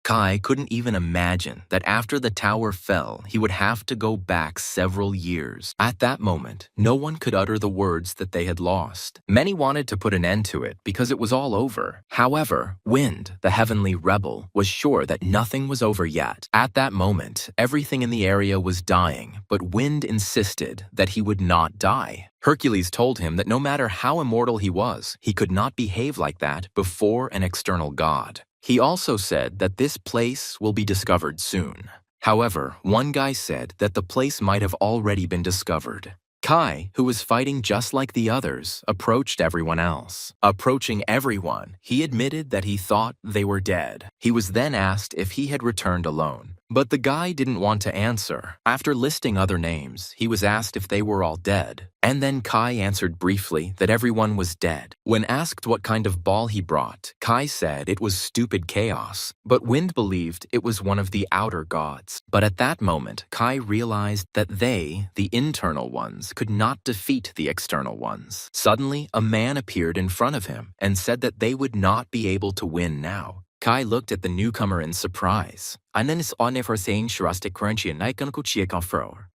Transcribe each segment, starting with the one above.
Kai couldn't even imagine that after the tower fell, he would have to go back several years. At that moment, no one could utter the words that they had lost. Many wanted to put an end to it because it was all over. However, Wind, the heavenly rebel, was sure that nothing was over yet. At that moment, everything in the area was dying, but Wind insisted that he would not die. Hercules told him that no matter how immortal he was, he could not behave like that before an external god. He also said that this place will be discovered soon. However, one guy said that the place might have already been discovered. Kai, who was fighting just like the others, approached everyone else. Approaching everyone, he admitted that he thought they were dead. He was then asked if he had returned alone. But the guy didn't want to answer. After listing other names, he was asked if they were all dead. And then Kai answered briefly that everyone was dead. When asked what kind of ball he brought, Kai said it was stupid chaos, but Wind believed it was one of the outer gods. But at that moment, Kai realized that they, the internal ones, could not defeat the external ones. Suddenly, a man appeared in front of him and said that they would not be able to win now. Kai looked at the newcomer in surprise.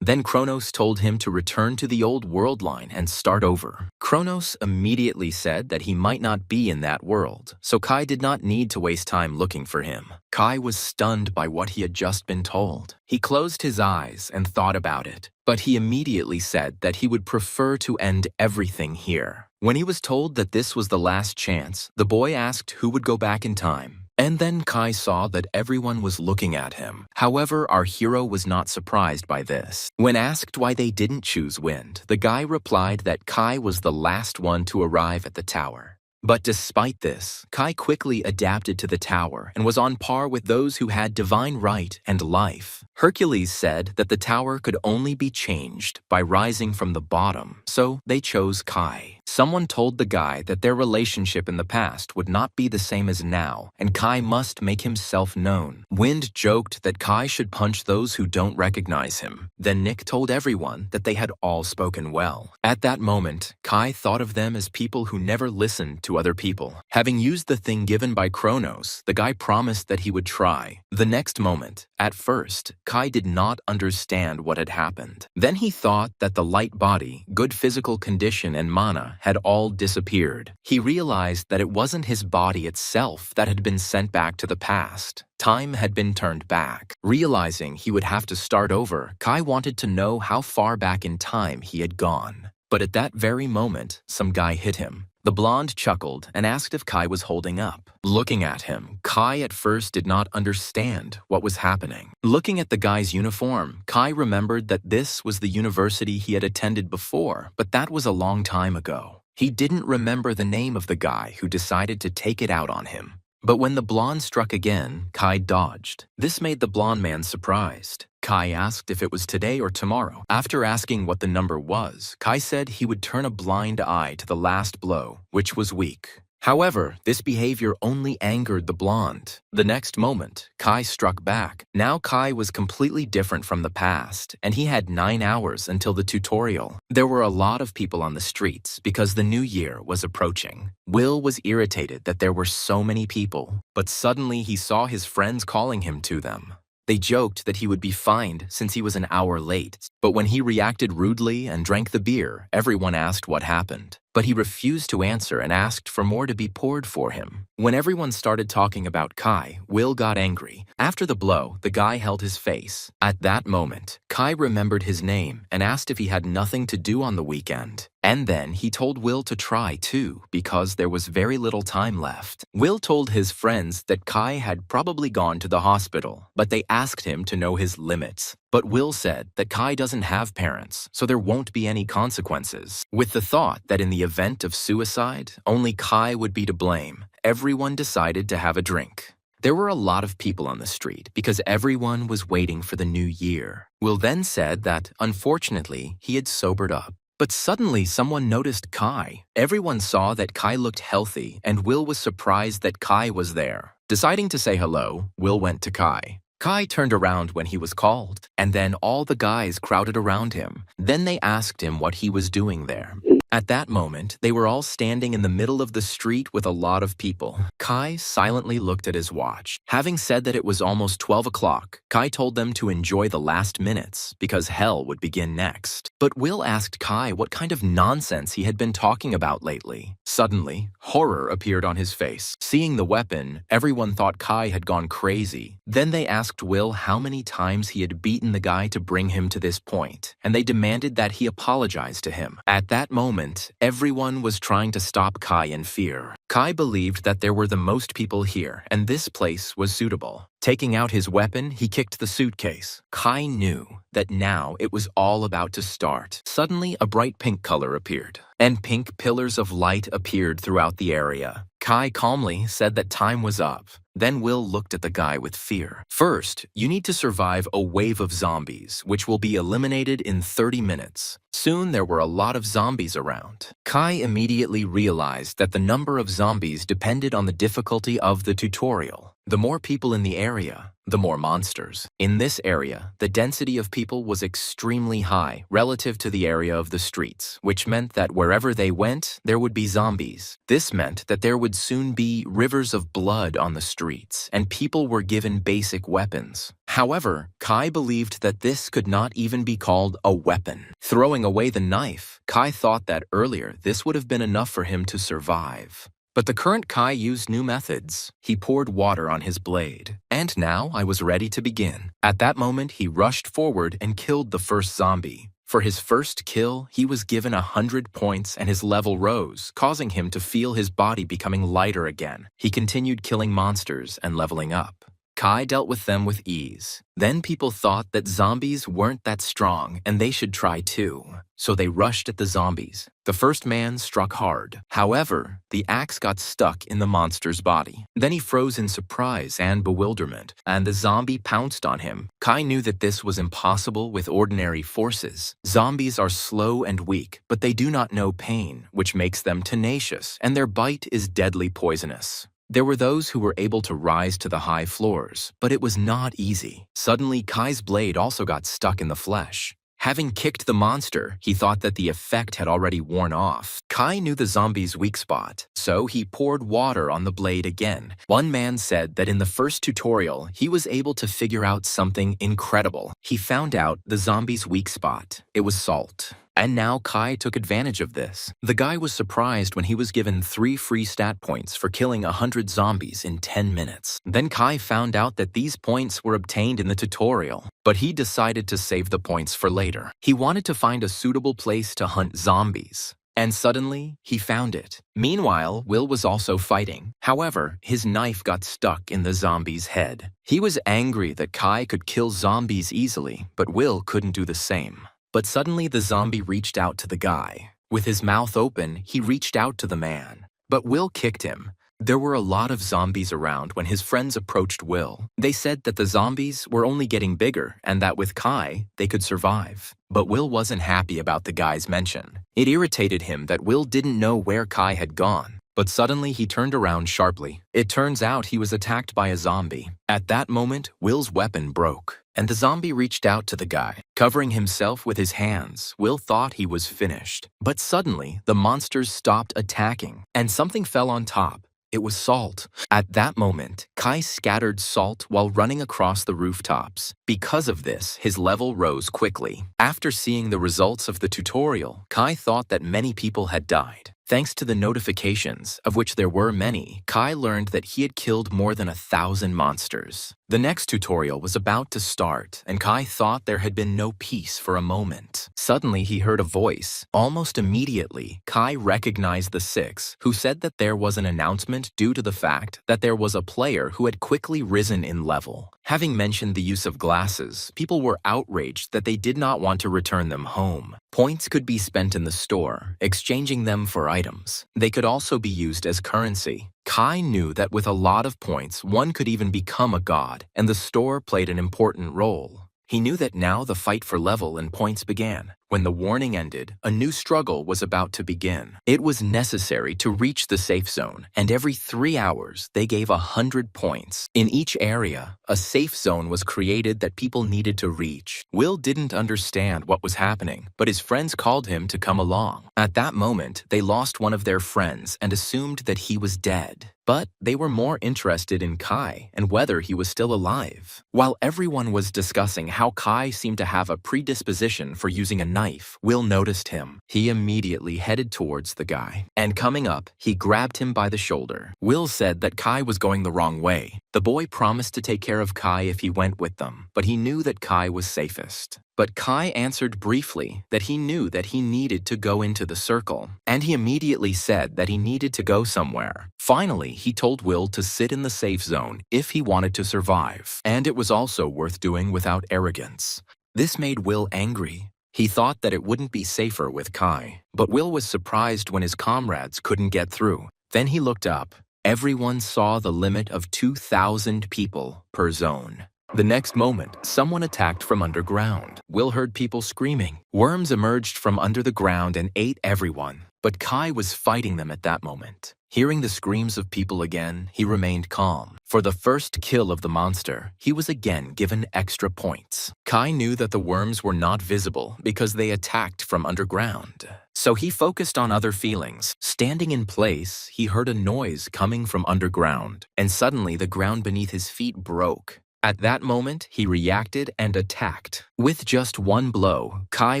Then Kronos told him to return to the old world line and start over. Kronos immediately said that he might not be in that world, so Kai did not need to waste time looking for him. Kai was stunned by what he had just been told. He closed his eyes and thought about it, but he immediately said that he would prefer to end everything here. When he was told that this was the last chance, the boy asked who would go back in time. And then Kai saw that everyone was looking at him. However, our hero was not surprised by this. When asked why they didn't choose Wind, the guy replied that Kai was the last one to arrive at the tower. But despite this, Kai quickly adapted to the tower and was on par with those who had divine right and life. Hercules said that the tower could only be changed by rising from the bottom, so they chose Kai. Someone told the guy that their relationship in the past would not be the same as now, and Kai must make himself known. Wind joked that Kai should punch those who don't recognize him. Then Nick told everyone that they had all spoken well. At that moment, Kai thought of them as people who never listened to other people. Having used the thing given by Kronos, the guy promised that he would try. The next moment, at first, Kai did not understand what had happened. Then he thought that the light body, good physical condition, and mana had all disappeared. He realized that it wasn't his body itself that had been sent back to the past. Time had been turned back. Realizing he would have to start over, Kai wanted to know how far back in time he had gone. But at that very moment, some guy hit him. The blonde chuckled and asked if Kai was holding up. Looking at him, Kai at first did not understand what was happening. Looking at the guy's uniform, Kai remembered that this was the university he had attended before, but that was a long time ago. He didn't remember the name of the guy who decided to take it out on him. But when the blonde struck again, Kai dodged. This made the blonde man surprised. Kai asked if it was today or tomorrow. After asking what the number was, Kai said he would turn a blind eye to the last blow, which was weak. However, this behavior only angered the blonde. The next moment, Kai struck back. Now Kai was completely different from the past, and he had 9 hours until the tutorial. There were a lot of people on the streets because the new year was approaching. Will was irritated that there were so many people, but suddenly he saw his friends calling him to them. They joked that he would be fined since he was an hour late, but when he reacted rudely and drank the beer, everyone asked what happened. But he refused to answer and asked for more to be poured for him. When everyone started talking about Kai, Will got angry. After the blow, the guy held his face. At that moment, Kai remembered his name and asked if he had nothing to do on the weekend. And then he told Will to try too, because there was very little time left. Will told his friends that Kai had probably gone to the hospital, but they asked him to know his limits. But Will said that Kai doesn't have parents, so there won't be any consequences. With the thought that in the event of suicide, only Kai would be to blame, everyone decided to have a drink. There were a lot of people on the street because everyone was waiting for the new year. Will then said that, unfortunately, he had sobered up. But suddenly someone noticed Kai. Everyone saw that Kai looked healthy, and Will was surprised that Kai was there. Deciding to say hello, Will went to Kai. Kai turned around when he was called, and then all the guys crowded around him. Then they asked him what he was doing there. At that moment, they were all standing in the middle of the street with a lot of people. Kai silently looked at his watch. Having said that it was almost 12 o'clock, Kai told them to enjoy the last minutes because hell would begin next. But Will asked Kai what kind of nonsense he had been talking about lately. Suddenly, horror appeared on his face. Seeing the weapon, everyone thought Kai had gone crazy. Then they asked Will how many times he had beaten the guy to bring him to this point, and they demanded that he apologize to him. At that moment, everyone was trying to stop Kai in fear. Kai believed that there were the most people here, and this place was suitable. Taking out his weapon, he kicked the suitcase. Kai knew that now it was all about to start. Suddenly, a bright pink color appeared, and pink pillars of light appeared throughout the area. Kai calmly said that time was up. Then Will looked at the guy with fear. First, you need to survive a wave of zombies, which will be eliminated in 30 minutes. Soon there were a lot of zombies around. Kai immediately realized that the number of zombies depended on the difficulty of the tutorial. The more people in the area, the more monsters. In this area, the density of people was extremely high relative to the area of the streets, which meant that wherever they went, there would be zombies. This meant that there would soon be rivers of blood on the streets, and people were given basic weapons. However, Kai believed that this could not even be called a weapon. Throwing away the knife, Kai thought that earlier this would have been enough for him to survive. But the current Kai used new methods. He poured water on his blade. And now I was ready to begin. At that moment, he rushed forward and killed the first zombie. For his first kill, he was given 100 points and his level rose, causing him to feel his body becoming lighter again. He continued killing monsters and leveling up. Kai dealt with them with ease. Then people thought that zombies weren't that strong and they should try too. So they rushed at the zombies. The first man struck hard. However, the axe got stuck in the monster's body. Then he froze in surprise and bewilderment, and the zombie pounced on him. Kai knew that this was impossible with ordinary forces. Zombies are slow and weak, but they do not know pain, which makes them tenacious, and their bite is deadly poisonous. There were those who were able to rise to the high floors, but it was not easy. Suddenly, Kai's blade also got stuck in the flesh. Having kicked the monster, he thought that the effect had already worn off. Kai knew the zombie's weak spot, so he poured water on the blade again. One man said that in the first tutorial, he was able to figure out something incredible. He found out the zombie's weak spot. It was salt. And now Kai took advantage of this. The guy was surprised when he was given 3 free stat points for killing 100 zombies in 10 minutes. Then Kai found out that these points were obtained in the tutorial, but he decided to save the points for later. He wanted to find a suitable place to hunt zombies. And suddenly, he found it. Meanwhile, Will was also fighting. However, his knife got stuck in the zombie's head. He was angry that Kai could kill zombies easily, but Will couldn't do the same. But suddenly the zombie reached out to the guy. With his mouth open, he reached out to the man. But Will kicked him. There were a lot of zombies around when his friends approached Will. They said that the zombies were only getting bigger and that with Kai, they could survive. But Will wasn't happy about the guy's mention. It irritated him that Will didn't know where Kai had gone. But suddenly he turned around sharply. It turns out he was attacked by a zombie. At that moment, Will's weapon broke, and the zombie reached out to the guy. Covering himself with his hands, Will thought he was finished. But suddenly, the monsters stopped attacking, and something fell on top. It was salt. At that moment, Kai scattered salt while running across the rooftops. Because of this, his level rose quickly. After seeing the results of the tutorial, Kai thought that many people had died. Thanks to the notifications, of which there were many, Kai learned that he had killed more than 1,000 monsters. The next tutorial was about to start, and Kai thought there had been no peace for a moment. Suddenly, he heard a voice. Almost immediately, Kai recognized the 6, who said that there was an announcement due to the fact that there was a player who had quickly risen in level. Having mentioned the use of glasses, people were outraged that they did not want to return them home. Points could be spent in the store, exchanging them for items. They could also be used as currency. Kai knew that with a lot of points, one could even become a god, and the store played an important role. He knew that now the fight for level and points began. When the warning ended, a new struggle was about to begin. It was necessary to reach the safe zone, and every 3 hours, they gave 100 points. In each area, a safe zone was created that people needed to reach. Will didn't understand what was happening, but his friends called him to come along. At that moment, they lost one of their friends and assumed that he was dead. But they were more interested in Kai and whether he was still alive. While everyone was discussing how Kai seemed to have a predisposition for using a knife, Will noticed him. He immediately headed towards the guy, and coming up, he grabbed him by the shoulder. Will said that Kai was going the wrong way. The boy promised to take care of Kai if he went with them, but he knew that Kai was safest. But Kai answered briefly that he knew that he needed to go into the circle, and he immediately said that he needed to go somewhere. Finally, he told Will to sit in the safe zone if he wanted to survive, and it was also worth doing without arrogance. This made Will angry. He thought that it wouldn't be safer with Kai, but Will was surprised when his comrades couldn't get through. Then he looked up. Everyone saw the limit of 2,000 people per zone. The next moment, someone attacked from underground. Will heard people screaming. Worms emerged from under the ground and ate everyone, but Kai was fighting them at that moment. Hearing the screams of people again, he remained calm. For the first kill of the monster, he was again given extra points. Kai knew that the worms were not visible because they attacked from underground. So he focused on other feelings. Standing in place, he heard a noise coming from underground, and suddenly the ground beneath his feet broke. At that moment, he reacted and attacked. With just one blow, Kai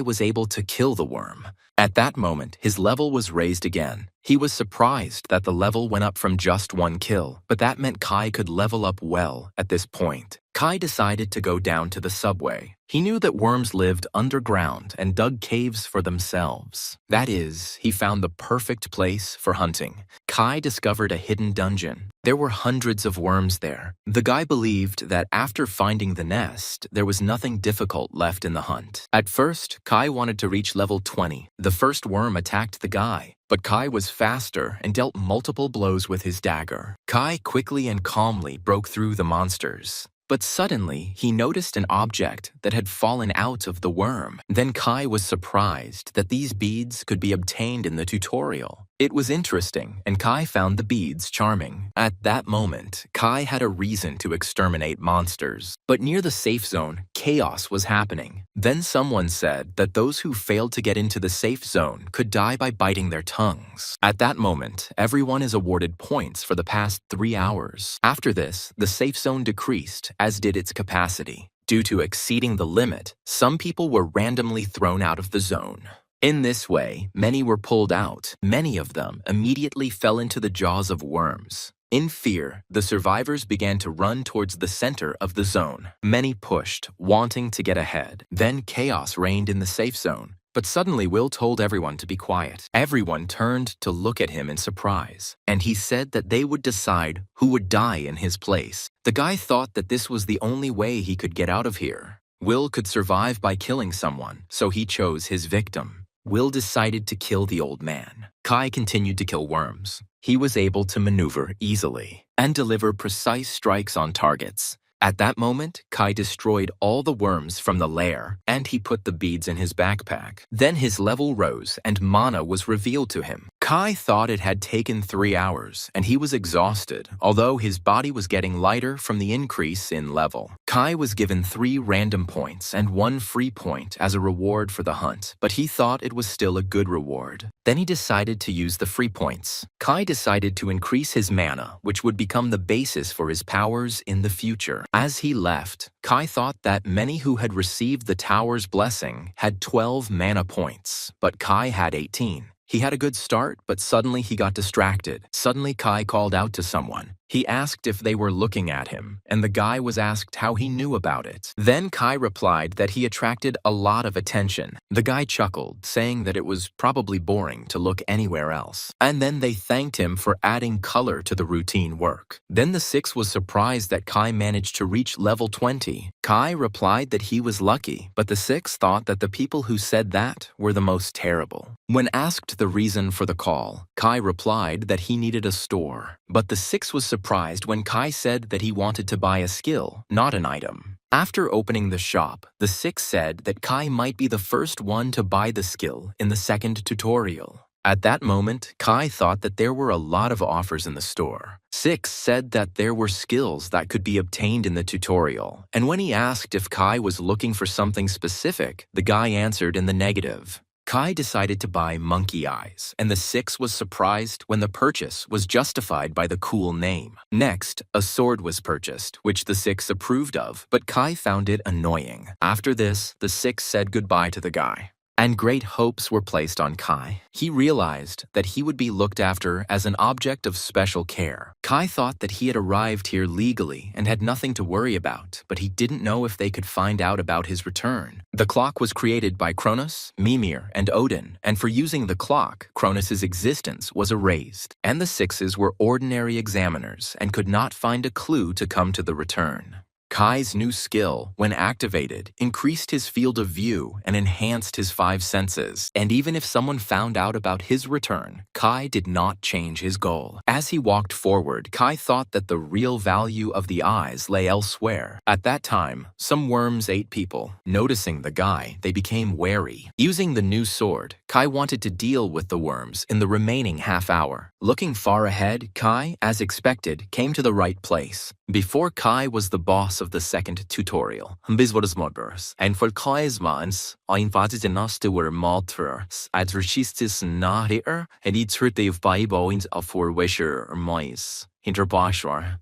was able to kill the worm. At that moment, his level was raised again. He was surprised that the level went up from just one kill, but that meant Kai could level up well at this point. Kai decided to go down to the subway. He knew that worms lived underground and dug caves for themselves. That is, he found the perfect place for hunting. Kai discovered a hidden dungeon. There were hundreds of worms there. The guy believed that after finding the nest, there was nothing difficult left in the hunt. At first, Kai wanted to reach level 20. The first worm attacked the guy, but Kai was faster and dealt multiple blows with his dagger. Kai quickly and calmly broke through the monsters. But suddenly, he noticed an object that had fallen out of the worm. Then Kai was surprised that these beads could be obtained in the tutorial. It was interesting, and Kai found the beads charming. At that moment, Kai had a reason to exterminate monsters. But near the safe zone, chaos was happening. Then someone said that those who failed to get into the safe zone could die by biting their tongues. At that moment, everyone is awarded points for the past 3 hours. After this, the safe zone decreased, as did its capacity. Due to exceeding the limit, some people were randomly thrown out of the zone. In this way, many were pulled out. Many of them immediately fell into the jaws of worms. In fear, the survivors began to run towards the center of the zone. Many pushed, wanting to get ahead. Then chaos reigned in the safe zone. But suddenly Will told everyone to be quiet. Everyone turned to look at him in surprise, and he said that they would decide who would die in his place. The guy thought that this was the only way he could get out of here. Will could survive by killing someone, so he chose his victim. Will decided to kill the old man. Kai continued to kill worms. He was able to maneuver easily and deliver precise strikes on targets. At that moment, Kai destroyed all the worms from the lair, and he put the beads in his backpack. Then his level rose, and mana was revealed to him. Kai thought it had taken 3 hours, and he was exhausted, although his body was getting lighter from the increase in level. Kai was given 3 random points and 1 free point as a reward for the hunt, but he thought it was still a good reward. Then he decided to use the free points. Kai decided to increase his mana, which would become the basis for his powers in the future. As he left, Kai thought that many who had received the tower's blessing had 12 mana points, but Kai had 18. He had a good start, but suddenly he got distracted. Suddenly Kai called out to someone. He asked if they were looking at him, and the guy was asked how he knew about it. Then Kai replied that he attracted a lot of attention. The guy chuckled, saying that it was probably boring to look anywhere else. And then they thanked him for adding color to the routine work. Then the 6 was surprised that Kai managed to reach level 20. Kai replied that he was lucky, but the 6 thought that the people who said that were the most terrible. When asked the reason for the call, Kai replied that he needed a store. But the 6 was surprised when Kai said that he wanted to buy a skill, not an item. After opening the shop, the six said that Kai might be the first one to buy the skill in the second tutorial. At that moment, Kai thought that there were a lot of offers in the store. Six said that there were skills that could be obtained in the tutorial, and when he asked if Kai was looking for something specific, the guy answered in the negative. Kai decided to buy monkey eyes, and the six was surprised when the purchase was justified by the cool name. Next, a sword was purchased, which the six approved of, but Kai found it annoying. After this, the six said goodbye to the guy. And great hopes were placed on Kai. He realized that he would be looked after as an object of special care. Kai thought that he had arrived here legally and had nothing to worry about, but he didn't know if they could find out about his return. The clock was created by Kronos, Mimir, and Odin, and for using the clock, Kronos' existence was erased, and the sixes were ordinary examiners and could not find a clue to come to the return. Kai's new skill, when activated, increased his field of view and enhanced his five senses. And even if someone found out about his return, Kai did not change his goal. As he walked forward, Kai thought that the real value of the eyes lay elsewhere. At that time, some worms ate people. Noticing the guy, they became wary. Using the new sword, Kai wanted to deal with the worms in the remaining half hour. Looking far ahead, Kai, as expected, came to the right place. Before Kai was the boss of the second tutorial. This was moders. And for Kai's minds, invited enough to wear malters at resistis nahir and each of Bibles for wisher mice.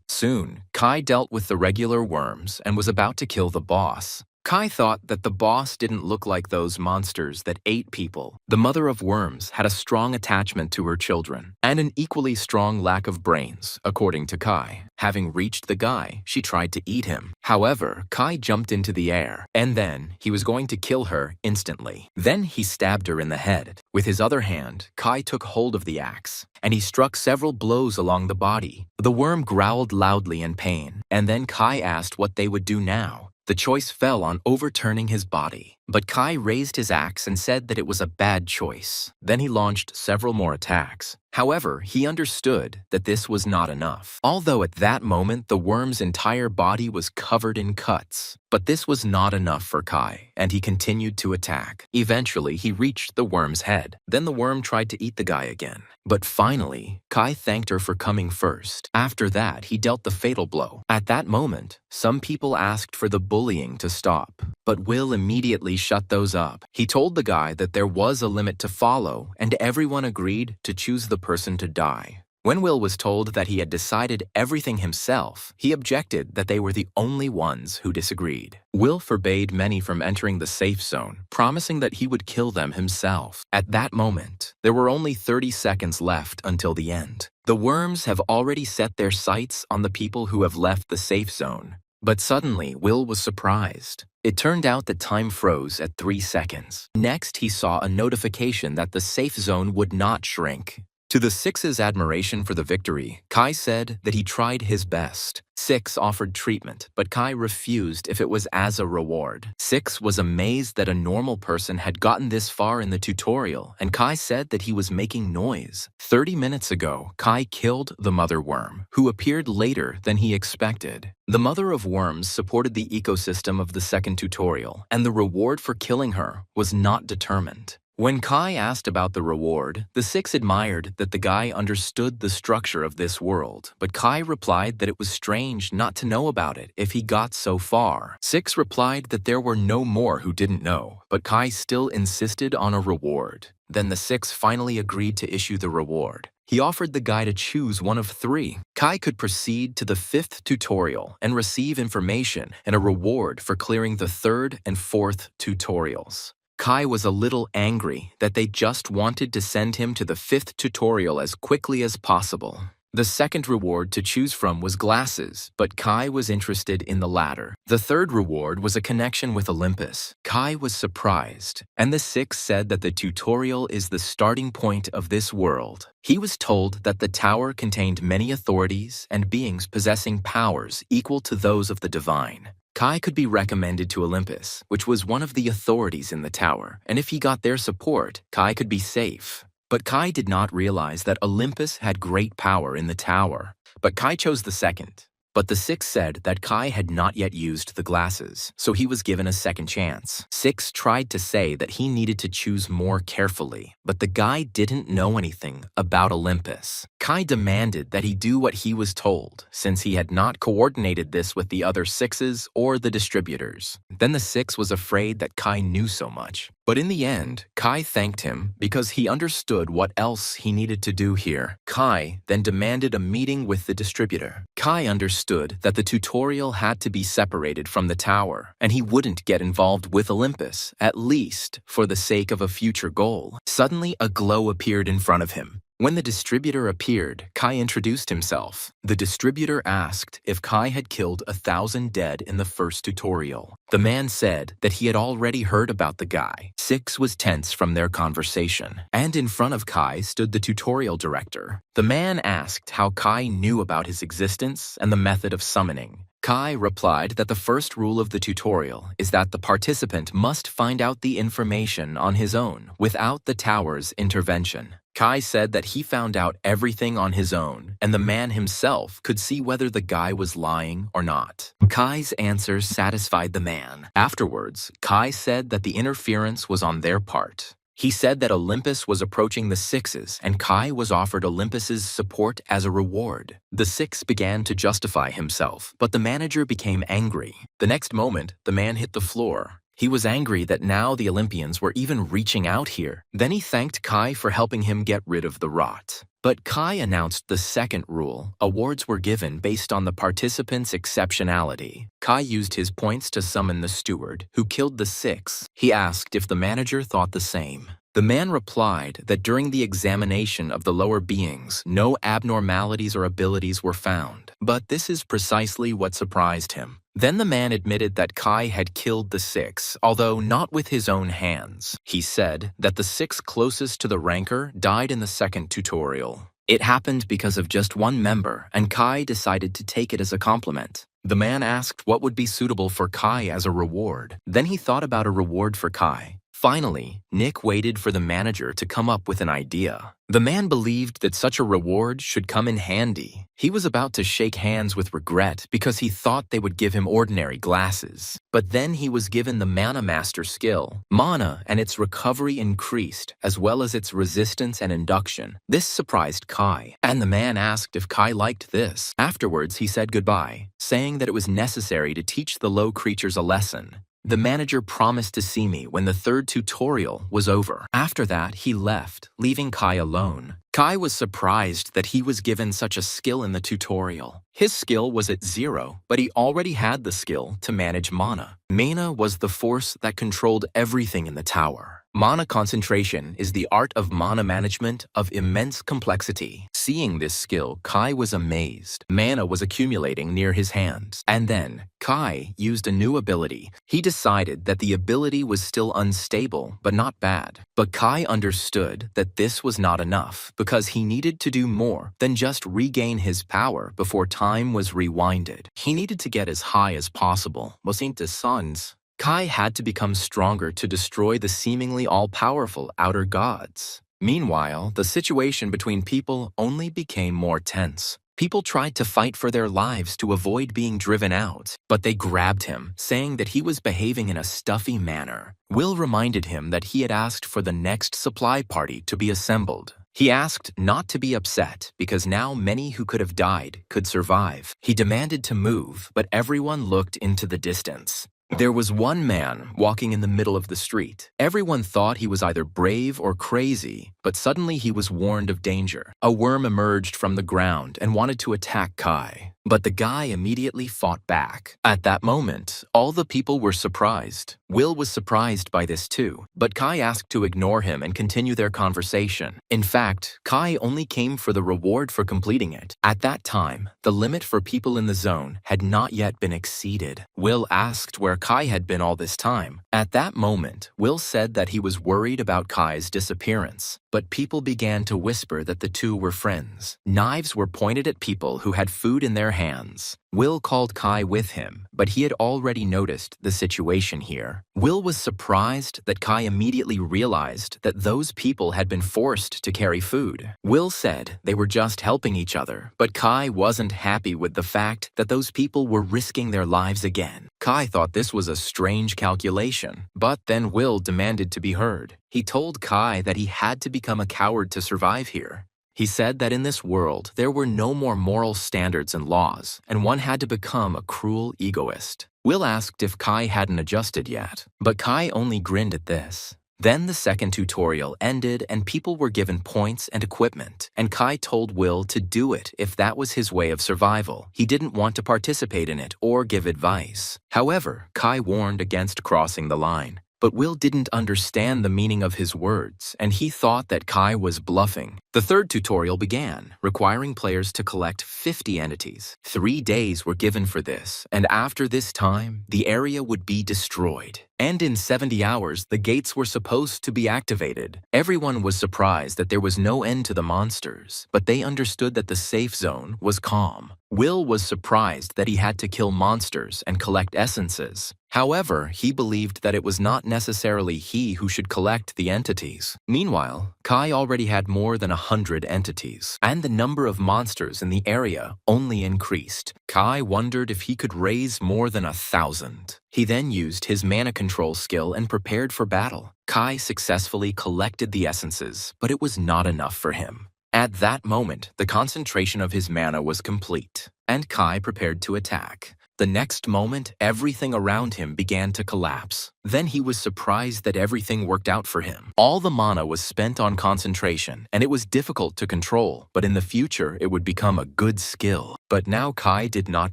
Soon, Kai dealt with the regular worms and was about to kill the boss. Kai thought that the boss didn't look like those monsters that ate people. The mother of worms had a strong attachment to her children, and an equally strong lack of brains, according to Kai. Having reached the guy, she tried to eat him. However, Kai jumped into the air, and then he was going to kill her instantly. Then he stabbed her in the head. With his other hand, Kai took hold of the axe, and he struck several blows along the body. The worm growled loudly in pain, and then Kai asked what they would do now. The choice fell on overturning his body, but Kai raised his axe and said that it was a bad choice. Then he launched several more attacks. However, he understood that this was not enough. Although at that moment the worm's entire body was covered in cuts. But this was not enough for Kai, and he continued to attack. Eventually, he reached the worm's head. Then the worm tried to eat the guy again. But finally, Kai thanked her for coming first. After that, he dealt the fatal blow. At that moment, some people asked for the bullying to stop, but Will immediately shut those up. He told the guy that there was a limit to follow, and everyone agreed to choose the person to die. When Will was told that he had decided everything himself, he objected that they were the only ones who disagreed. Will forbade many from entering the safe zone, promising that he would kill them himself. At that moment, there were only 30 seconds left until the end. The worms have already set their sights on the people who have left the safe zone. But suddenly, Will was surprised. It turned out that time froze at 3 seconds. Next, he saw a notification that the safe zone would not shrink. To the Six's admiration for the victory, Kai said that he tried his best. Six offered treatment, but Kai refused if it was as a reward. Six was amazed that a normal person had gotten this far in the tutorial, and Kai said that he was making noise. 30 minutes ago, Kai killed the mother worm, who appeared later than he expected. The mother of worms supported the ecosystem of the second tutorial, and the reward for killing her was not determined. When Kai asked about the reward, the Six admired that the guy understood the structure of this world, but Kai replied that it was strange not to know about it if he got so far. Six replied that there were no more who didn't know, but Kai still insisted on a reward. Then the Six finally agreed to issue the reward. He offered the guy to choose one of 3. Kai could proceed to the 5th tutorial and receive information and a reward for clearing the 3rd and 4th tutorials. Kai was a little angry that they just wanted to send him to the 5th tutorial as quickly as possible. The second reward to choose from was glasses, but Kai was interested in the latter. The third reward was a connection with Olympus. Kai was surprised, and the Six said that the tutorial is the starting point of this world. He was told that the tower contained many authorities and beings possessing powers equal to those of the divine. Kai could be recommended to Olympus, which was one of the authorities in the tower, and if he got their support, Kai could be safe. But Kai did not realize that Olympus had great power in the tower. But Kai chose the second. But the six said that Kai had not yet used the glasses, so he was given a second chance. Six tried to say that he needed to choose more carefully, but the guy didn't know anything about Olympus. Kai demanded that he do what he was told, since he had not coordinated this with the other sixes or the distributors. Then the six was afraid that Kai knew so much. But in the end, Kai thanked him because he understood what else he needed to do here. Kai then demanded a meeting with the distributor. Kai understood that the tutorial had to be separated from the tower, and he wouldn't get involved with Olympus, at least for the sake of a future goal. Suddenly, a glow appeared in front of him. When the distributor appeared, Kai introduced himself. The distributor asked if Kai had killed 1,000 dead in the first tutorial. The man said that he had already heard about the guy. Six was tense from their conversation, and in front of Kai stood the tutorial director. The man asked how Kai knew about his existence and the method of summoning. Kai replied that the first rule of the tutorial is that the participant must find out the information on his own without the tower's intervention. Kai said that he found out everything on his own, and the man himself could see whether the guy was lying or not. Kai's answer satisfied the man. Afterwards, Kai said that the interference was on their part. He said that Olympus was approaching the sixes, and Kai was offered Olympus's support as a reward. The six began to justify himself, but the manager became angry. The next moment, the man hit the floor. He was angry that now the Olympians were even reaching out here. Then he thanked Kai for helping him get rid of the rot. But Kai announced the second rule. Awards were given based on the participants' exceptionality. Kai used his points to summon the steward, who killed the six. He asked if the manager thought the same. The man replied that during the examination of the lower beings, no abnormalities or abilities were found. But this is precisely what surprised him. Then the man admitted that Kai had killed the six, although not with his own hands. He said that the six closest to the ranker died in the second tutorial. It happened because of just one member, and Kai decided to take it as a compliment. The man asked what would be suitable for Kai as a reward. Then he thought about a reward for Kai. Finally, Nick waited for the manager to come up with an idea. The man believed that such a reward should come in handy. He was about to shake hands with Regret because he thought they would give him ordinary glasses. But then he was given the Mana Master skill. Mana and its recovery increased, as well as its resistance and induction. This surprised Kai, and the man asked if Kai liked this. Afterwards, he said goodbye, saying that it was necessary to teach the low creatures a lesson. The manager promised to see me when the third tutorial was over. After that, he left, leaving Kai alone. Kai was surprised that he was given such a skill in the tutorial. His skill was at 0, but he already had the skill to manage mana. Mana was the force that controlled everything in the tower. Mana concentration is the art of mana management of immense complexity. Seeing this skill, Kai was amazed. Mana was accumulating near his hands. And then, Kai used a new ability. He decided that the ability was still unstable, but not bad. But Kai understood that this was not enough, because he needed to do more than just regain his power before time was rewinded. He needed to get as high as possible, was into suns. Kai had to become stronger to destroy the seemingly all-powerful outer gods. Meanwhile, the situation between people only became more tense. People tried to fight for their lives to avoid being driven out, but they grabbed him, saying that he was behaving in a stuffy manner. Will reminded him that he had asked for the next supply party to be assembled. He asked not to be upset because now many who could have died could survive. He demanded to move, but everyone looked into the distance. There was one man walking in the middle of the street. Everyone thought he was either brave or crazy, but suddenly he was warned of danger. A worm emerged from the ground and wanted to attack Kai, but the guy immediately fought back. At that moment, all the people were surprised. Will was surprised by this too, but Kai asked to ignore him and continue their conversation. In fact, Kai only came for the reward for completing it. At that time, the limit for people in the zone had not yet been exceeded. Will asked where Kai had been all this time. At that moment, Will said that he was worried about Kai's disappearance. but people began to whisper that the two were friends. Knives were pointed at people who had food in their hands. Will called Kai with him, but he had already noticed the situation here. Will was surprised that Kai immediately realized that those people had been forced to carry food. Will said they were just helping each other, but Kai wasn't happy with the fact that those people were risking their lives again. Kai thought this was a strange calculation, but then Will demanded to be heard. He told Kai that he had to become a coward to survive here. He said that in this world, there were no more moral standards and laws, and one had to become a cruel egoist. Will asked if Kai hadn't adjusted yet, but Kai only grinned at this. Then the second tutorial ended and people were given points and equipment, and Kai told Will to do it if that was his way of survival. He didn't want to participate in it or give advice. However, Kai warned against crossing the line. But Will didn't understand the meaning of his words, and he thought that Kai was bluffing. The third tutorial began, requiring players to collect 50 entities. 3 days were given for this, and after this time, the area would be destroyed. And in 70 hours, the gates were supposed to be activated. Everyone was surprised that there was no end to the monsters, but they understood that the safe zone was calm. Will was surprised that he had to kill monsters and collect essences. However, he believed that it was not necessarily he who should collect the entities. Meanwhile, Kai already had more than 100 entities, and the number of monsters in the area only increased. Kai wondered if he could raise more than 1,000. He then used his mana control skill and prepared for battle. Kai successfully collected the essences, but it was not enough for him. At that moment, the concentration of his mana was complete, and Kai prepared to attack. The next moment, everything around him began to collapse. Then he was surprised that everything worked out for him. All the mana was spent on concentration, and it was difficult to control, but in the future it would become a good skill. But now Kai did not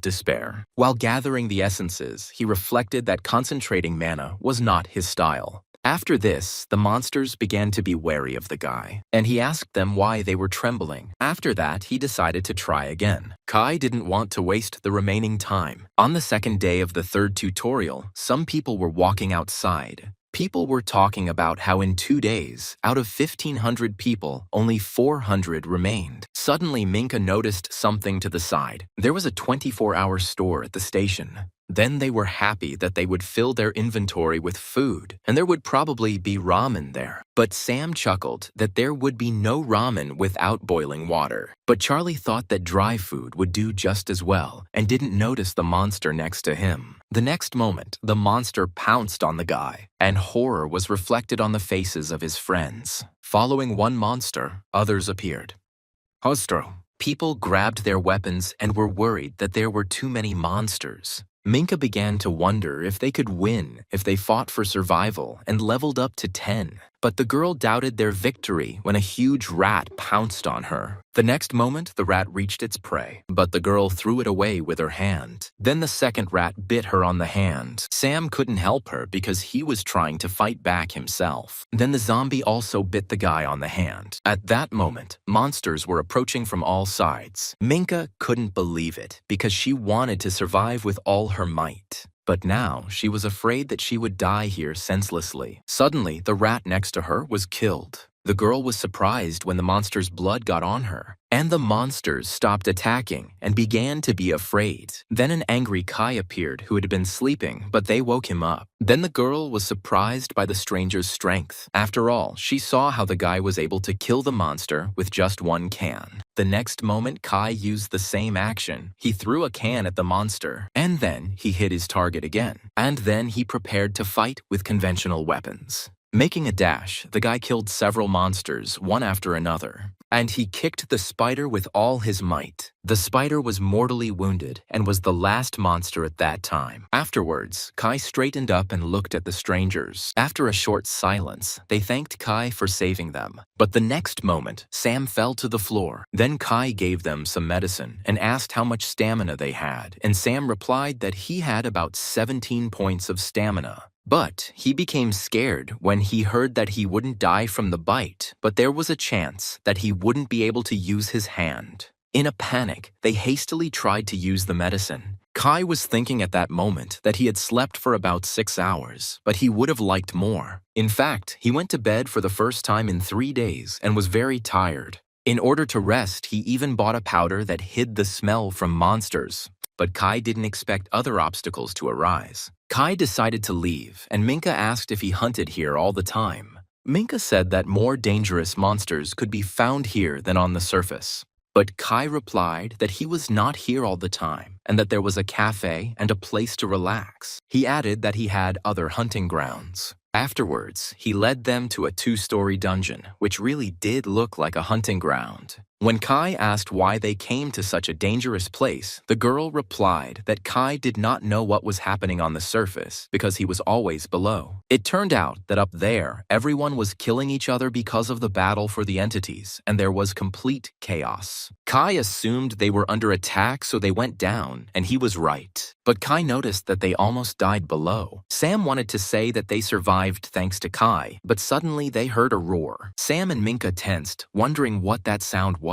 despair. While gathering the essences, he reflected that concentrating mana was not his style. After this, the monsters began to be wary of the guy, and he asked them why they were trembling. After that, he decided to try again. Kai didn't want to waste the remaining time. On the second day of the third tutorial, some people were walking outside. People were talking about how in 2 days, out of 1,500 people, only 400 remained. Suddenly, Minka noticed something to the side. There was a 24-hour store at the station. Then they were happy that they would fill their inventory with food, and there would probably be ramen there. But Sam chuckled that there would be no ramen without boiling water. But Charlie thought that dry food would do just as well, and didn't notice the monster next to him. The next moment, the monster pounced on the guy, and horror was reflected on the faces of his friends. Following one monster, others appeared. Hostro. People grabbed their weapons and were worried that there were too many monsters. Minka began to wonder if they could win if they fought for survival and leveled up to 10. But the girl doubted their victory when a huge rat pounced on her. The next moment, the rat reached its prey, but the girl threw it away with her hand. Then the second rat bit her on the hand. Sam couldn't help her because he was trying to fight back himself. Then the zombie also bit the guy on the hand. At that moment, monsters were approaching from all sides. Minka couldn't believe it because she wanted to survive with all her might. But now she was afraid that she would die here senselessly. Suddenly, the rat next to her was killed. The girl was surprised when the monster's blood got on her, and the monsters stopped attacking and began to be afraid. Then an angry Kai appeared who had been sleeping, but they woke him up. Then the girl was surprised by the stranger's strength. After all, she saw how the guy was able to kill the monster with just one can. The next moment, Kai used the same action. He threw a can at the monster, and then he hit his target again. And then he prepared to fight with conventional weapons. Making a dash, the guy killed several monsters, one after another, and he kicked the spider with all his might. The spider was mortally wounded and was the last monster at that time. Afterwards, Kai straightened up and looked at the strangers. After a short silence, they thanked Kai for saving them. But the next moment, Sam fell to the floor. Then Kai gave them some medicine and asked how much stamina they had, and Sam replied that he had about 17 points of stamina. But he became scared when he heard that he wouldn't die from the bite, but there was a chance that he wouldn't be able to use his hand. In a panic, they hastily tried to use the medicine. Kai was thinking at that moment that he had slept for about 6 hours, but he would have liked more. In fact, he went to bed for the first time in 3 days and was very tired. In order to rest, he even bought a powder that hid the smell from monsters. But Kai didn't expect other obstacles to arise. Kai decided to leave, and Minka asked if he hunted here all the time. Minka said that more dangerous monsters could be found here than on the surface. But Kai replied that he was not here all the time and that there was a cafe and a place to relax. He added that he had other hunting grounds. Afterwards, he led them to a 2-story dungeon, which really did look like a hunting ground. When Kai asked why they came to such a dangerous place, the girl replied that Kai did not know what was happening on the surface because he was always below. It turned out that up there, everyone was killing each other because of the battle for the entities, and there was complete chaos. Kai assumed they were under attack, so they went down, and he was right. But Kai noticed that they almost died below. Sam wanted to say that they survived thanks to Kai, but suddenly they heard a roar. Sam and Minka tensed, wondering what that sound was.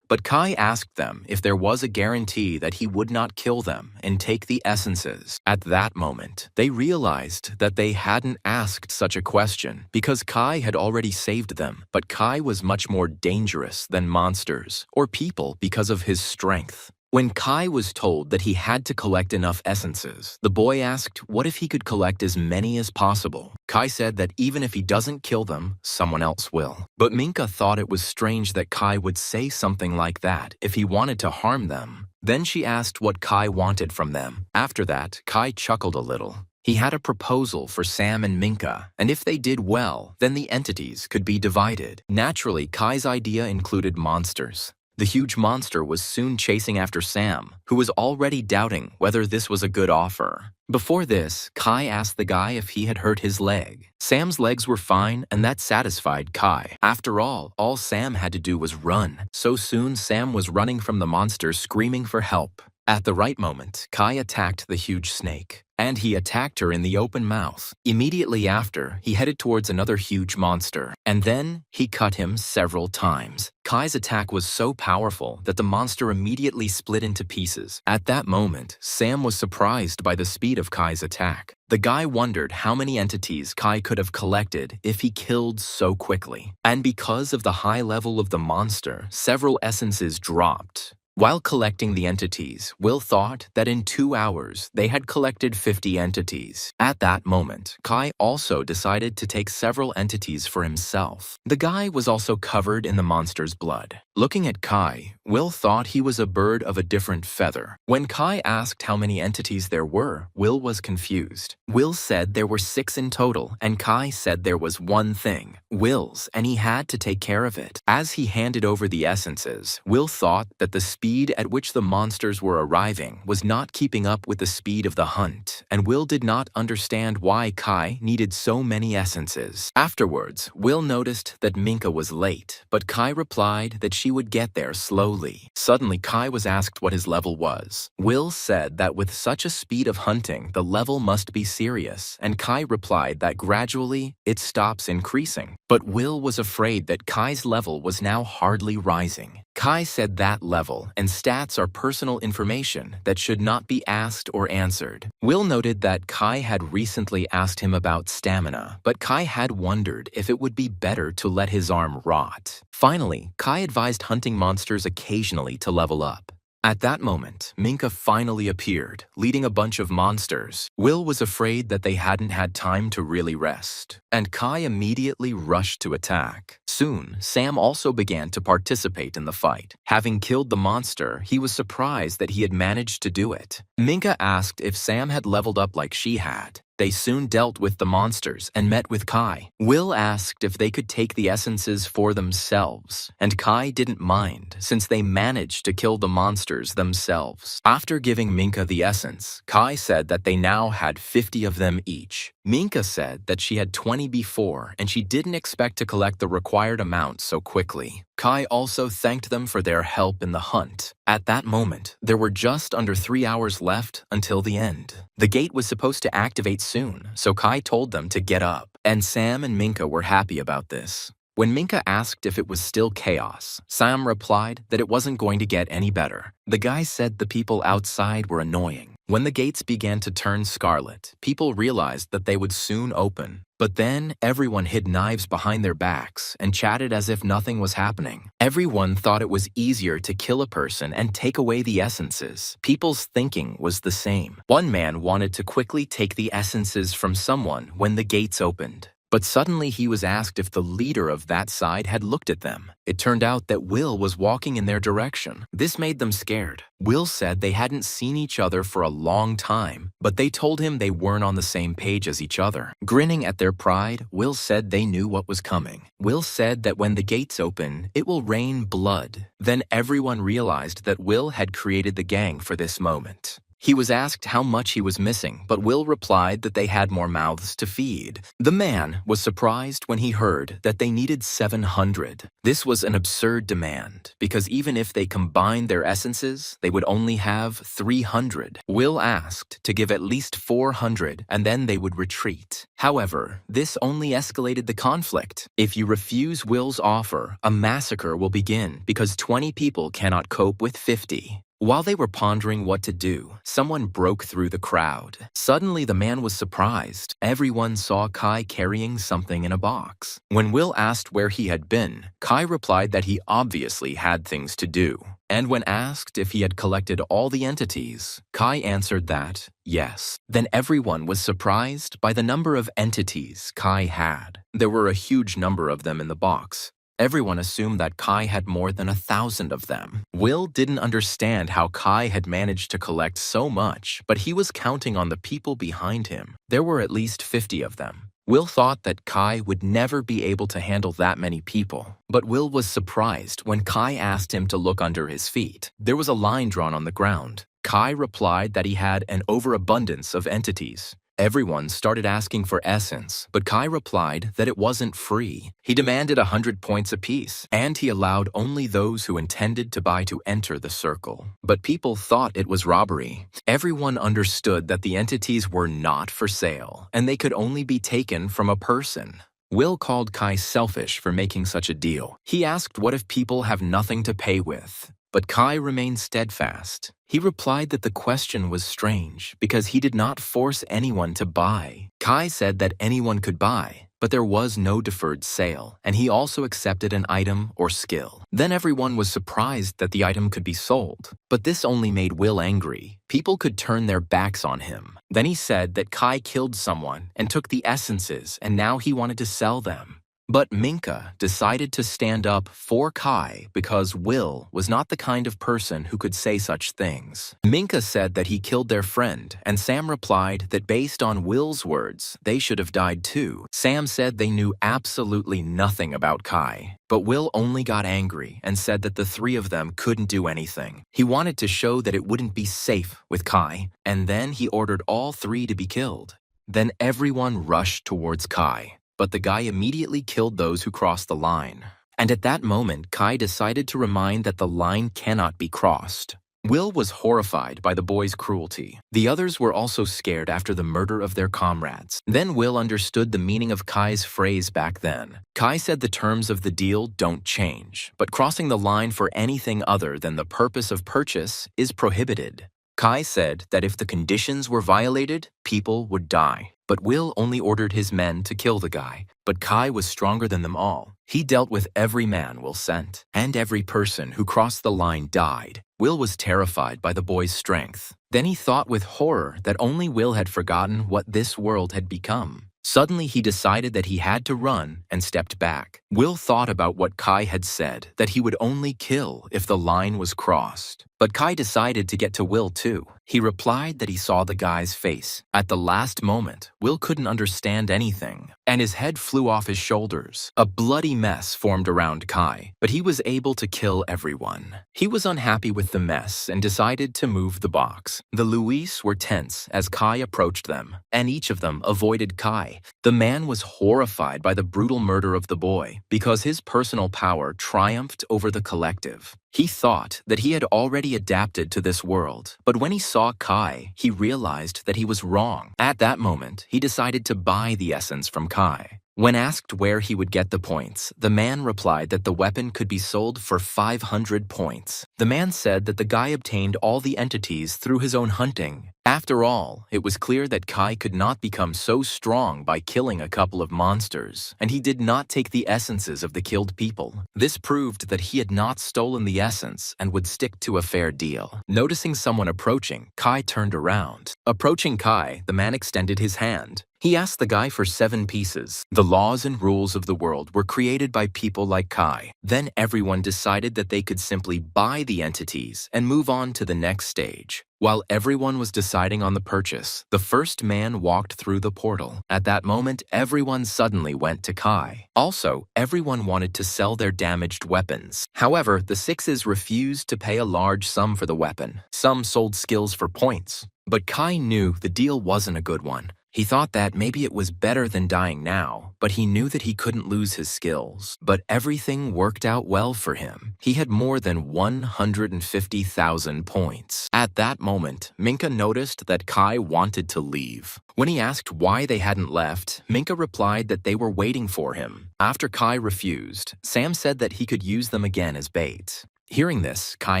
But Kai asked them if there was a guarantee that he would not kill them and take the essences. At that moment, they realized that they hadn't asked such a question because Kai had already saved them. But Kai was much more dangerous than monsters or people because of his strength. When Kai was told that he had to collect enough essences, the boy asked what if he could collect as many as possible. Kai said that even if he doesn't kill them, someone else will. But Minka thought it was strange that Kai would say something like that if he wanted to harm them. Then she asked what Kai wanted from them. After that, Kai chuckled a little. He had a proposal for Sam and Minka, and if they did well, then the entities could be divided. Naturally, Kai's idea included monsters. The huge monster was soon chasing after Sam, who was already doubting whether this was a good offer. Before this, Kai asked the guy if he had hurt his leg. Sam's legs were fine, and that satisfied Kai. After all Sam had to do was run. So soon, Sam was running from the monster, screaming for help. At the right moment, Kai attacked the huge snake, and he attacked her in the open mouth. Immediately after, he headed towards another huge monster, and then he cut him several times. Kai's attack was so powerful that the monster immediately split into pieces. At that moment, Sam was surprised by the speed of Kai's attack. The guy wondered how many entities Kai could have collected if he killed so quickly. And because of the high level of the monster, several essences dropped. While collecting the entities, Will thought that in 2 hours they had collected 50 entities. At that moment, Kai also decided to take several entities for himself. The guy was also covered in the monster's blood. Looking at Kai, Will thought he was a bird of a different feather. When Kai asked how many entities there were, Will was confused. Will said there were 6 in total, and Kai said there was one thing, Will's, and he had to take care of it. As he handed over the essences, Will thought that the speed at which the monsters were arriving was not keeping up with the speed of the hunt, and Will did not understand why Kai needed so many essences. Afterwards, Will noticed that Minka was late, but Kai replied that she would get there slowly. Suddenly, Kai was asked what his level was. Will said that with such a speed of hunting, the level must be serious, and Kai replied that gradually it stops increasing. But Will was afraid that Kai's level was now hardly rising. Kai said that level and stats are personal information that should not be asked or answered. Will noted that Kai had recently asked him about stamina, but Kai had wondered if it would be better to let his arm rot. Finally, Kai advised hunting monsters occasionally to level up. At that moment, Minka finally appeared, leading a bunch of monsters. Will was afraid that they hadn't had time to really rest, and Kai immediately rushed to attack. Soon, Sam also began to participate in the fight. Having killed the monster, he was surprised that he had managed to do it. Minka asked if Sam had leveled up like she had. They soon dealt with the monsters and met with Kai. Will asked if they could take the essences for themselves, and Kai didn't mind since they managed to kill the monsters themselves. After giving Minka the essence, Kai said that they now had 50 of them each. Minka said that she had 20 before and she didn't expect to collect the required amount so quickly. Kai also thanked them for their help in the hunt. At that moment, there were just under 3 hours left until the end. The gate was supposed to activate soon, so Kai told them to get up, and Sam and Minka were happy about this. When Minka asked if it was still chaos, Sam replied that it wasn't going to get any better. The guy said the people outside were annoying. When the gates began to turn scarlet, people realized that they would soon open. But then everyone hid knives behind their backs and chatted as if nothing was happening. Everyone thought it was easier to kill a person and take away the essences. People's thinking was the same. One man wanted to quickly take the essences from someone when the gates opened. But suddenly he was asked if the leader of that side had looked at them. It turned out that Will was walking in their direction. This made them scared. Will said they hadn't seen each other for a long time, but they told him they weren't on the same page as each other. Grinning at their pride, Will said they knew what was coming. Will said that when the gates open, it will rain blood. Then everyone realized that Will had created the gang for this moment. He was asked how much he was missing, but Will replied that they had more mouths to feed. The man was surprised when he heard that they needed 700. This was an absurd demand, because even if they combined their essences, they would only have 300. Will asked to give at least 400, and then they would retreat. However, this only escalated the conflict. If you refuse Will's offer, a massacre will begin because 20 people cannot cope with 50. While they were pondering what to do, someone broke through the crowd. Suddenly, the man was surprised. Everyone saw Kai carrying something in a box. When Will asked where he had been, Kai replied that he obviously had things to do. And when asked if he had collected all the entities, Kai answered that, yes. Then everyone was surprised by the number of entities Kai had. There were a huge number of them in the box. Everyone assumed that Kai had more than 1,000 of them. Will didn't understand how Kai had managed to collect so much, but he was counting on the people behind him. There were at least 50 of them. Will thought that Kai would never be able to handle that many people. But Will was surprised when Kai asked him to look under his feet. There was a line drawn on the ground. Kai replied that he had an overabundance of entities. Everyone started asking for essence, but Kai replied that it wasn't free. He demanded 100 points apiece, and he allowed only those who intended to buy to enter the circle. But people thought it was robbery. Everyone understood that the entities were not for sale, and they could only be taken from a person. Will called Kai selfish for making such a deal. He asked what if people have nothing to pay with. But Kai remained steadfast. He replied that the question was strange because he did not force anyone to buy. Kai said that anyone could buy, but there was no deferred sale, and he also accepted an item or skill. Then everyone was surprised that the item could be sold, but this only made Will angry. People could turn their backs on him. Then he said that Kai killed someone and took the essences, and now he wanted to sell them. But Minka decided to stand up for Kai because Will was not the kind of person who could say such things. Minka said that he killed their friend, and Sam replied that based on Will's words, they should have died too. Sam said they knew absolutely nothing about Kai, but Will only got angry and said that the three of them couldn't do anything. He wanted to show that it wouldn't be safe with Kai, and then he ordered all three to be killed. Then everyone rushed towards Kai. But the guy immediately killed those who crossed the line. And at that moment, Kai decided to remind that the line cannot be crossed. Will was horrified by the boy's cruelty. The others were also scared after the murder of their comrades. Then Will understood the meaning of Kai's phrase back then. Kai said the terms of the deal don't change, but crossing the line for anything other than the purpose of purchase is prohibited. Kai said that if the conditions were violated, people would die. But Will only ordered his men to kill the guy. But Kai was stronger than them all. He dealt with every man Will sent, and every person who crossed the line died. Will was terrified by the boy's strength. Then he thought with horror that only Will had forgotten what this world had become. Suddenly he decided that he had to run and stepped back. Will thought about what Kai had said, that he would only kill if the line was crossed. But Kai decided to get to Will too. He replied that he saw the guy's face. At the last moment, Will couldn't understand anything, and his head flew off his shoulders. A bloody mess formed around Kai, but he was able to kill everyone. He was unhappy with the mess and decided to move the box. The Luis were tense as Kai approached them, and each of them avoided Kai. The man was horrified by the brutal murder of the boy because his personal power triumphed over the collective. He thought that he had already adapted to this world, but when he saw Kai, he realized that he was wrong. At that moment, he decided to buy the essence from Kai. When asked where he would get the points, the man replied that the weapon could be sold for 500 points. The man said that the guy obtained all the entities through his own hunting. After all, it was clear that Kai could not become so strong by killing a couple of monsters, and he did not take the essences of the killed people. This proved that he had not stolen the essence and would stick to a fair deal. Noticing someone approaching, Kai turned around. Approaching Kai, the man extended his hand. He asked the guy for 7 pieces. The laws and rules of the world were created by people like Kai. Then everyone decided that they could simply buy the entities and move on to the next stage. While everyone was deciding on the purchase, the first man walked through the portal. At that moment, everyone suddenly went to Kai. Also, everyone wanted to sell their damaged weapons. However, the sixes refused to pay a large sum for the weapon. Some sold skills for points. But Kai knew the deal wasn't a good one. He thought that maybe it was better than dying now, but he knew that he couldn't lose his skills. But everything worked out well for him. He had more than 150,000 points. At that moment, Minka noticed that Kai wanted to leave. When he asked why they hadn't left, Minka replied that they were waiting for him. After Kai refused, Sam said that he could use them again as bait. Hearing this, Kai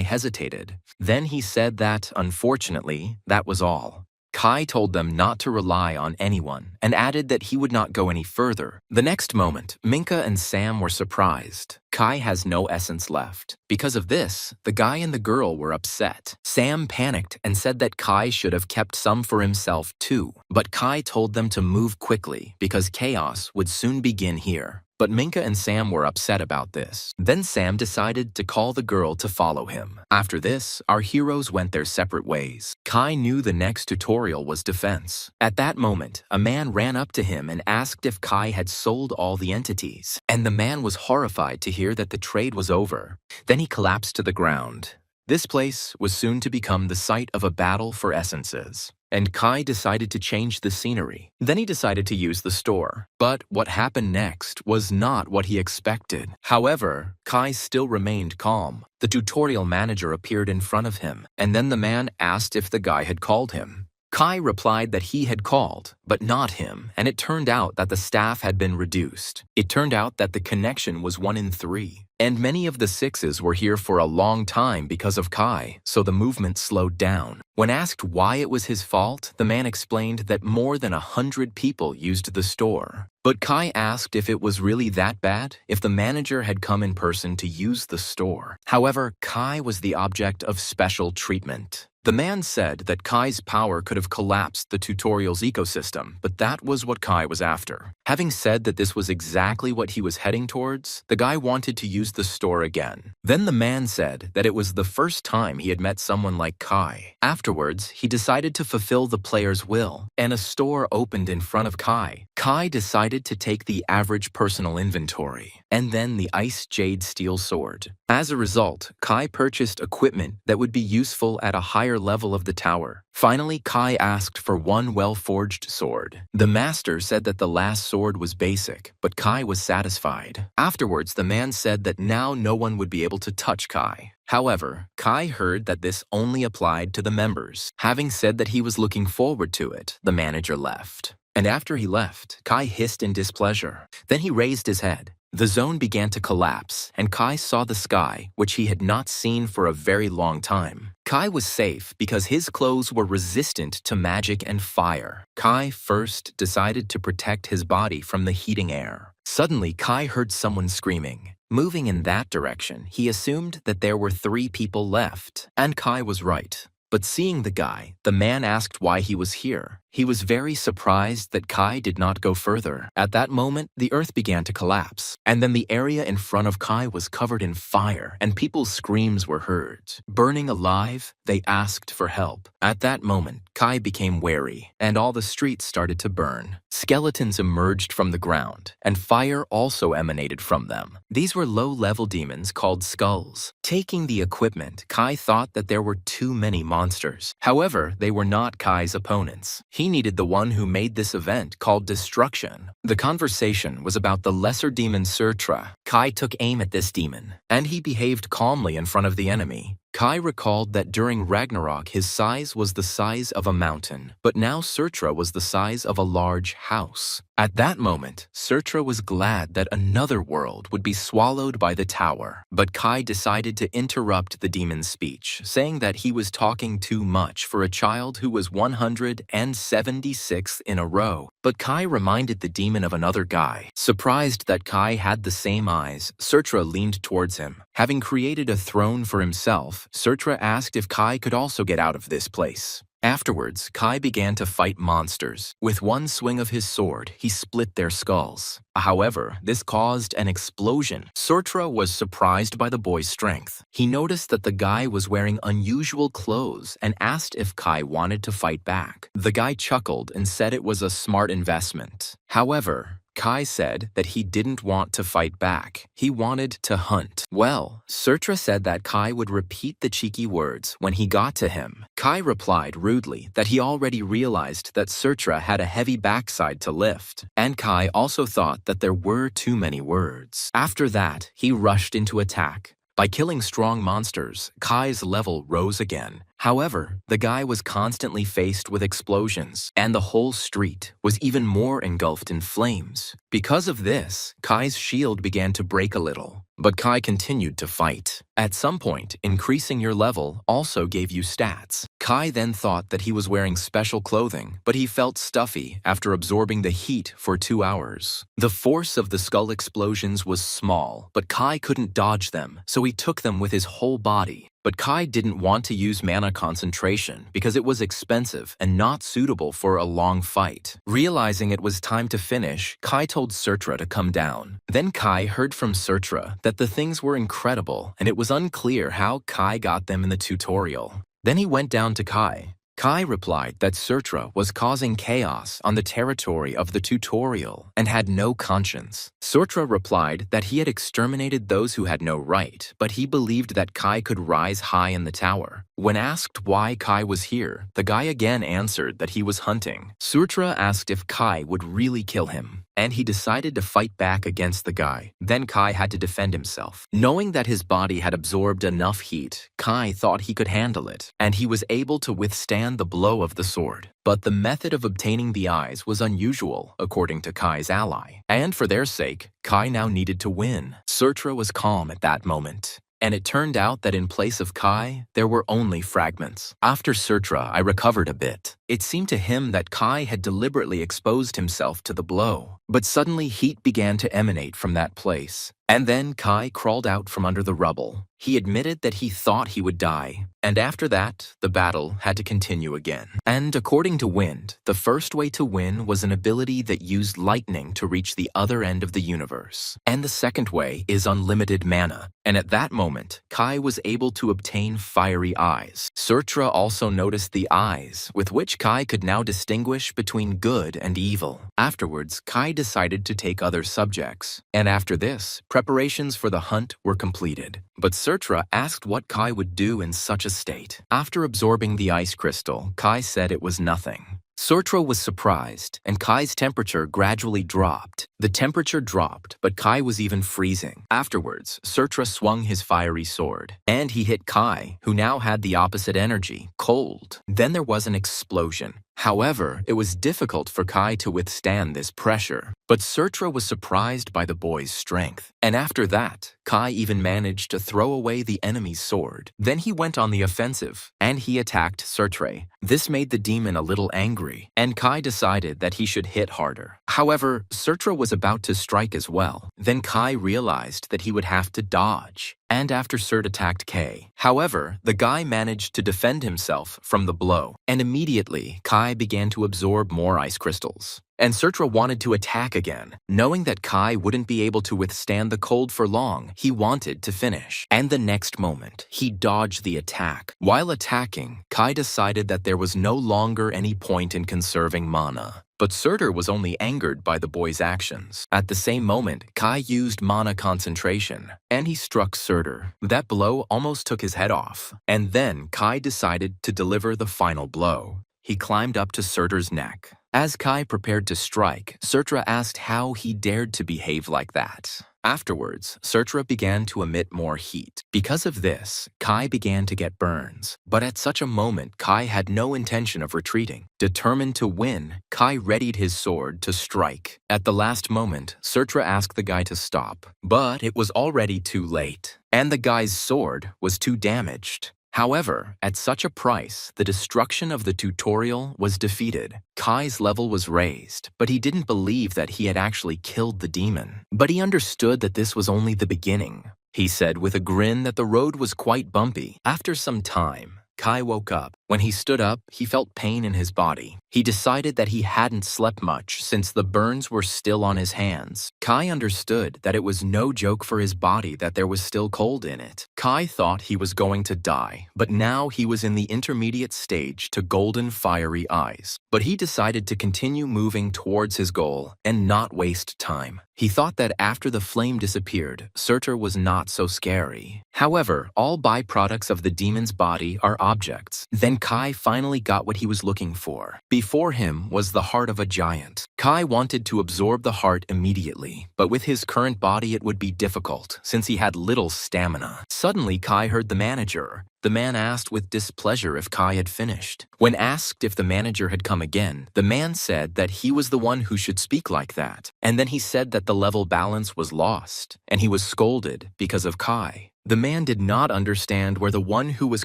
hesitated. Then he said that, unfortunately, that was all. Kai told them not to rely on anyone and added that he would not go any further. The next moment, Minka and Sam were surprised. Kai has no essence left. Because of this, the guy and the girl were upset. Sam panicked and said that Kai should have kept some for himself too. But Kai told them to move quickly because chaos would soon begin here. But Minka and Sam were upset about this. Then Sam decided to call the girl to follow him. After this, our heroes went their separate ways. Kai knew the next tutorial was defense. At that moment, a man ran up to him and asked if Kai had sold all the entities. And the man was horrified to hear that the trade was over. Then he collapsed to the ground. This place was soon to become the site of a battle for essences. And Kai decided to change the scenery. Then he decided to use the store. But what happened next was not what he expected. However, Kai still remained calm. The tutorial manager appeared in front of him, and then the man asked if the guy had called him. Kai replied that he had called, but not him, and it turned out that the staff had been reduced. It turned out that the connection was 1 in 3. And many of the sixes were here for a long time because of Kai, so the movement slowed down. When asked why it was his fault, the man explained that more than 100 people used the store. But Kai asked if it was really that bad, if the manager had come in person to use the store. However, Kai was the object of special treatment. The man said that Kai's power could have collapsed the tutorial's ecosystem, but that was what Kai was after. Having said that this was exactly what he was heading towards, the guy wanted to use the store again. Then the man said that it was the first time he had met someone like Kai. Afterwards, he decided to fulfill the player's will, and a store opened in front of Kai. Kai decided to take the average personal inventory, and then the Ice Jade Steel Sword. As a result, Kai purchased equipment that would be useful at a higher level of the tower. Finally, Kai asked for one well-forged sword. The master said that the last sword was basic, but Kai was satisfied. Afterwards, the man said that now no one would be able to touch Kai. However, Kai heard that this only applied to the members. Having said that he was looking forward to it, the manager left. And after he left, Kai hissed in displeasure. Then he raised his head. The zone began to collapse, and Kai saw the sky, which he had not seen for a very long time. Kai was safe because his clothes were resistant to magic and fire. Kai first decided to protect his body from the heating air. Suddenly, Kai heard someone screaming. Moving in that direction, he assumed that there were 3 people left, and Kai was right. But seeing the guy, the man asked why he was here. He was very surprised that Kai did not go further. At that moment, the earth began to collapse, and then the area in front of Kai was covered in fire, and people's screams were heard. Burning alive, they asked for help. At that moment, Kai became wary, and all the streets started to burn. Skeletons emerged from the ground, and fire also emanated from them. These were low-level demons called skulls. Taking the equipment, Kai thought that there were too many monsters. However, they were not Kai's opponents. He needed the one who made this event called Destruction. The conversation was about the lesser demon Surtra. Kai took aim at this demon, and he behaved calmly in front of the enemy. Kai recalled that during Ragnarok his size was the size of a mountain, but now Surtra was the size of a large house. At that moment, Surtra was glad that another world would be swallowed by the tower. But Kai decided to interrupt the demon's speech, saying that he was talking too much for a child who was 176th in a row. But Kai reminded the demon of another guy. Surprised that Kai had the same eyes, Surtra leaned towards him. Having created a throne for himself, Surtra asked if Kai could also get out of this place. Afterwards, Kai began to fight monsters. With one swing of his sword, he split their skulls. However, this caused an explosion. Surtra was surprised by the boy's strength. He noticed that the guy was wearing unusual clothes and asked if Kai wanted to fight back. The guy chuckled and said it was a smart investment. However, Kai said that he didn't want to fight back. He wanted to hunt. Well, Surtra said that Kai would repeat the cheeky words when he got to him. Kai replied rudely that he already realized that Surtra had a heavy backside to lift, and Kai also thought that there were too many words. After that, he rushed into attack. By killing strong monsters, Kai's level rose again. However, the guy was constantly faced with explosions, and the whole street was even more engulfed in flames. Because of this, Kai's shield began to break a little, but Kai continued to fight. At some point, increasing your level also gave you stats. Kai then thought that he was wearing special clothing, but he felt stuffy after absorbing the heat for 2 hours. The force of the skull explosions was small, but Kai couldn't dodge them, so he took them with his whole body. But Kai didn't want to use mana concentration because it was expensive and not suitable for a long fight. Realizing it was time to finish, Kai told Surtra to come down. Then Kai heard from Surtra that the things were incredible and it was unclear how Kai got them in the tutorial. Then he went down to Kai. Kai replied that Surtra was causing chaos on the territory of the tutorial and had no conscience. Surtra replied that he had exterminated those who had no right, but he believed that Kai could rise high in the tower. When asked why Kai was here, the guy again answered that he was hunting. Surtra asked if Kai would really kill him, and he decided to fight back against the guy. Then Kai had to defend himself. Knowing that his body had absorbed enough heat, Kai thought he could handle it, and he was able to withstand the blow of the sword. But the method of obtaining the eyes was unusual, according to Kai's ally. And for their sake, Kai now needed to win. Surtra was calm at that moment. And it turned out that in place of Kai, there were only fragments. After Surtra, I recovered a bit. It seemed to him that Kai had deliberately exposed himself to the blow. But suddenly heat began to emanate from that place. And then Kai crawled out from under the rubble. He admitted that he thought he would die. And after that, the battle had to continue again. And according to Wind, the first way to win was an ability that used lightning to reach the other end of the universe. And the second way is unlimited mana. And at that moment, Kai was able to obtain fiery eyes. Surtra also noticed the eyes, with which Kai could now distinguish between good and evil. Afterwards, Kai decided to take other subjects. And after this, preparations for the hunt were completed. But Surtra asked what Kai would do in such a state. After absorbing the ice crystal, Kai said it was nothing. Surtra was surprised, and Kai's temperature gradually dropped. The temperature dropped, but Kai was even freezing. Afterwards, Surtra swung his fiery sword, and he hit Kai, who now had the opposite energy, cold. Then there was an explosion. However, it was difficult for Kai to withstand this pressure. But Surtra was surprised by the boy's strength. And after that, Kai even managed to throw away the enemy's sword. Then he went on the offensive, and he attacked Surtra. This made the demon a little angry, and Kai decided that he should hit harder. However, Surtra was about to strike as well. Then Kai realized that he would have to dodge. And after Surt attacked Kai. However, the guy managed to defend himself from the blow, and immediately Kai began to absorb more ice crystals. And Surtra wanted to attack again. Knowing that Kai wouldn't be able to withstand the cold for long, he wanted to finish. And the next moment, he dodged the attack. While attacking, Kai decided that there was no longer any point in conserving mana. But Surtur was only angered by the boy's actions. At the same moment, Kai used mana concentration, and he struck Surtur. That blow almost took his head off. And then Kai decided to deliver the final blow. He climbed up to Surtur's neck. As Kai prepared to strike, Surtra asked how he dared to behave like that. Afterwards, Surtra began to emit more heat. Because of this, Kai began to get burns. But at such a moment, Kai had no intention of retreating. Determined to win, Kai readied his sword to strike. At the last moment, Surtra asked the guy to stop, but it was already too late, and the guy's sword was too damaged. However, at such a price, the destruction of the tutorial was defeated. Kai's level was raised, but he didn't believe that he had actually killed the demon. But he understood that this was only the beginning. He said with a grin that the road was quite bumpy. After some time, Kai woke up. When he stood up, he felt pain in his body. He decided that he hadn't slept much since the burns were still on his hands. Kai understood that it was no joke for his body that there was still cold in it. Kai thought he was going to die, but now he was in the intermediate stage to golden fiery eyes. But he decided to continue moving towards his goal and not waste time. He thought that after the flame disappeared, Surtur was not so scary. However, all byproducts of the demon's body are objects. Then Kai finally got what he was looking for. Before him was the heart of a giant. Kai wanted to absorb the heart immediately, but with his current body it would be difficult, since he had little stamina. Suddenly, Kai heard the manager. The man asked with displeasure if Kai had finished. When asked if the manager had come again, the man said that he was the one who should speak like that. And then he said that the level balance was lost, and he was scolded because of Kai. The man did not understand where the one who was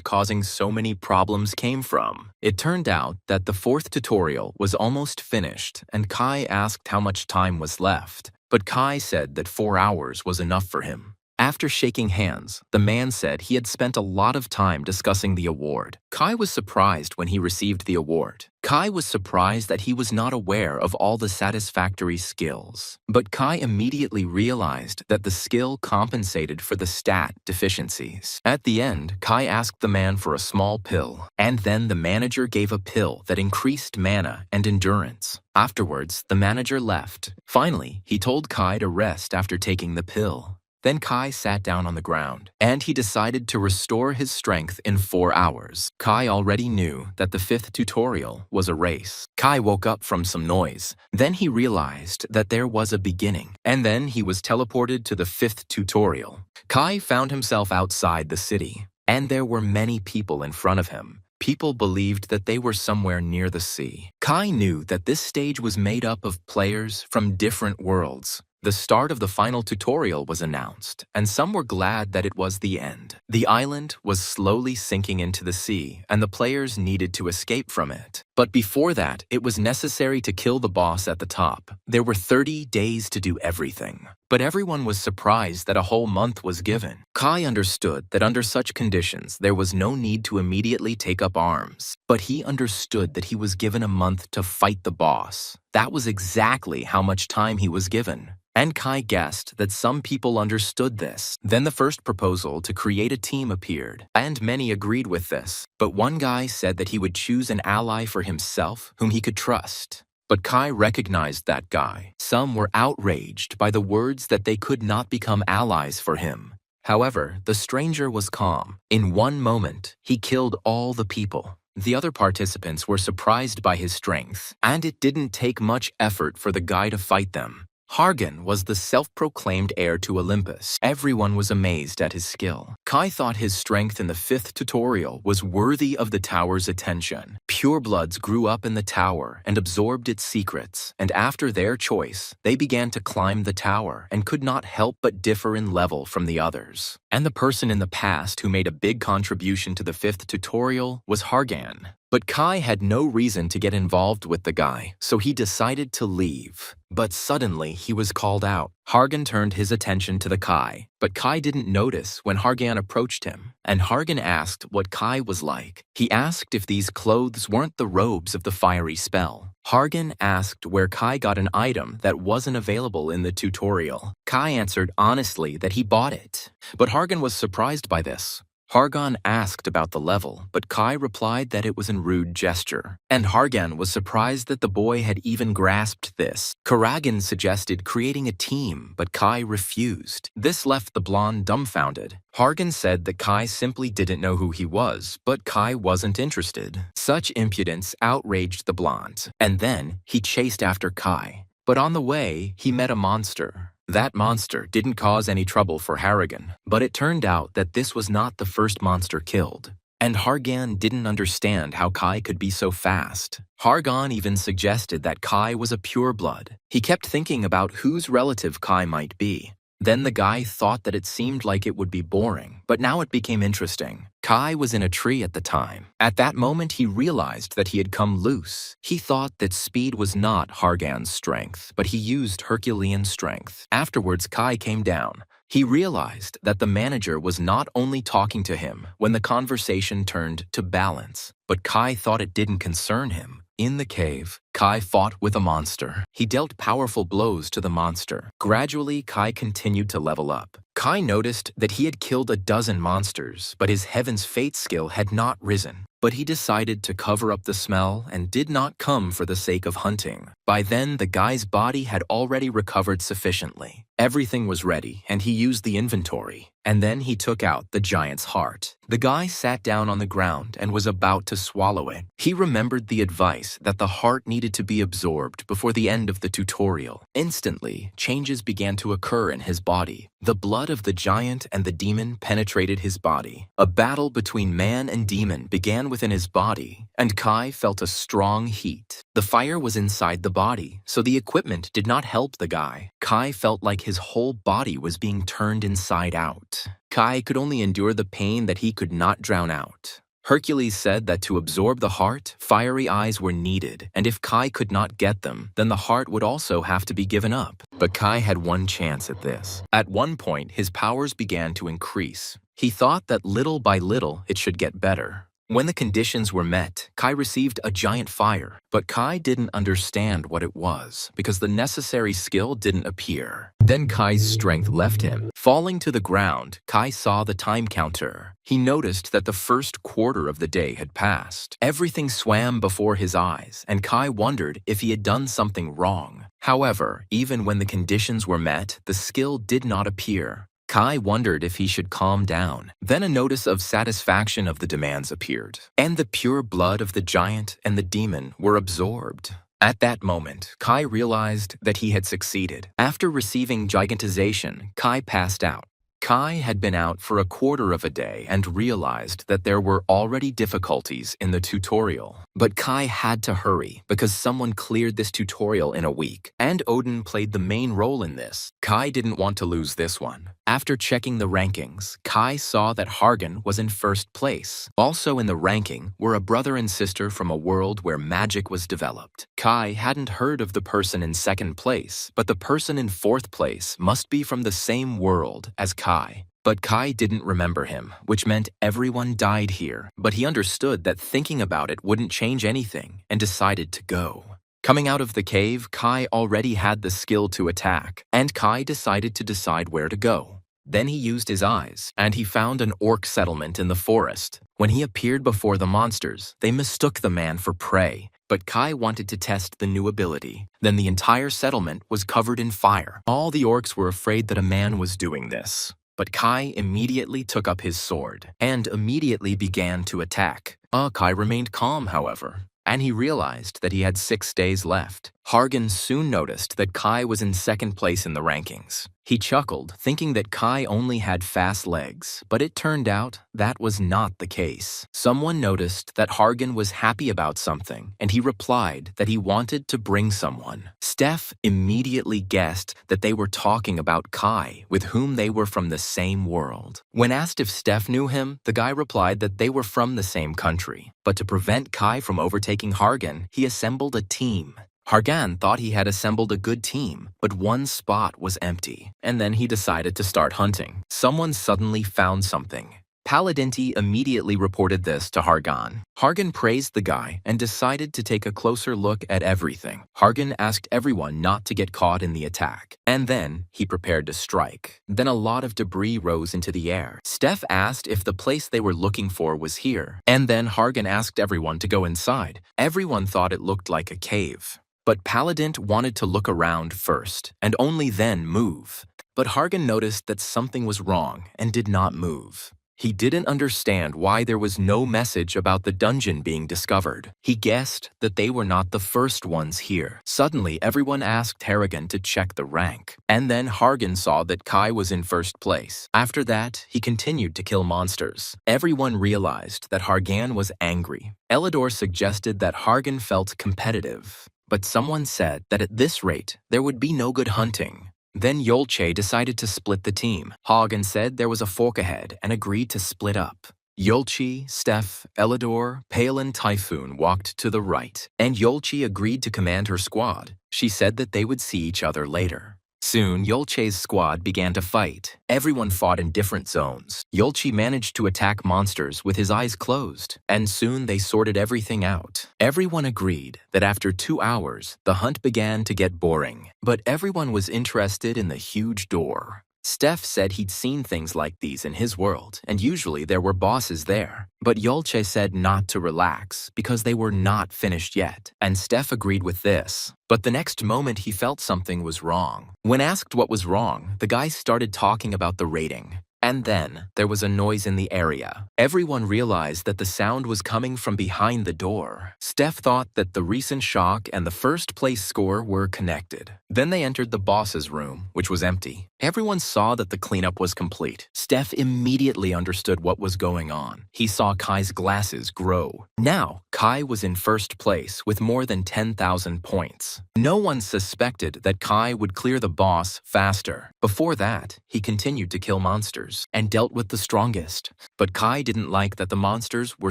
causing so many problems came from. It turned out that the fourth tutorial was almost finished, and Kai asked how much time was left. But Kai said that 4 hours was enough for him. After shaking hands, the man said he had spent a lot of time discussing the award. Kai was surprised when he received the award. Kai was surprised that he was not aware of all the satisfactory skills. But Kai immediately realized that the skill compensated for the stat deficiencies. At the end, Kai asked the man for a small pill, and then the manager gave a pill that increased mana and endurance. Afterwards, the manager left. Finally, he told Kai to rest after taking the pill. Then Kai sat down on the ground, and he decided to restore his strength in 4 hours. Kai already knew that the 5th tutorial was a race. Kai woke up from some noise. Then he realized that there was a beginning, and then he was teleported to the 5th tutorial. Kai found himself outside the city, and there were many people in front of him. People believed that they were somewhere near the sea. Kai knew that this stage was made up of players from different worlds. The start of the final tutorial was announced, and some were glad that it was the end. The island was slowly sinking into the sea, and the players needed to escape from it. But before that, it was necessary to kill the boss at the top. There were 30 days to do everything. But everyone was surprised that a whole month was given. Kai understood that under such conditions, there was no need to immediately take up arms. But he understood that he was given a month to fight the boss. That was exactly how much time he was given. And Kai guessed that some people understood this. Then the first proposal to create a team appeared, and many agreed with this. But one guy said that he would choose an ally for himself whom he could trust. But Kai recognized that guy. Some were outraged by the words that they could not become allies for him. However, the stranger was calm. In one moment, he killed all the people. The other participants were surprised by his strength, and it didn't take much effort for the guy to fight them. Hargan was the self-proclaimed heir to Olympus. Everyone was amazed at his skill. Kai thought his strength in the 5th tutorial was worthy of the tower's attention. Purebloods grew up in the tower and absorbed its secrets, and after their choice, they began to climb the tower and could not help but differ in level from the others. And the person in the past who made a big contribution to the 5th tutorial was Hargan. But Kai had no reason to get involved with the guy, so he decided to leave. But suddenly, he was called out. Hargan turned his attention to the Kai, but Kai didn't notice when Hargan approached him. And Hargan asked what Kai was like. He asked if these clothes weren't the robes of the fiery spell. Hargan asked where Kai got an item that wasn't available in the tutorial. Kai answered honestly that he bought it. But Hargan was surprised by this. Hargan asked about the level, but Kai replied that it was a rude gesture. And Hargan was surprised that the boy had even grasped this. Karagan suggested creating a team, but Kai refused. This left the blonde dumbfounded. Hargan said that Kai simply didn't know who he was, but Kai wasn't interested. Such impudence outraged the blonde, and then he chased after Kai. But on the way, he met a monster. That monster didn't cause any trouble for Harrigan, but it turned out that this was not the first monster killed. And Hargan didn't understand how Kai could be so fast. Hargan even suggested that Kai was a pureblood. He kept thinking about whose relative Kai might be. Then the guy thought that it seemed like it would be boring, but now it became interesting. Kai was in a tree at the time. At that moment, he realized that he had come loose. He thought that speed was not Hargan's strength, but he used Herculean strength. Afterwards, Kai came down. He realized that the manager was not only talking to him when the conversation turned to balance, but Kai thought it didn't concern him. In the cave, Kai fought with a monster. He dealt powerful blows to the monster. Gradually, Kai continued to level up. Kai noticed that he had killed a dozen monsters, but his Heaven's Fate skill had not risen. But he decided to cover up the smell and did not come for the sake of hunting. By then, the guy's body had already recovered sufficiently. Everything was ready, and he used the inventory. And then he took out the giant's heart. The guy sat down on the ground and was about to swallow it. He remembered the advice that the heart needed to be absorbed before the end of the tutorial. Instantly, changes began to occur in his body. The blood of the giant and the demon penetrated his body. A battle between man and demon began within his body, and Kai felt a strong heat. The fire was inside the body, so the equipment did not help the guy. Kai felt like his whole body was being turned inside out. Kai could only endure the pain that he could not drown out. Hercules said that to absorb the heart, fiery eyes were needed, and if Kai could not get them, then the heart would also have to be given up. But Kai had one chance at this. At one point, his powers began to increase. He thought that little by little it should get better. When the conditions were met, Kai received a giant fire, but Kai didn't understand what it was because the necessary skill didn't appear. Then Kai's strength left him. Falling to the ground, Kai saw the time counter. He noticed that the first quarter of the day had passed. Everything swam before his eyes, and Kai wondered if he had done something wrong. However, even when the conditions were met, the skill did not appear. Kai wondered if he should calm down. Then a notice of satisfaction of the demands appeared, and the pure blood of the giant and the demon were absorbed. At that moment, Kai realized that he had succeeded. After receiving gigantization, Kai passed out. Kai had been out for a quarter of a day and realized that there were already difficulties in the tutorial. But Kai had to hurry because someone cleared this tutorial in a week, and Odin played the main role in this. Kai didn't want to lose this one. After checking the rankings, Kai saw that Hargan was in first place. Also in the ranking were a brother and sister from a world where magic was developed. Kai hadn't heard of the person in second place, but the person in fourth place must be from the same world as Kai. But Kai didn't remember him, which meant everyone died here. But he understood that thinking about it wouldn't change anything and decided to go. Coming out of the cave, Kai already had the skill to attack, and Kai decided to decide where to go. Then he used his eyes, and he found an orc settlement in the forest. When he appeared before the monsters, they mistook the man for prey, but Kai wanted to test the new ability. Then the entire settlement was covered in fire. All the orcs were afraid that a man was doing this. But Kai immediately took up his sword, and immediately began to attack. Kai remained calm, however, and he realized that he had 6 days left. Hargan soon noticed that Kai was in second place in the rankings. He chuckled, thinking that Kai only had fast legs, but it turned out that was not the case. Someone noticed that Hargan was happy about something, and he replied that he wanted to bring someone. Steph immediately guessed that they were talking about Kai, with whom they were from the same world. When asked if Steph knew him, the guy replied that they were from the same country. But to prevent Kai from overtaking Hargan, he assembled a team. Hargan thought he had assembled a good team, but one spot was empty, and then he decided to start hunting. Someone suddenly found something. Paladinti immediately reported this to Hargan. Hargan praised the guy and decided to take a closer look at everything. Hargan asked everyone not to get caught in the attack, and then he prepared to strike. Then a lot of debris rose into the air. Steph asked if the place they were looking for was here, and then Hargan asked everyone to go inside. Everyone thought it looked like a cave. But Paladin wanted to look around first, and only then move. But Hargan noticed that something was wrong and did not move. He didn't understand why there was no message about the dungeon being discovered. He guessed that they were not the first ones here. Suddenly, everyone asked Harrigan to check the rank. And then Hargan saw that Kai was in first place. After that, he continued to kill monsters. Everyone realized that Hargan was angry. Elidor suggested that Hargan felt competitive, but someone said that at this rate, there would be no good hunting. Then Yolche decided to split the team. Hagen said there was a fork ahead and agreed to split up. Yolche, Steph, Elidor, Palin, Typhoon walked to the right, and Yolche agreed to command her squad. She said that they would see each other later. Soon, Yolche's squad began to fight. Everyone fought in different zones. Yolche managed to attack monsters with his eyes closed, and soon they sorted everything out. Everyone agreed that after 2 hours, the hunt began to get boring, but everyone was interested in the huge door. Steph said he'd seen things like these in his world, and usually there were bosses there. But Yolche said not to relax because they were not finished yet, and Steph agreed with this. But the next moment he felt something was wrong. When asked what was wrong, the guy started talking about the rating. And then there was a noise in the area. Everyone realized that the sound was coming from behind the door. Steph thought that the recent shock and the first place score were connected. Then they entered the boss's room, which was empty. Everyone saw that the cleanup was complete. Steph immediately understood what was going on. He saw Kai's glasses grow. Now, Kai was in first place with more than 10,000 points. No one suspected that Kai would clear the boss faster. Before that, he continued to kill monsters and dealt with the strongest. But Kai didn't like that the monsters were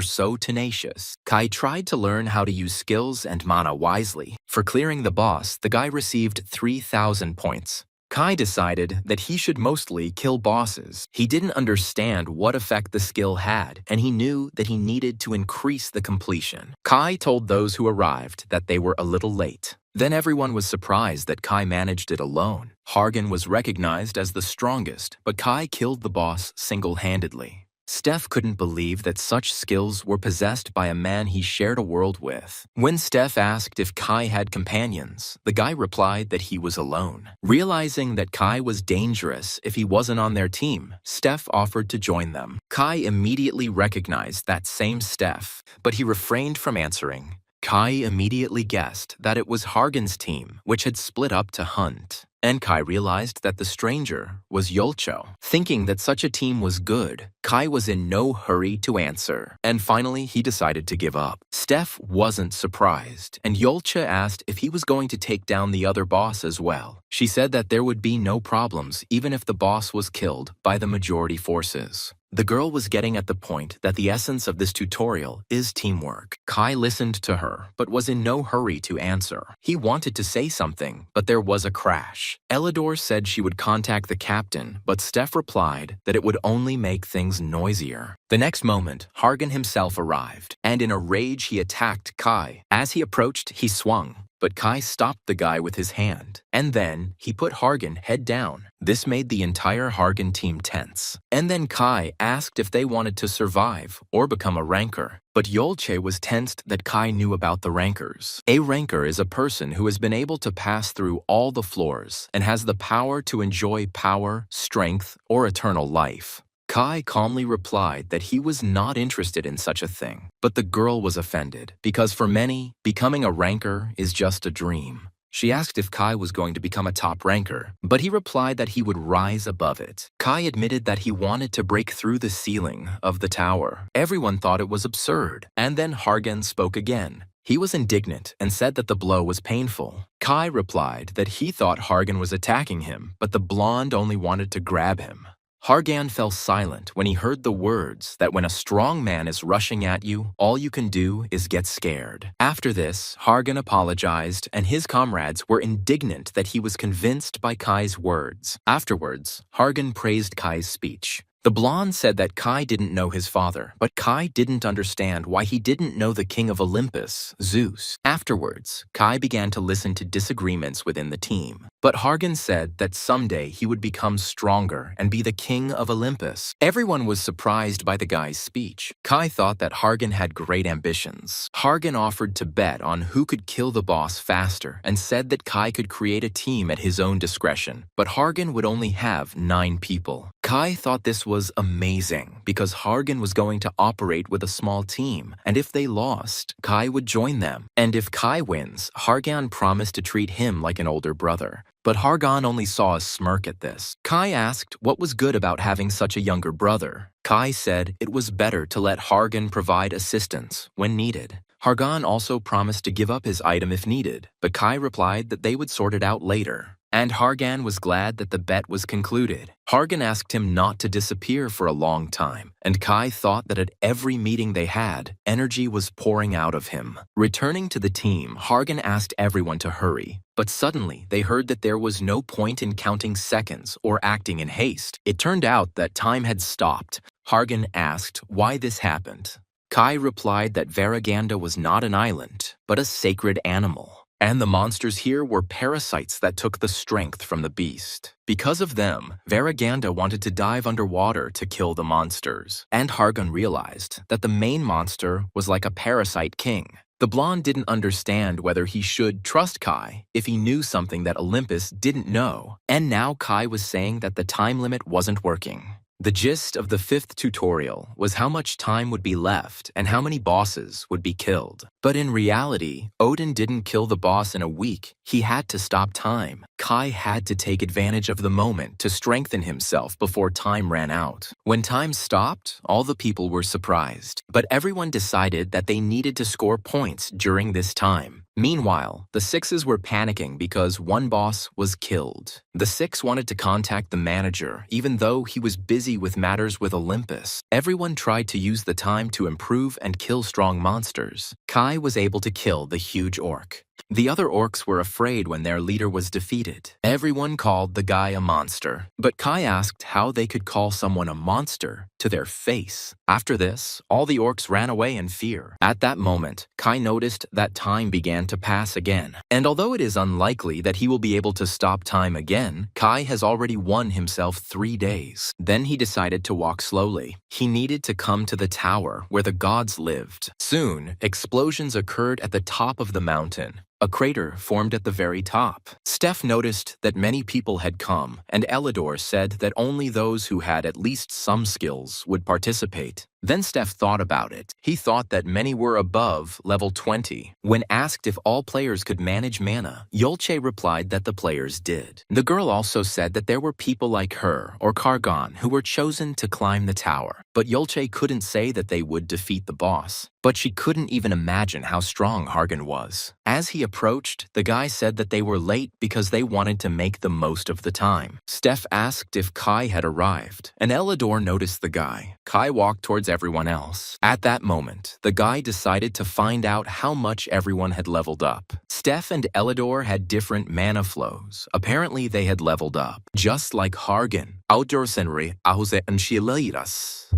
so tenacious. Kai tried to learn how to use skills and mana wisely. For clearing the boss, the guy received 3,000 points. Kai decided that he should mostly kill bosses. He didn't understand what effect the skill had, and he knew that he needed to increase the completion. Kai told those who arrived that they were a little late. Then everyone was surprised that Kai managed it alone. Hargan was recognized as the strongest, but Kai killed the boss single-handedly. Steph couldn't believe that such skills were possessed by a man he shared a world with. When Steph asked if Kai had companions, the guy replied that he was alone. Realizing that Kai was dangerous if he wasn't on their team, Steph offered to join them. Kai immediately recognized that same Steph, but he refrained from answering. Kai immediately guessed that it was Hargan's team, which had split up to hunt. And Kai realized that the stranger was Yolcho. Thinking that such a team was good, Kai was in no hurry to answer. And finally, he decided to give up. Steph wasn't surprised, and Yolcha asked if he was going to take down the other boss as well. She said that there would be no problems even if the boss was killed by the majority forces. The girl was getting at the point that the essence of this tutorial is teamwork. Kai listened to her, but was in no hurry to answer. He wanted to say something, but there was a crash. Elidor said she would contact the captain, but Steph replied that it would only make things noisier. The next moment, Hargan himself arrived, and in a rage he attacked Kai. As he approached, he swung. But Kai stopped the guy with his hand, and then he put Hargan head down. This made the entire Hargan team tense. And then Kai asked if they wanted to survive or become a ranker. But Yolche was tensed that Kai knew about the rankers. A ranker is a person who has been able to pass through all the floors and has the power to enjoy power, strength, or eternal life. Kai calmly replied that he was not interested in such a thing, but the girl was offended because for many, becoming a ranker is just a dream. She asked if Kai was going to become a top ranker, but he replied that he would rise above it. Kai admitted that he wanted to break through the ceiling of the tower. Everyone thought it was absurd, and then Hargan spoke again. He was indignant and said that the blow was painful. Kai replied that he thought Hargan was attacking him, but the blonde only wanted to grab him. Hargan fell silent when he heard the words that when a strong man is rushing at you, all you can do is get scared. After this, Hargan apologized, and his comrades were indignant that he was convinced by Kai's words. Afterwards, Hargan praised Kai's speech. The blonde said that Kai didn't know his father, but Kai didn't understand why he didn't know the king of Olympus, Zeus. Afterwards, Kai began to listen to disagreements within the team. But Hargan said that someday he would become stronger and be the king of Olympus. Everyone was surprised by the guy's speech. Kai thought that Hargan had great ambitions. Hargan offered to bet on who could kill the boss faster and said that Kai could create a team at his own discretion, but Hargan would only have 9 people. Kai thought this was amazing because Hargan was going to operate with a small team, and if they lost, Kai would join them. And if Kai wins, Hargan promised to treat him like an older brother. But Hargan only saw a smirk at this. Kai asked what was good about having such a younger brother. Kai said it was better to let Hargan provide assistance when needed. Hargan also promised to give up his item if needed, but Kai replied that they would sort it out later. And Hargan was glad that the bet was concluded. Hargan asked him not to disappear for a long time, and Kai thought that at every meeting they had, energy was pouring out of him. Returning to the team, Hargan asked everyone to hurry, but suddenly they heard that there was no point in counting seconds or acting in haste. It turned out that time had stopped. Hargan asked why this happened. Kai replied that Varaganda was not an island, but a sacred animal. And the monsters here were parasites that took the strength from the beast. Because of them, Varaganda wanted to dive underwater to kill the monsters. And Hargan realized that the main monster was like a parasite king. The blonde didn't understand whether he should trust Kai if he knew something that Olympus didn't know. And now Kai was saying that the time limit wasn't working. The gist of the 5th tutorial was how much time would be left and how many bosses would be killed. But in reality, Odin didn't kill the boss in a week. He had to stop time. Kai had to take advantage of the moment to strengthen himself before time ran out. When time stopped, all the people were surprised. But everyone decided that they needed to score points during this time. Meanwhile, the Sixes were panicking because one boss was killed. The Six wanted to contact the manager, even though he was busy with matters with Olympus. Everyone tried to use the time to improve and kill strong monsters. Kai was able to kill the huge orc. The other orcs were afraid when their leader was defeated. Everyone called the guy a monster, but Kai asked how they could call someone a monster to their face. After this, all the orcs ran away in fear. At that moment, Kai noticed that time began to pass again. And although it is unlikely that he will be able to stop time again, Kai has already won himself 3 days. Then he decided to walk slowly. He needed to come to the tower where the gods lived. Soon, explosions occurred at the top of the mountain. A crater formed at the very top. Steph noticed that many people had come, and Elidor said that only those who had at least some skills would participate. Then Steph thought about it. He thought that many were above level 20. When asked if all players could manage mana, Yolche replied that the players did. The girl also said that there were people like her or Kargon who were chosen to climb the tower, but Yolche couldn't say that they would defeat the boss. But she couldn't even imagine how strong Hargan was. As he approached, the guy said that they were late because they wanted to make the most of the time. Steph asked if Kai had arrived, and Elidor noticed the guy. Kai walked towards everyone else. At that moment, the guy decided to find out how much everyone had leveled up. Steph and Elidor had different mana flows. Apparently, they had leveled up, just like Hargan.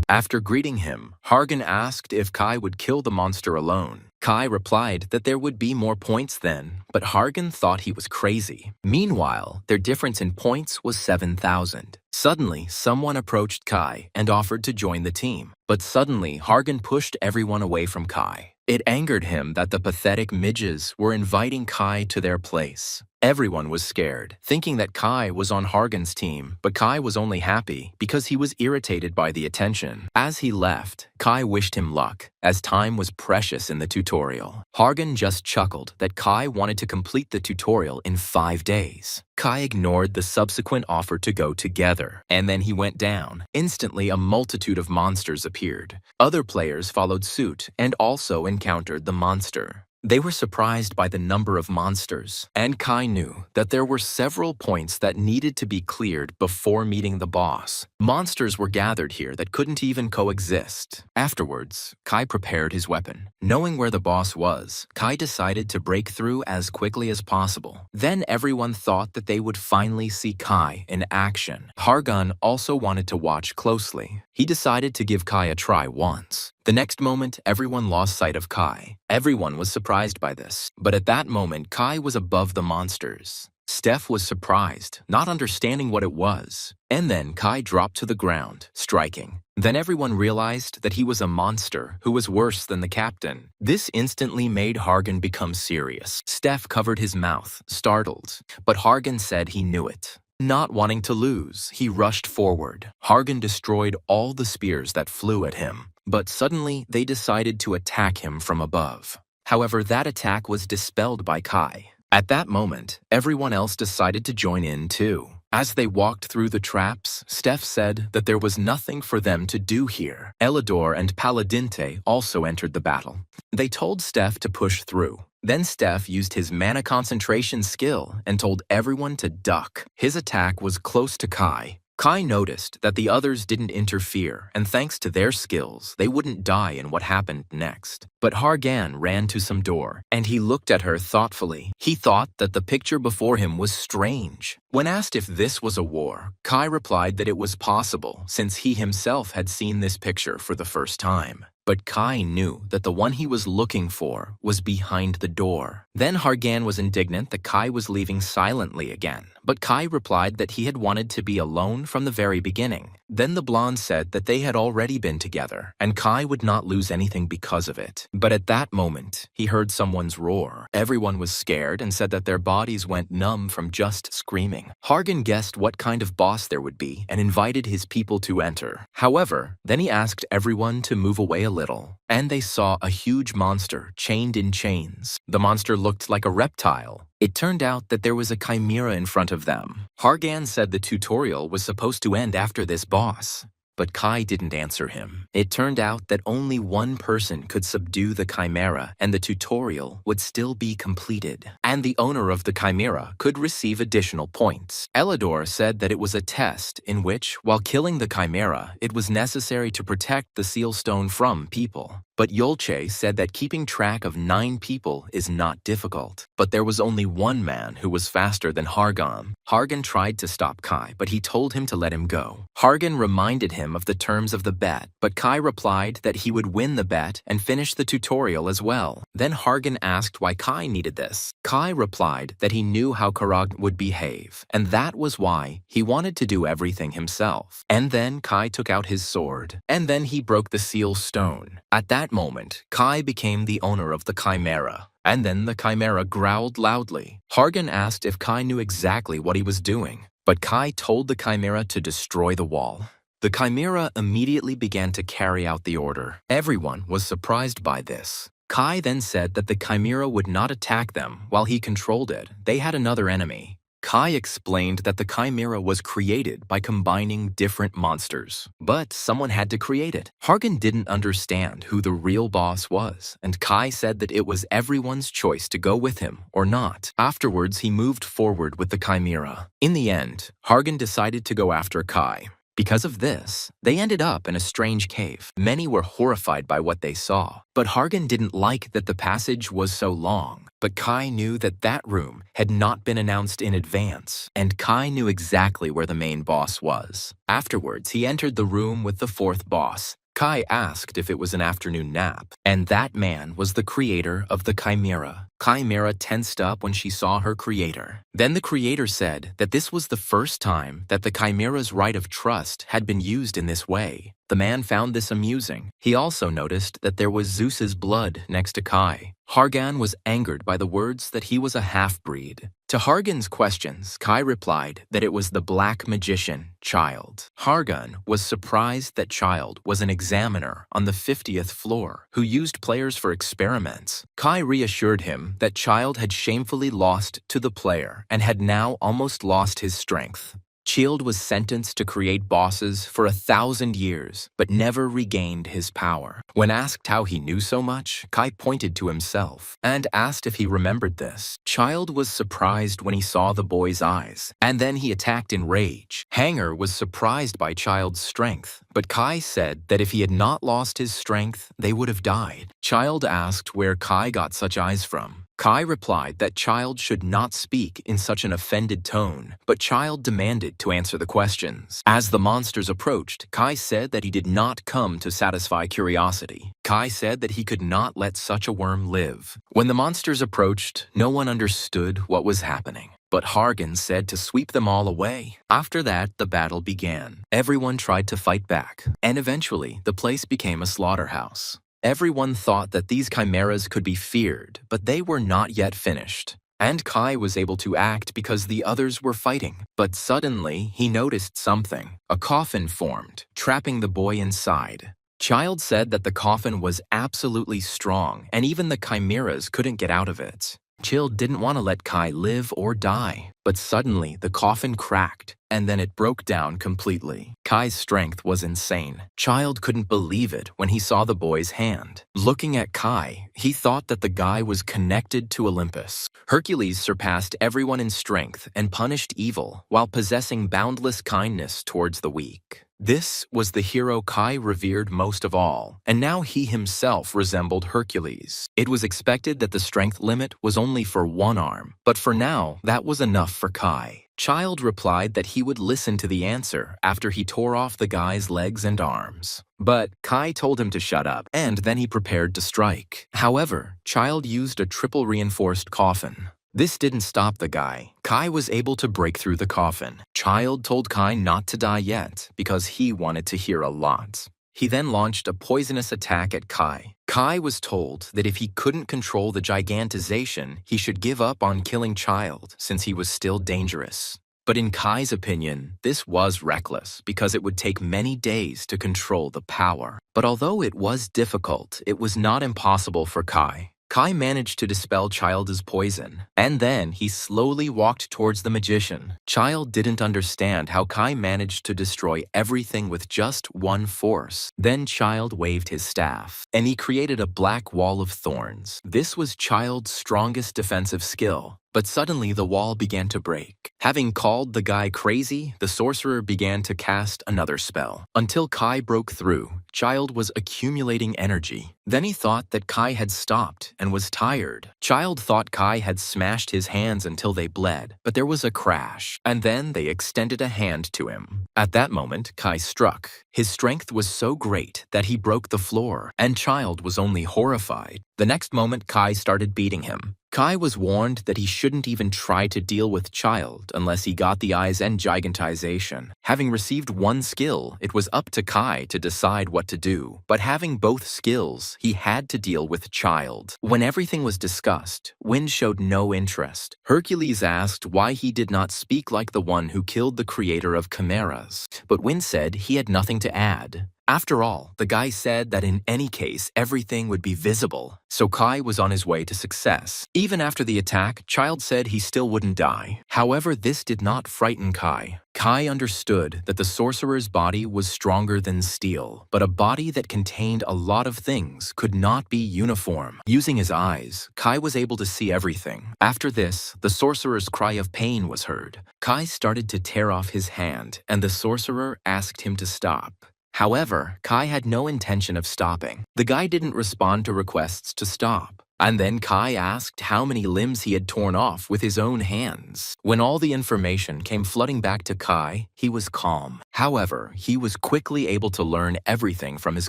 After greeting him, Hargan asked if Kai would kill the monster alone. Kai replied that there would be more points then, but Hargan thought he was crazy. Meanwhile, their difference in points was 7,000. Suddenly, someone approached Kai and offered to join the team. But suddenly, Hargan pushed everyone away from Kai. It angered him that the pathetic midges were inviting Kai to their place. Everyone was scared, thinking that Kai was on Hargan's team, but Kai was only happy because he was irritated by the attention. As he left, Kai wished him luck, as time was precious in the tutorial. Hargan just chuckled that Kai wanted to complete the tutorial in 5 days. Kai ignored the subsequent offer to go together, and then he went down. Instantly, a multitude of monsters appeared. Other players followed suit and also encountered the monster. They were surprised by the number of monsters, and Kai knew that there were several points that needed to be cleared before meeting the boss. Monsters were gathered here that couldn't even coexist. Afterwards, Kai prepared his weapon. Knowing where the boss was, Kai decided to break through as quickly as possible. Then everyone thought that they would finally see Kai in action. Hargan also wanted to watch closely. He decided to give Kai a try once. The next moment, everyone lost sight of Kai. Everyone was surprised by this, but at that moment, Kai was above the monsters. Steph was surprised, not understanding what it was. And then Kai dropped to the ground, striking. Then everyone realized that he was a monster who was worse than the captain. This instantly made Hargan become serious. Steph covered his mouth, startled, but Hargan said he knew it. Not wanting to lose, he rushed forward. Hargan destroyed all the spears that flew at him, but suddenly they decided to attack him from above. However, that attack was dispelled by Kai. At that moment, everyone else decided to join in too. As they walked through the traps, Steph said that there was nothing for them to do here. Elidor and Paladinte also entered the battle. They told Steph to push through. Then Steph used his mana concentration skill and told everyone to duck. His attack was close to Kai. Kai noticed that the others didn't interfere, and thanks to their skills, they wouldn't die in what happened next. But Hargan ran to some door, and he looked at her thoughtfully. He thought that the picture before him was strange. When asked if this was a war, Kai replied that it was possible, since he himself had seen this picture for the first time. But Kai knew that the one he was looking for was behind the door. Then Hargan was indignant that Kai was leaving silently again, but Kai replied that he had wanted to be alone from the very beginning. Then the blonde said that they had already been together, and Kai would not lose anything because of it. But at that moment, he heard someone's roar. Everyone was scared and said that their bodies went numb from just screaming. Hargan guessed what kind of boss there would be and invited his people to enter. However, then he asked everyone to move away a little, and they saw a huge monster chained in chains. The monster looked like a reptile. It turned out that there was a chimera in front of them. Hargan said the tutorial was supposed to end after this boss, but Kai didn't answer him. It turned out that only one person could subdue the chimera, and the tutorial would still be completed. And the owner of the chimera could receive additional points. Elidor said that it was a test in which, while killing the chimera, it was necessary to protect the seal stone from people. But Yolche said that keeping track of 9 people is not difficult. But there was only one man who was faster than Hargan. Hargan tried to stop Kai, but he told him to let him go. Hargan reminded him of the terms of the bet, but Kai replied that he would win the bet and finish the tutorial as well. Then Hargan asked why Kai needed this. Kai replied that he knew how Karag would behave, and that was why he wanted to do everything himself. And then Kai took out his sword, and then he broke the seal stone. At that moment, Kai became the owner of the chimera, and then the chimera growled loudly. Hargan asked if Kai knew exactly what he was doing, but Kai told the chimera to destroy the wall. The chimera immediately began to carry out the order. Everyone was surprised by this. Kai then said that the chimera would not attack them while he controlled it. They had another enemy. Kai explained that the chimera was created by combining different monsters, but someone had to create it. Hargan didn't understand who the real boss was, and Kai said that it was everyone's choice to go with him or not. Afterwards, he moved forward with the chimera. In the end, Hargan decided to go after Kai. Because of this, they ended up in a strange cave. Many were horrified by what they saw, but Hargan didn't like that the passage was so long. But Kai knew that that room had not been announced in advance, and Kai knew exactly where the main boss was. Afterwards, he entered the room with the 4th boss. Kai asked if it was an afternoon nap, and that man was the creator of the chimera. Chimera tensed up when she saw her creator. Then the creator said that this was the first time that the chimera's right of trust had been used in this way. The man found this amusing. He also noticed that there was Zeus's blood next to Kai. Hargan was angered by the words that he was a half-breed. To Hargan's questions, Kai replied that it was the black magician, Child. Hargan was surprised that Child was an examiner on the 50th floor who used players for experiments. Kai reassured him that Child had shamefully lost to the player and had now almost lost his strength. Child was sentenced to create bosses for 1,000 years, but never regained his power. When asked how he knew so much, Kai pointed to himself and asked if he remembered this. Child was surprised when he saw the boy's eyes, and then he attacked in rage. Hanger was surprised by Child's strength, but Kai said that if he had not lost his strength, they would have died. Child asked where Kai got such eyes from. Kai replied that Child should not speak in such an offended tone, but Child demanded to answer the questions. As the monsters approached, Kai said that he did not come to satisfy curiosity. Kai said that he could not let such a worm live. When the monsters approached, no one understood what was happening. But Hargan said to sweep them all away. After that, the battle began. Everyone tried to fight back, and eventually the place became a slaughterhouse. Everyone thought that these chimeras could be feared, but they were not yet finished. And Kai was able to act because the others were fighting. But suddenly, he noticed something. A coffin formed, trapping the boy inside. Child said that the coffin was absolutely strong, and even the chimeras couldn't get out of it. Child didn't want to let Kai live or die, but suddenly the coffin cracked, and then it broke down completely. Kai's strength was insane. Child couldn't believe it when he saw the boy's hand. Looking at Kai, he thought that the guy was connected to Olympus. Hercules surpassed everyone in strength and punished evil while possessing boundless kindness towards the weak. This was the hero Kai revered most of all, and now he himself resembled Hercules. It was expected that the strength limit was only for one arm, but for now, that was enough for Kai. Child replied that he would listen to the answer after he tore off the guy's legs and arms. But Kai told him to shut up, and then he prepared to strike. However, Child used a triple reinforced coffin. This didn't stop the guy. Kai was able to break through the coffin. Child told Kai not to die yet because he wanted to hear a lot. He then launched a poisonous attack at Kai. Kai was told that if he couldn't control the gigantization, he should give up on killing Child since he was still dangerous. But in Kai's opinion, this was reckless because it would take many days to control the power. But although it was difficult, it was not impossible for Kai. Kai managed to dispel Child's poison, and then he slowly walked towards the magician. Child didn't understand how Kai managed to destroy everything with just one force. Then Child waved his staff, and he created a black wall of thorns. This was Child's strongest defensive skill. But suddenly the wall began to break. Having called the guy crazy, the sorcerer began to cast another spell. Until Kai broke through, Child was accumulating energy. Then he thought that Kai had stopped and was tired. Child thought Kai had smashed his hands until they bled, but there was a crash, and then they extended a hand to him. At that moment, Kai struck. His strength was so great that he broke the floor, and Child was only horrified. The next moment, Kai started beating him. Kai was warned that he shouldn't even try to deal with Child unless he got the eyes and gigantization. Having received one skill, it was up to Kai to decide what to do. But having both skills, he had to deal with Child. When everything was discussed, Wind showed no interest. Hercules asked why he did not speak like the one who killed the creator of chimeras. But Wind said he had nothing to add. After all, the guy said that in any case, everything would be visible, so Kai was on his way to success. Even after the attack, Child said he still wouldn't die. However, this did not frighten Kai. Kai understood that the sorcerer's body was stronger than steel, but a body that contained a lot of things could not be uniform. Using his eyes, Kai was able to see everything. After this, the sorcerer's cry of pain was heard. Kai started to tear off his hand, and the sorcerer asked him to stop. However, Kai had no intention of stopping. The guy didn't respond to requests to stop. And then Kai asked how many limbs he had torn off with his own hands. When all the information came flooding back to Kai, he was calm. However, he was quickly able to learn everything from his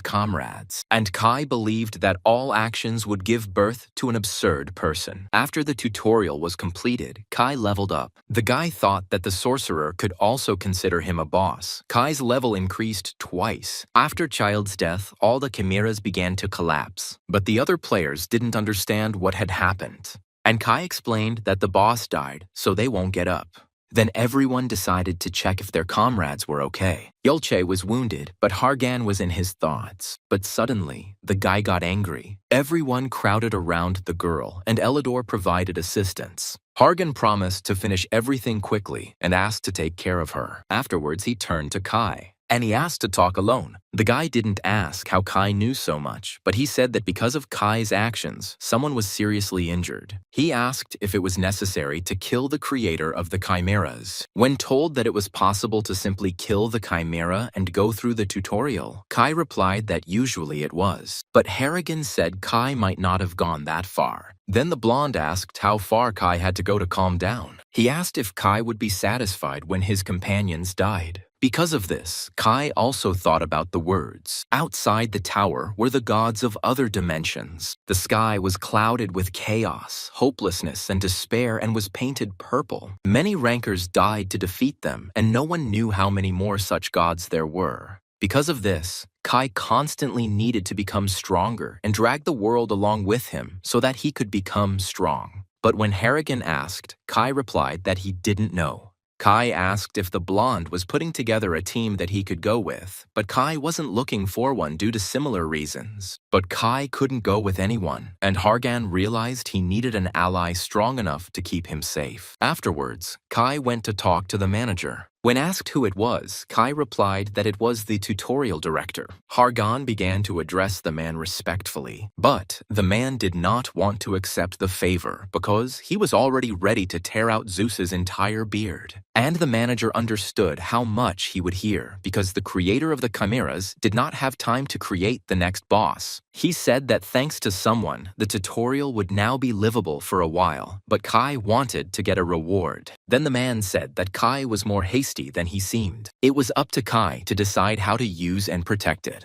comrades. And Kai believed that all actions would give birth to an absurd person. After the tutorial was completed, Kai leveled up. The guy thought that the sorcerer could also consider him a boss. Kai's level increased twice. After Child's death, all the chimeras began to collapse. But the other players didn't understand what had happened. And Kai explained that the boss died, so they won't get up. Then everyone decided to check if their comrades were okay. Yulche was wounded, but Hargan was in his thoughts. But suddenly, the guy got angry. Everyone crowded around the girl, and Elidor provided assistance. Hargan promised to finish everything quickly and asked to take care of her. Afterwards, he turned to Kai, and he asked to talk alone. The guy didn't ask how Kai knew so much, but he said that because of Kai's actions, someone was seriously injured. He asked if it was necessary to kill the creator of the chimeras. When told that it was possible to simply kill the chimera and go through the tutorial, Kai replied that usually it was. But Harrigan said Kai might not have gone that far. Then the blonde asked how far Kai had to go to calm down. He asked if Kai would be satisfied when his companions died. Because of this, Kai also thought about the words. Outside the tower were the gods of other dimensions. The sky was clouded with chaos, hopelessness, and despair and was painted purple. Many rankers died to defeat them, and no one knew how many more such gods there were. Because of this, Kai constantly needed to become stronger and drag the world along with him so that he could become strong. But when Harrigan asked, Kai replied that he didn't know. Kai asked if the blonde was putting together a team that he could go with, but Kai wasn't looking for one due to similar reasons. But Kai couldn't go with anyone, and Hargan realized he needed an ally strong enough to keep him safe. Afterwards, Kai went to talk to the manager. When asked who it was, Kai replied that it was the tutorial director. Hargan began to address the man respectfully, but the man did not want to accept the favor because he was already ready to tear out Zeus's entire beard. And the manager understood how much he would hear because the creator of the chimeras did not have time to create the next boss. He said that thanks to someone, the tutorial would now be livable for a while, but Kai wanted to get a reward. Then the man said that Kai was more hasty than he seemed. It was up to Kai to decide how to use and protect it.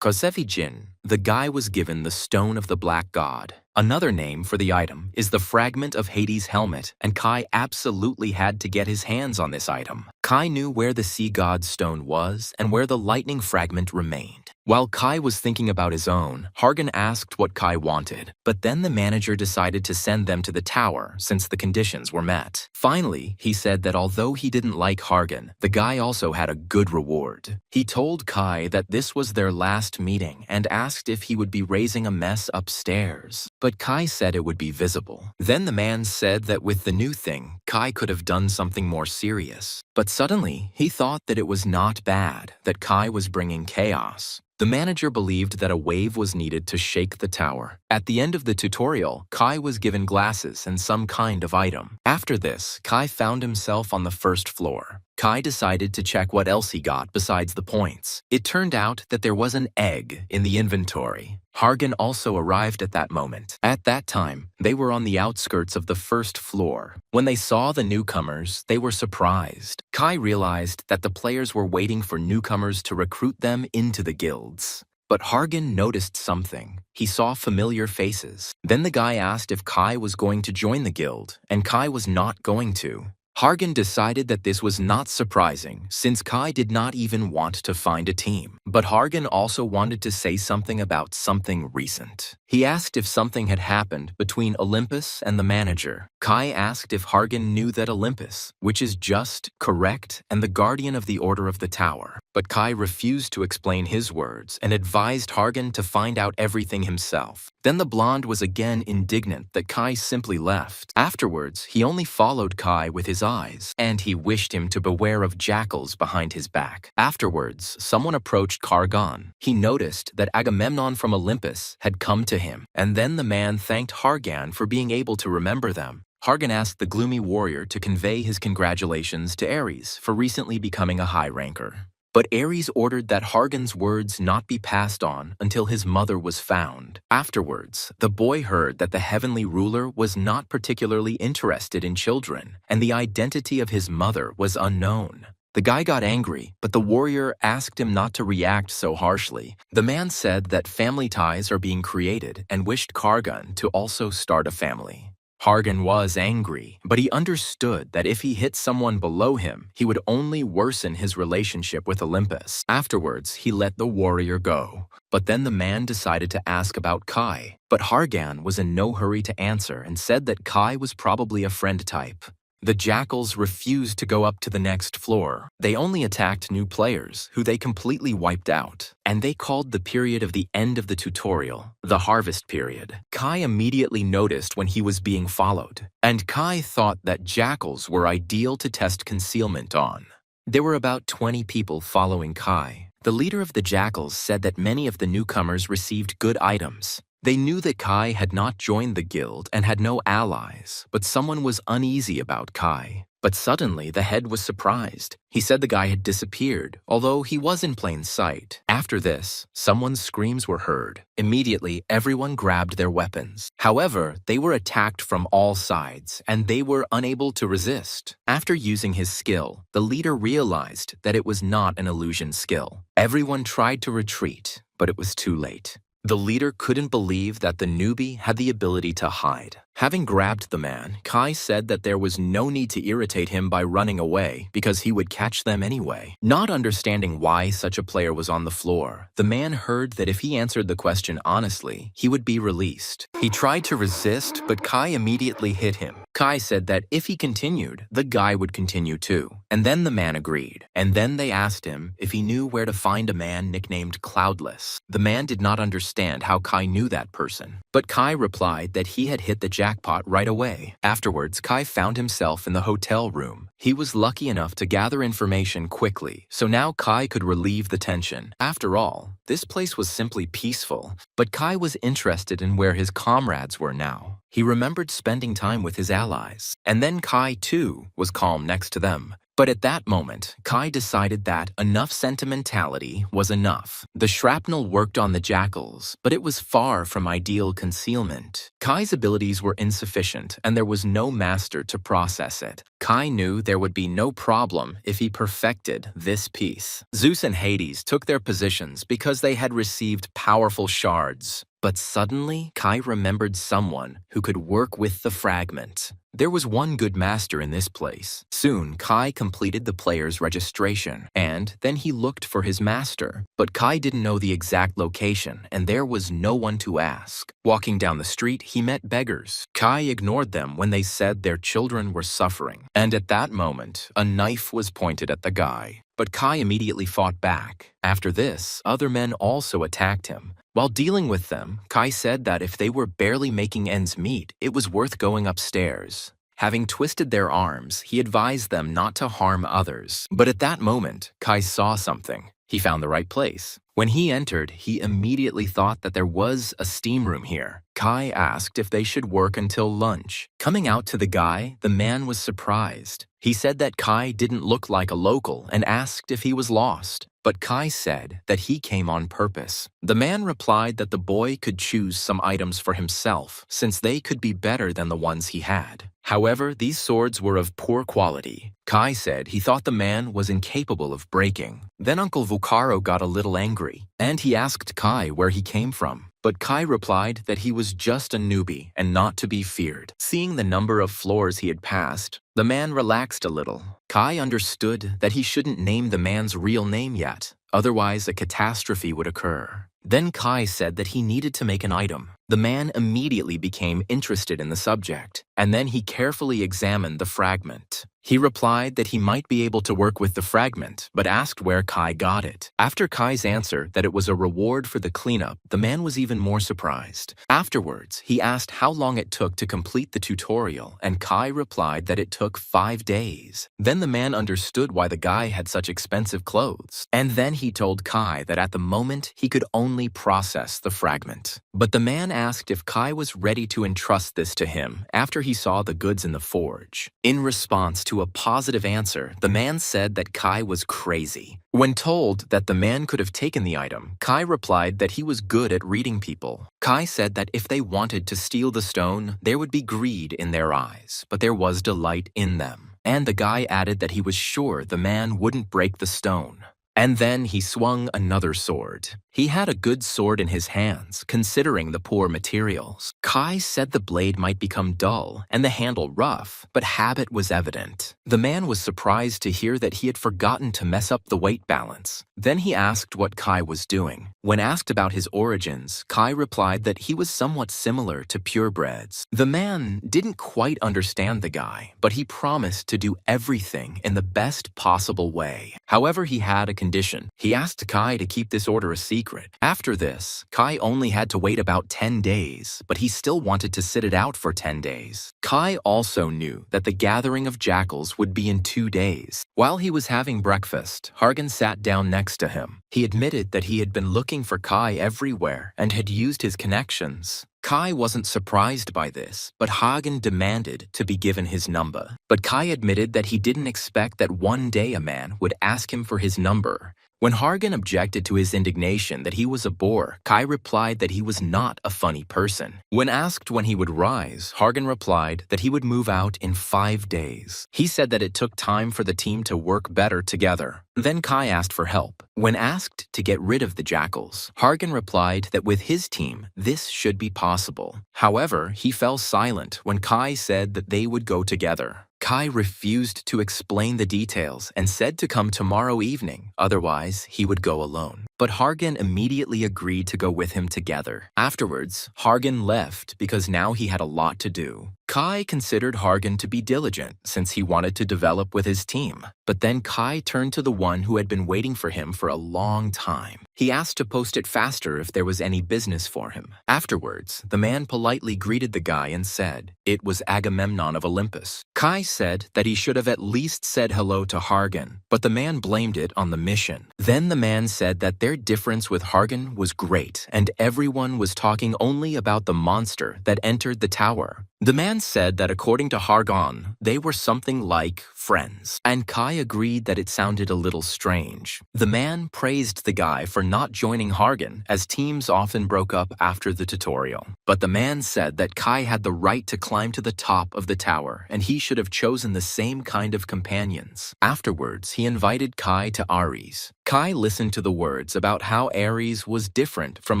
Kosevi Jin, the guy was given the Stone of the Black God. Another name for the item is the fragment of Hades' helmet, and Kai absolutely had to get his hands on this item. Kai knew where the sea god's stone was and where the lightning fragment remained. While Kai was thinking about his own, Hargan asked what Kai wanted, but then the manager decided to send them to the tower since the conditions were met. Finally, he said that although he didn't like Hargan, the guy also had a good reward. He told Kai that this was their last meeting and asked if he would be raising a mess upstairs. But Kai said it would be visible. Then the man said that with the new thing, Kai could have done something more serious. But suddenly, he thought that it was not bad, that Kai was bringing chaos. The manager believed that a wave was needed to shake the tower. At the end of the tutorial, Kai was given glasses and some kind of item. After this, Kai found himself on the first floor. Kai decided to check what else he got besides the points. It turned out that there was an egg in the inventory. Hargan also arrived at that moment. At that time, they were on the outskirts of the first floor. When they saw the newcomers, they were surprised. Kai realized that the players were waiting for newcomers to recruit them into the guilds. But Hargan noticed something. He saw familiar faces. Then the guy asked if Kai was going to join the guild, and Kai was not going to. Hargan decided that this was not surprising, since Kai did not even want to find a team. But Hargan also wanted to say something about something recent. He asked if something had happened between Olympus and the manager. Kai asked if Hargan knew that Olympus, which is just, correct, and the guardian of the Order of the Tower. But Kai refused to explain his words and advised Hargan to find out everything himself. Then the blonde was again indignant that Kai simply left. Afterwards, he only followed Kai with his eyes, and he wished him to beware of jackals behind his back. Afterwards, someone approached Kargan. He noticed that Agamemnon from Olympus had come to him, and then the man thanked Hargan for being able to remember them. Hargan asked the gloomy warrior to convey his congratulations to Ares for recently becoming a high ranker. But Ares ordered that Hargan's words not be passed on until his mother was found. Afterwards, the boy heard that the heavenly ruler was not particularly interested in children, and the identity of his mother was unknown. The guy got angry, but the warrior asked him not to react so harshly. The man said that family ties are being created and wished Kargan to also start a family. Hargan was angry, but he understood that if he hit someone below him, he would only worsen his relationship with Olympus. Afterwards, he let the warrior go. But then the man decided to ask about Kai. But Hargan was in no hurry to answer and said that Kai was probably a friend type. The jackals refused to go up to the next floor. They only attacked new players, who they completely wiped out. And they called the period of the end of the tutorial the harvest period. Kai immediately noticed when he was being followed, and Kai thought that jackals were ideal to test concealment on. There were about 20 people following Kai. The leader of the jackals said that many of the newcomers received good items. They knew that Kai had not joined the guild and had no allies, but someone was uneasy about Kai. But suddenly, the head was surprised. He said the guy had disappeared, although he was in plain sight. After this, someone's screams were heard. Immediately, everyone grabbed their weapons. However, they were attacked from all sides, and they were unable to resist. After using his skill, the leader realized that it was not an illusion skill. Everyone tried to retreat, but it was too late. The leader couldn't believe that the newbie had the ability to hide. Having grabbed the man, Kai said that there was no need to irritate him by running away because he would catch them anyway. Not understanding why such a player was on the floor, the man heard that if he answered the question honestly, he would be released. He tried to resist, but Kai immediately hit him. Kai said that if he continued, the guy would continue too. And then the man agreed. And then they asked him if he knew where to find a man nicknamed Cloudless. The man did not understand how Kai knew that person, but Kai replied that he had hit the jackpot right away. Afterwards, Kai found himself in the hotel room. He was lucky enough to gather information quickly, so now Kai could relieve the tension. After all, this place was simply peaceful, but Kai was interested in where his comrades were now. He remembered spending time with his allies, and then Kai, too, was calm next to them. But at that moment, Kai decided that enough sentimentality was enough. The shrapnel worked on the jackals, but it was far from ideal concealment. Kai's abilities were insufficient, and there was no master to process it. Kai knew there would be no problem if he perfected this piece. Zeus and Hades took their positions because they had received powerful shards. But suddenly, Kai remembered someone who could work with the fragment. There was one good master in this place. Soon, Kai completed the player's registration, and then he looked for his master. But Kai didn't know the exact location, and there was no one to ask. Walking down the street, he met beggars. Kai ignored them when they said their children were suffering. And at that moment, a knife was pointed at the guy. But Kai immediately fought back. After this, other men also attacked him. While dealing with them, Kai said that if they were barely making ends meet, it was worth going upstairs. Having twisted their arms, he advised them not to harm others. But at that moment, Kai saw something. He found the right place. When he entered, he immediately thought that there was a steam room here. Kai asked if they should work until lunch. Coming out to the guy, the man was surprised. He said that Kai didn't look like a local and asked if he was lost. But Kai said that he came on purpose. The man replied that the boy could choose some items for himself since they could be better than the ones he had. However, these swords were of poor quality. Kai said he thought the man was incapable of breaking. Then Uncle Vucaro got a little angry, and he asked Kai where he came from. But Kai replied that he was just a newbie and not to be feared. Seeing the number of floors he had passed, the man relaxed a little. Kai understood that he shouldn't name the man's real name yet, otherwise a catastrophe would occur. Then Kai said that he needed to make an item. The man immediately became interested in the subject, and then he carefully examined the fragment. He replied that he might be able to work with the fragment, but asked where Kai got it. After Kai's answer that it was a reward for the cleanup, the man was even more surprised. Afterwards, he asked how long it took to complete the tutorial, and Kai replied that it took 5 days. Then the man understood why the guy had such expensive clothes. And then he told Kai that at the moment, he could only process the fragment. But the man asked if Kai was ready to entrust this to him after he saw the goods in the forge. In response to a positive answer, the man said that Kai was crazy. When told that the man could have taken the item, Kai replied that he was good at reading people. Kai said that if they wanted to steal the stone, there would be greed in their eyes, but there was delight in them. And the guy added that he was sure the man wouldn't break the stone. And then he swung another sword. He had a good sword in his hands, considering the poor materials. Kai said the blade might become dull and the handle rough, but habit was evident. The man was surprised to hear that he had forgotten to mess up the weight balance. Then he asked what Kai was doing. When asked about his origins, Kai replied that he was somewhat similar to purebreds. The man didn't quite understand the guy, but he promised to do everything in the best possible way. However, he had a condition. He asked Kai to keep this order a secret. After this, Kai only had to wait about 10 days, but he still wanted to sit it out for 10 days. Kai also knew that the gathering of jackals would be in 2 days. While he was having breakfast, Hargan sat down next to him. He admitted that he had been looking for Kai everywhere and had used his connections. Kai wasn't surprised by this, but Hagen demanded to be given his number. But Kai admitted that he didn't expect that one day a man would ask him for his number. When Hargan objected to his indignation that he was a bore, Kai replied that he was not a funny person. When asked when he would rise, Hargan replied that he would move out in 5 days. He said that it took time for the team to work better together. Then Kai asked for help. When asked to get rid of the jackals, Hargan replied that with his team, this should be possible. However, he fell silent when Kai said that they would go together. Kai refused to explain the details and said to come tomorrow evening, otherwise he would go alone. But Hargan immediately agreed to go with him together. Afterwards, Hargan left because now he had a lot to do. Kai considered Hargan to be diligent since he wanted to develop with his team. But then Kai turned to the one who had been waiting for him for a long time. He asked to post it faster if there was any business for him. Afterwards, the man politely greeted the guy and said it was Agamemnon of Olympus. Kai said that he should have at least said hello to Hargan, but the man blamed it on the mission. Then the man said that their difference with Hargan was great, and everyone was talking only about the monster that entered the tower. The man said that according to Hargan, they were something like friends, and Kai agreed that it sounded a little strange. The man praised the guy for not joining Hargan, as teams often broke up after the tutorial. But the man said that Kai had the right to climb to the top of the tower, and he should have chosen the same kind of companions. Afterwards, he invited Kai to Ares. Kai listened to the words about how Ares was different from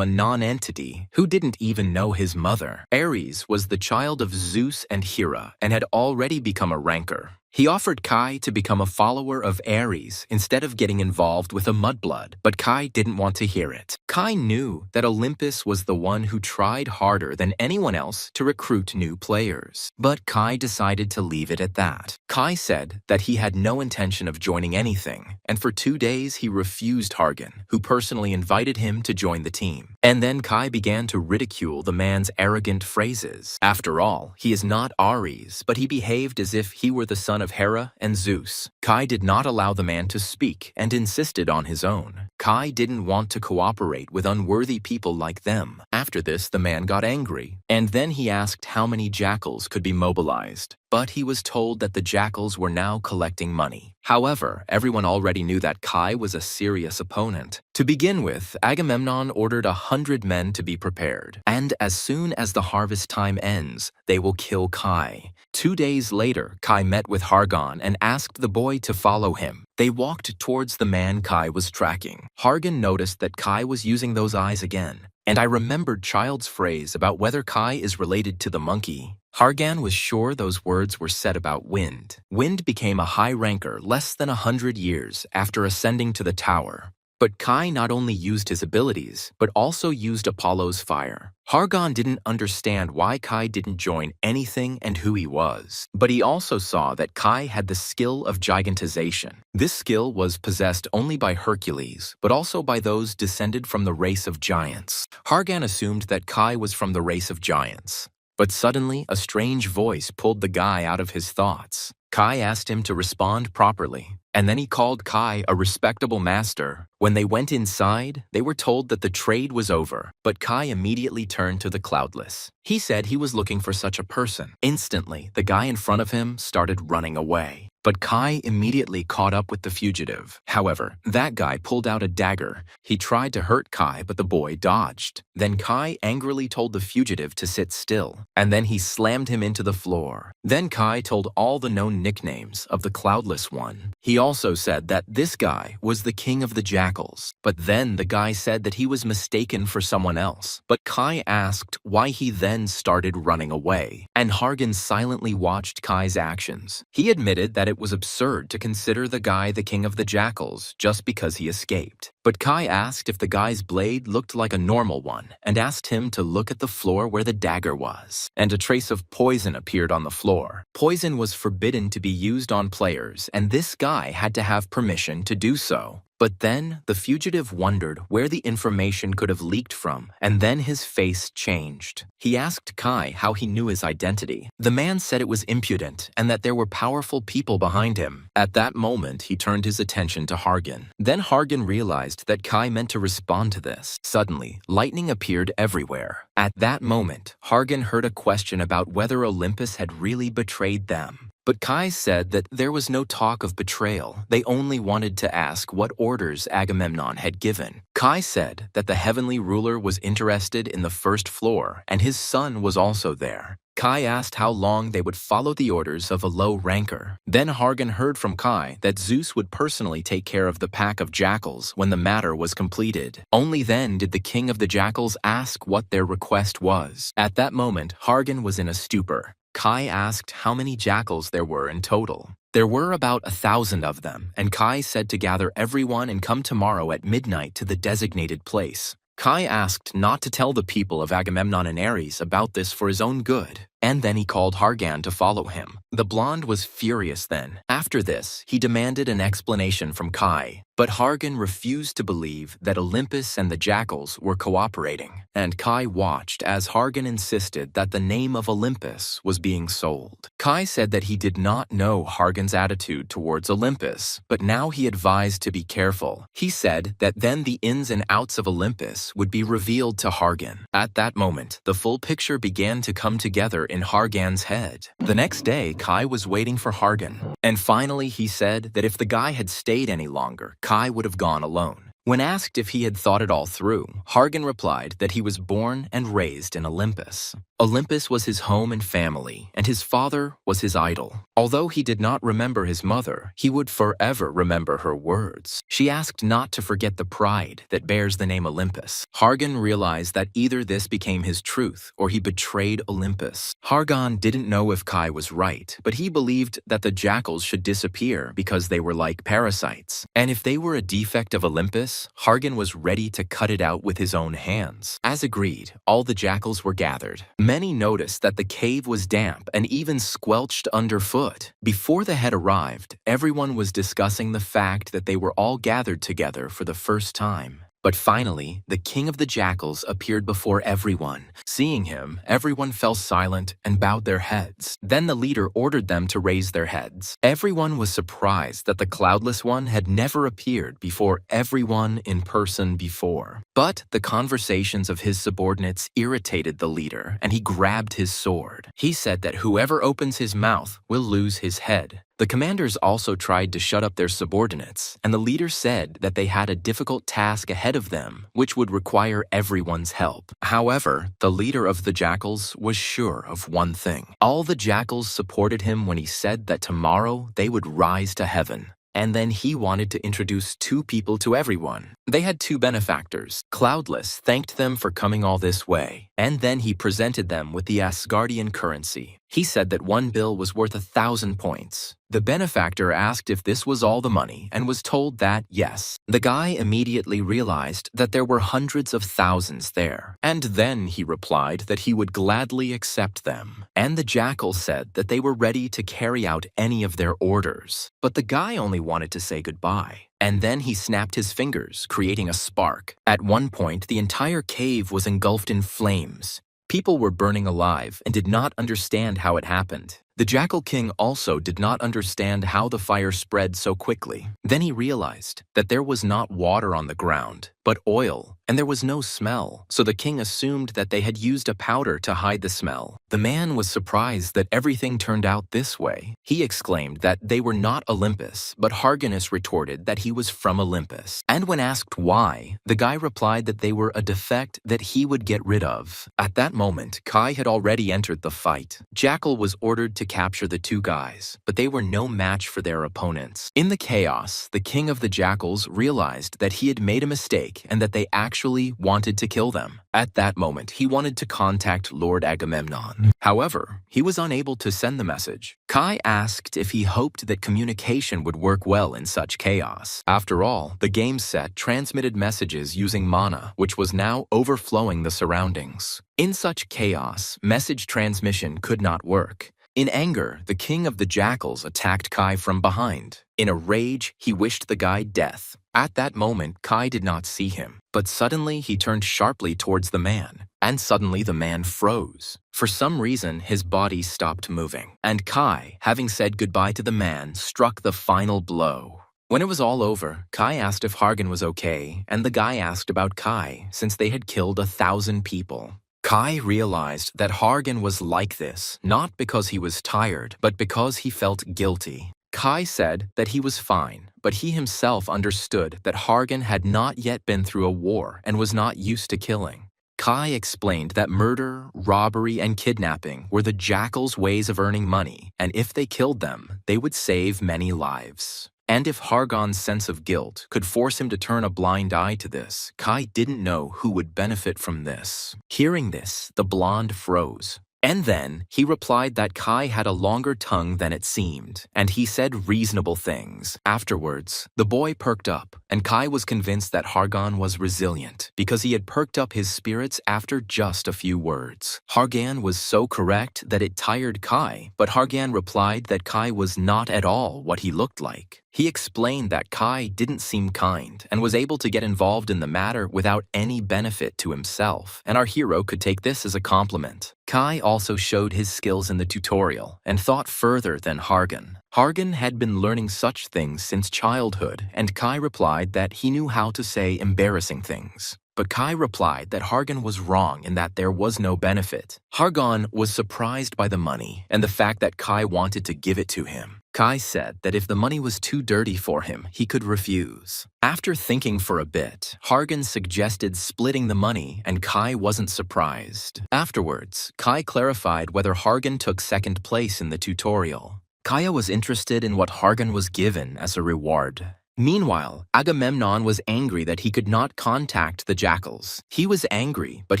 a non-entity who didn't even know his mother. Ares was the child of Zeus and Hera and had already become a ranker. He offered Kai to become a follower of Ares instead of getting involved with a mudblood, but Kai didn't want to hear it. Kai knew that Olympus was the one who tried harder than anyone else to recruit new players. But Kai decided to leave it at that. Kai said that he had no intention of joining anything, and for 2 days he refused Hargan, who personally invited him to join the team. And then Kai began to ridicule the man's arrogant phrases. After all, he is not Ares, but he behaved as if he were the son of Hera and Zeus. Kai did not allow the man to speak and insisted on his own. Kai didn't want to cooperate with unworthy people like them. After this, the man got angry, and then he asked how many jackals could be mobilized. But he was told that the jackals were now collecting money. However, everyone already knew that Kai was a serious opponent. To begin with, Agamemnon ordered 100 men to be prepared, and as soon as the harvest time ends, they will kill Kai. 2 days later, Kai met with Hargan and asked the boy to follow him. They walked towards the man Kai was tracking. Hargan noticed that Kai was using those eyes again, and I remembered Child's phrase about whether Kai is related to the monkey. Hargan was sure those words were said about Wind. Wind became a high ranker less than 100 years after ascending to the tower. But Kai not only used his abilities, but also used Apollo's fire. Hargan didn't understand why Kai didn't join anything and who he was. But he also saw that Kai had the skill of gigantization. This skill was possessed only by Hercules, but also by those descended from the race of giants. Hargan assumed that Kai was from the race of giants. But suddenly, a strange voice pulled the guy out of his thoughts. Kai asked him to respond properly, and then he called Kai a respectable master. When they went inside, they were told that the trade was over, but Kai immediately turned to the Cloudless. He said he was looking for such a person. Instantly, the guy in front of him started running away. But Kai immediately caught up with the fugitive. However, that guy pulled out a dagger. He tried to hurt Kai, but the boy dodged. Then Kai angrily told the fugitive to sit still, and then he slammed him into the floor. Then Kai told all the known nicknames of the Cloudless One. He also said that this guy was the king of the jackals. But then the guy said that he was mistaken for someone else. But Kai asked why he then started running away, and Hargan silently watched Kai's actions. He admitted that it was absurd to consider the guy the king of the jackals just because he escaped. But Kai asked if the guy's blade looked like a normal one and asked him to look at the floor where the dagger was. And a trace of poison appeared on the floor. Poison was forbidden to be used on players, and this guy had to have permission to do so. But then the fugitive wondered where the information could have leaked from, and then his face changed. He asked Kai how he knew his identity. The man said it was impudent and that there were powerful people behind him. At that moment, he turned his attention to Hargan. Then Hargan realized that Kai meant to respond to this. Suddenly, lightning appeared everywhere. At that moment, Hargan heard a question about whether Olympus had really betrayed them. But Kai said that there was no talk of betrayal. They only wanted to ask what orders Agamemnon had given. Kai said that the heavenly ruler was interested in the first floor and his son was also there. Kai asked how long they would follow the orders of a low ranker. Then Hargan heard from Kai that Zeus would personally take care of the pack of jackals when the matter was completed. Only then did the king of the jackals ask what their request was. At that moment, Hargan was in a stupor. Kai asked how many jackals there were in total. There were about 1,000 of them, and Kai said to gather everyone and come tomorrow at midnight to the designated place. Kai asked not to tell the people of Agamemnon and Ares about this for his own good, and then he called Hargan to follow him. The blonde was furious then. After this, he demanded an explanation from Kai, but Hargan refused to believe that Olympus and the jackals were cooperating, and Kai watched as Hargan insisted that the name of Olympus was being sold. Kai said that he did not know Hargan's attitude towards Olympus, but now he advised to be careful. He said that then the ins and outs of Olympus would be revealed to Hargan. At that moment, the full picture began to come together in Hargan's head. The next day, Kai was waiting for Hargan, and finally he said that if the guy had stayed any longer, Kai would have gone alone. When asked if he had thought it all through, Hargan replied that he was born and raised in Olympus. Olympus was his home and family, and his father was his idol. Although he did not remember his mother, he would forever remember her words. She asked not to forget the pride that bears the name Olympus. Hargan realized that either this became his truth or he betrayed Olympus. Hargan didn't know if Kai was right, but he believed that the jackals should disappear because they were like parasites. And if they were a defect of Olympus, Hargan was ready to cut it out with his own hands. As agreed, all the jackals were gathered. Many noticed that the cave was damp and even squelched underfoot. Before the head arrived, everyone was discussing the fact that they were all gathered together for the first time. But finally, the king of the jackals appeared before everyone. Seeing him, everyone fell silent and bowed their heads. Then the leader ordered them to raise their heads. Everyone was surprised that the Cloudless One had never appeared before everyone in person before. But the conversations of his subordinates irritated the leader, and he grabbed his sword. He said that whoever opens his mouth will lose his head. The commanders also tried to shut up their subordinates, and the leader said that they had a difficult task ahead of them, which would require everyone's help. However, the leader of the jackals was sure of one thing. All the jackals supported him when he said that tomorrow they would rise to heaven. And then he wanted to introduce two people to everyone. They had two benefactors. Cloudless thanked them for coming all this way, and then he presented them with the Asgardian currency. He said that one bill was worth 1,000 points. The benefactor asked if this was all the money and was told that yes. The guy immediately realized that there were hundreds of thousands there, and then he replied that he would gladly accept them. And the jackal said that they were ready to carry out any of their orders. But the guy only wanted to say goodbye. And then he snapped his fingers, creating a spark. At one point, the entire cave was engulfed in flames. People were burning alive and did not understand how it happened. The Jackal King also did not understand how the fire spread so quickly. Then he realized that there was not water on the ground, but oil, and there was no smell, so the king assumed that they had used a powder to hide the smell. The man was surprised that everything turned out this way. He exclaimed that they were not Olympus, but Harganus retorted that he was from Olympus. And when asked why, the guy replied that they were a defect that he would get rid of. At that moment, Kai had already entered the fight. Jackal was ordered to capture the two guys, but they were no match for their opponents. In the chaos, the king of the jackals realized that he had made a mistake and that they actually wanted to kill them. At that moment, he wanted to contact Lord Agamemnon. However, he was unable to send the message. Kai asked if he hoped that communication would work well in such chaos. After all, the game set transmitted messages using mana, which was now overflowing the surroundings. In such chaos, message transmission could not work. In anger, the king of the jackals attacked Kai from behind. In a rage, he wished the guy death. At that moment, Kai did not see him, but suddenly he turned sharply towards the man, and suddenly the man froze. For some reason, his body stopped moving, and Kai, having said goodbye to the man, struck the final blow. When it was all over, Kai asked if Hargan was okay, and the guy asked about Kai, since they had killed 1,000 people. Kai realized that Hargan was like this, not because he was tired, but because he felt guilty. Kai said that he was fine, but he himself understood that Hargan had not yet been through a war and was not used to killing. Kai explained that murder, robbery, and kidnapping were the Jackal's ways of earning money, and if they killed them, they would save many lives. And if Hargan's sense of guilt could force him to turn a blind eye to this, Kai didn't know who would benefit from this. Hearing this, the blonde froze. And then he replied that Kai had a longer tongue than it seemed, and he said reasonable things. Afterwards, the boy perked up, and Kai was convinced that Hargan was resilient because he had perked up his spirits after just a few words. Hargan was so correct that it tired Kai, but Hargan replied that Kai was not at all what he looked like. He explained that Kai didn't seem kind and was able to get involved in the matter without any benefit to himself, and our hero could take this as a compliment. Kai also showed his skills in the tutorial and thought further than Hargan. Hargan had been learning such things since childhood, and Kai replied that he knew how to say embarrassing things. But Kai replied that Hargan was wrong and that there was no benefit. Hargan was surprised by the money and the fact that Kai wanted to give it to him. Kai said that if the money was too dirty for him, he could refuse. After thinking for a bit, Hargan suggested splitting the money, and Kai wasn't surprised. Afterwards, Kai clarified whether Hargan took second place in the tutorial. Kaya was interested in what Hargan was given as a reward. Meanwhile, Agamemnon was angry that he could not contact the jackals. He was angry, but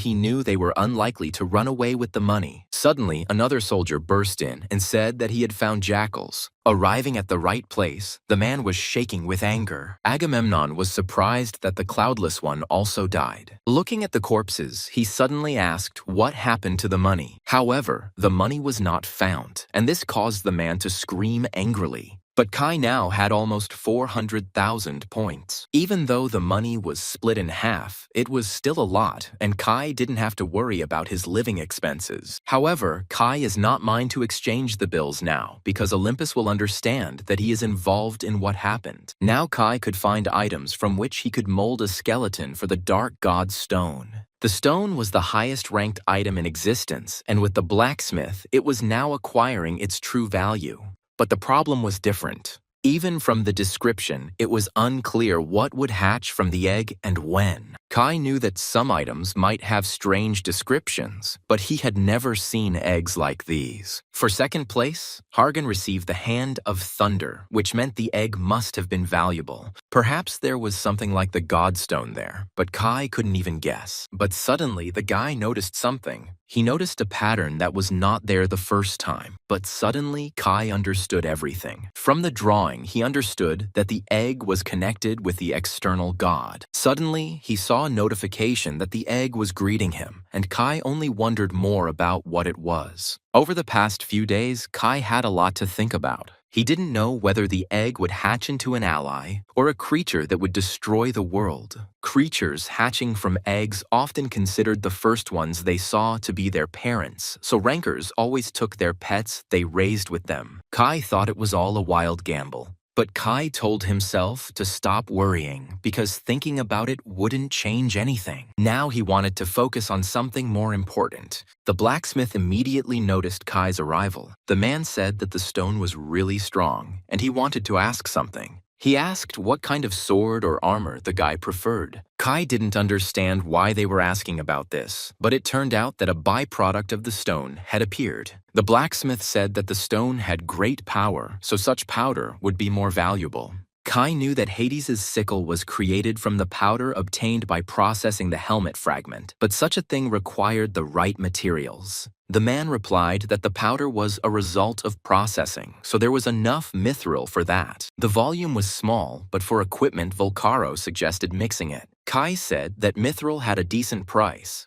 he knew they were unlikely to run away with the money. Suddenly, another soldier burst in and said that he had found jackals. Arriving at the right place, the man was shaking with anger. Agamemnon was surprised that the Cloudless One also died. Looking at the corpses, he suddenly asked what happened to the money. However, the money was not found, and this caused the man to scream angrily. But Kai now had almost 400,000 points. Even though the money was split in half, it was still a lot, and Kai didn't have to worry about his living expenses. However, Kai is not mine to exchange the bills now, because Olympus will understand that he is involved in what happened. Now Kai could find items from which he could mold a skeleton for the Dark God Stone. The stone was the highest-ranked item in existence, and with the blacksmith, it was now acquiring its true value. But the problem was different. Even from the description, it was unclear what would hatch from the egg and when. Kai knew that some items might have strange descriptions, but he had never seen eggs like these. For second place, Hargan received the Hand of Thunder, which meant the egg must have been valuable. Perhaps there was something like the Godstone there, but Kai couldn't even guess. But suddenly, the guy noticed something. He noticed a pattern that was not there the first time, but suddenly Kai understood everything. From the drawing, he understood that the egg was connected with the external god. Suddenly, he saw a notification that the egg was greeting him, and Kai only wondered more about what it was. Over the past few days, Kai had a lot to think about. He didn't know whether the egg would hatch into an ally or a creature that would destroy the world. Creatures hatching from eggs often considered the first ones they saw to be their parents, so rankers always took their pets they raised with them. Kai thought it was all a wild gamble. But Kai told himself to stop worrying because thinking about it wouldn't change anything. Now he wanted to focus on something more important. The blacksmith immediately noticed Kai's arrival. The man said that the stone was really strong, and he wanted to ask something. He asked what kind of sword or armor the guy preferred. Kai didn't understand why they were asking about this, but it turned out that a byproduct of the stone had appeared. The blacksmith said that the stone had great power, so such powder would be more valuable. Kai knew that Hades' sickle was created from the powder obtained by processing the helmet fragment, but such a thing required the right materials. The man replied that the powder was a result of processing, so there was enough mithril for that. The volume was small, but for equipment Volcaro suggested mixing it. Kai said that mithril had a decent price,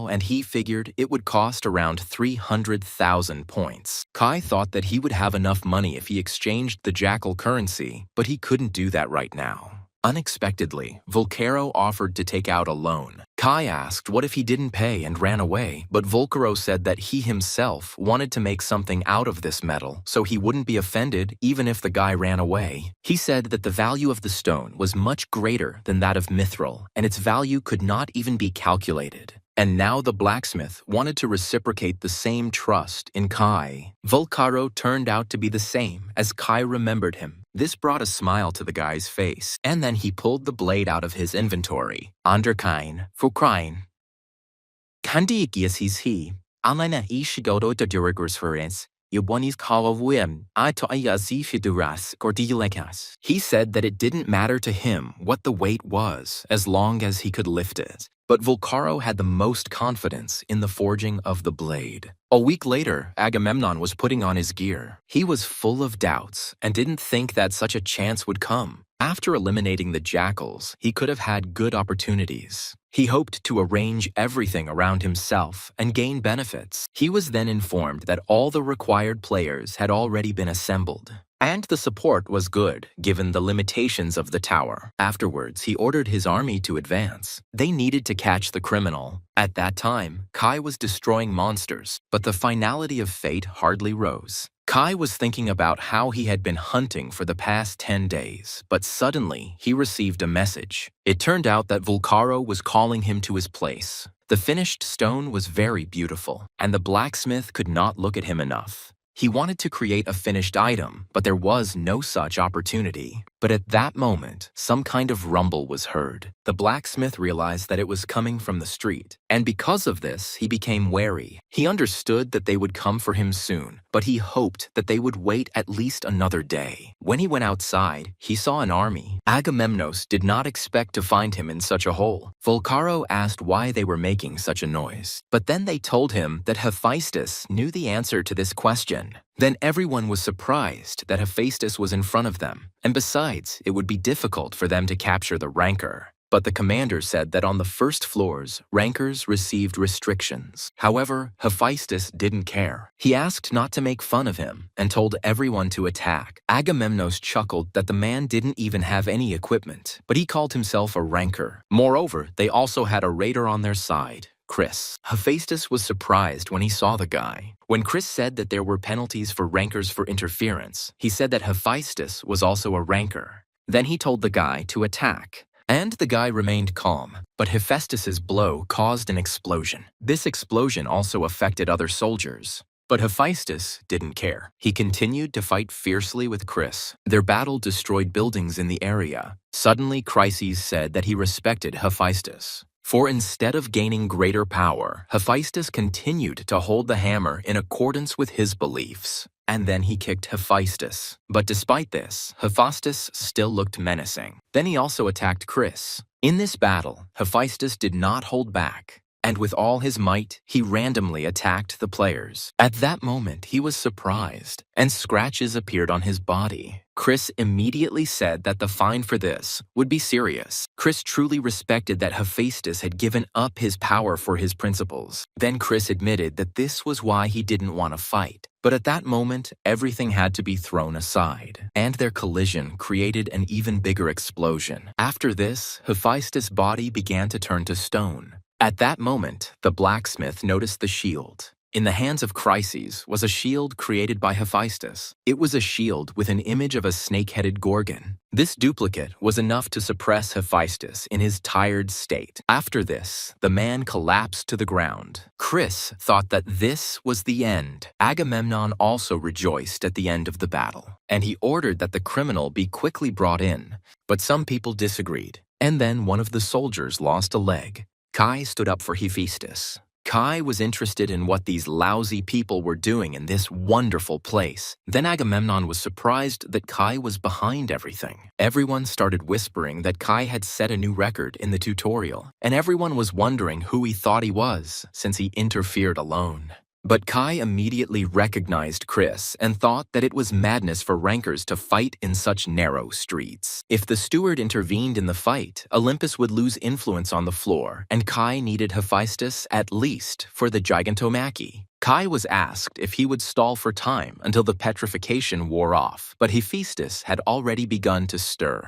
and he figured it would cost around 300,000 points. Kai thought that he would have enough money if he exchanged the jackal currency, but he couldn't do that right now. Unexpectedly, Volcaro offered to take out a loan. Kai asked what if he didn't pay and ran away, but Volcaro said that he himself wanted to make something out of this metal, so he wouldn't be offended even if the guy ran away. He said that the value of the stone was much greater than that of mithril, and its value could not even be calculated. And now the blacksmith wanted to reciprocate the same trust in Kai. Volcaro turned out to be the same as Kai remembered him. This brought a smile to the guy's face, and then he pulled the blade out of his inventory. Underkain, Fukrain. Kandi igis he. Alana ishigodo to Regressed. He said that it didn't matter to him what the weight was as long as he could lift it. But Volcaro had the most confidence in the forging of the blade. A week later, Agamemnon was putting on his gear. He was full of doubts and didn't think that such a chance would come. After eliminating the jackals, he could have had good opportunities. He hoped to arrange everything around himself and gain benefits. He was then informed that all the required players had already been assembled. And the support was good, given the limitations of the tower. Afterwards, he ordered his army to advance. They needed to catch the criminal. At that time, Kai was destroying monsters, but the finality of fate hardly rose. Kai was thinking about how he had been hunting for the past 10 days, but suddenly he received a message. It turned out that Volcaro was calling him to his place. The finished stone was very beautiful, and the blacksmith could not look at him enough. He wanted to create a finished item, but there was no such opportunity. But at that moment, some kind of rumble was heard. The blacksmith realized that it was coming from the street, and because of this, he became wary. He understood that they would come for him soon, but he hoped that they would wait at least another day. When he went outside, he saw an army. Agamemnon did not expect to find him in such a hole. Volcaro asked why they were making such a noise, but then they told him that Hephaestus knew the answer to this question. Then everyone was surprised that Hephaestus was in front of them, and besides, it would be difficult for them to capture the rancor. But the commander said that on the first floors, rancors received restrictions. However, Hephaestus didn't care. He asked not to make fun of him and told everyone to attack. Agamemnon chuckled that the man didn't even have any equipment, but he called himself a rancor. Moreover, they also had a raider on their side, Chris. Hephaestus was surprised when he saw the guy. When Chris said that there were penalties for rancors for interference, he said that Hephaestus was also a rancor. Then he told the guy to attack. And the guy remained calm, but Hephaestus's blow caused an explosion. This explosion also affected other soldiers. But Hephaestus didn't care. He continued to fight fiercely with Chris. Their battle destroyed buildings in the area. Suddenly, Chryses said that he respected Hephaestus. For instead of gaining greater power, Hephaestus continued to hold the hammer in accordance with his beliefs. And then he kicked Hephaestus. But despite this, Hephaestus still looked menacing. Then he also attacked Chris. In this battle, Hephaestus did not hold back. And with all his might, he randomly attacked the players. At that moment, he was surprised, and scratches appeared on his body. Chris immediately said that the fine for this would be serious. Chris truly respected that Hephaestus had given up his power for his principles. Then Chris admitted that this was why he didn't want to fight. But at that moment, everything had to be thrown aside, and their collision created an even bigger explosion. After this, Hephaestus' body began to turn to stone. At that moment, the blacksmith noticed the shield. In the hands of Chryses was a shield created by Hephaestus. It was a shield with an image of a snake-headed gorgon. This duplicate was enough to suppress Hephaestus in his tired state. After this, the man collapsed to the ground. Chris thought that this was the end. Agamemnon also rejoiced at the end of the battle, and he ordered that the criminal be quickly brought in. But some people disagreed, and then one of the soldiers lost a leg. Kai stood up for Hephaestus. Kai was interested in what these lousy people were doing in this wonderful place. Then Agamemnon was surprised that Kai was behind everything. Everyone started whispering that Kai had set a new record in the tutorial, and everyone was wondering who he thought he was since he interfered alone. But Kai immediately recognized Chris and thought that it was madness for rankers to fight in such narrow streets. If the steward intervened in the fight, Olympus would lose influence on the floor, and Kai needed Hephaestus at least for the Gigantomachy. Kai was asked if he would stall for time until the petrification wore off, but Hephaestus had already begun to stir.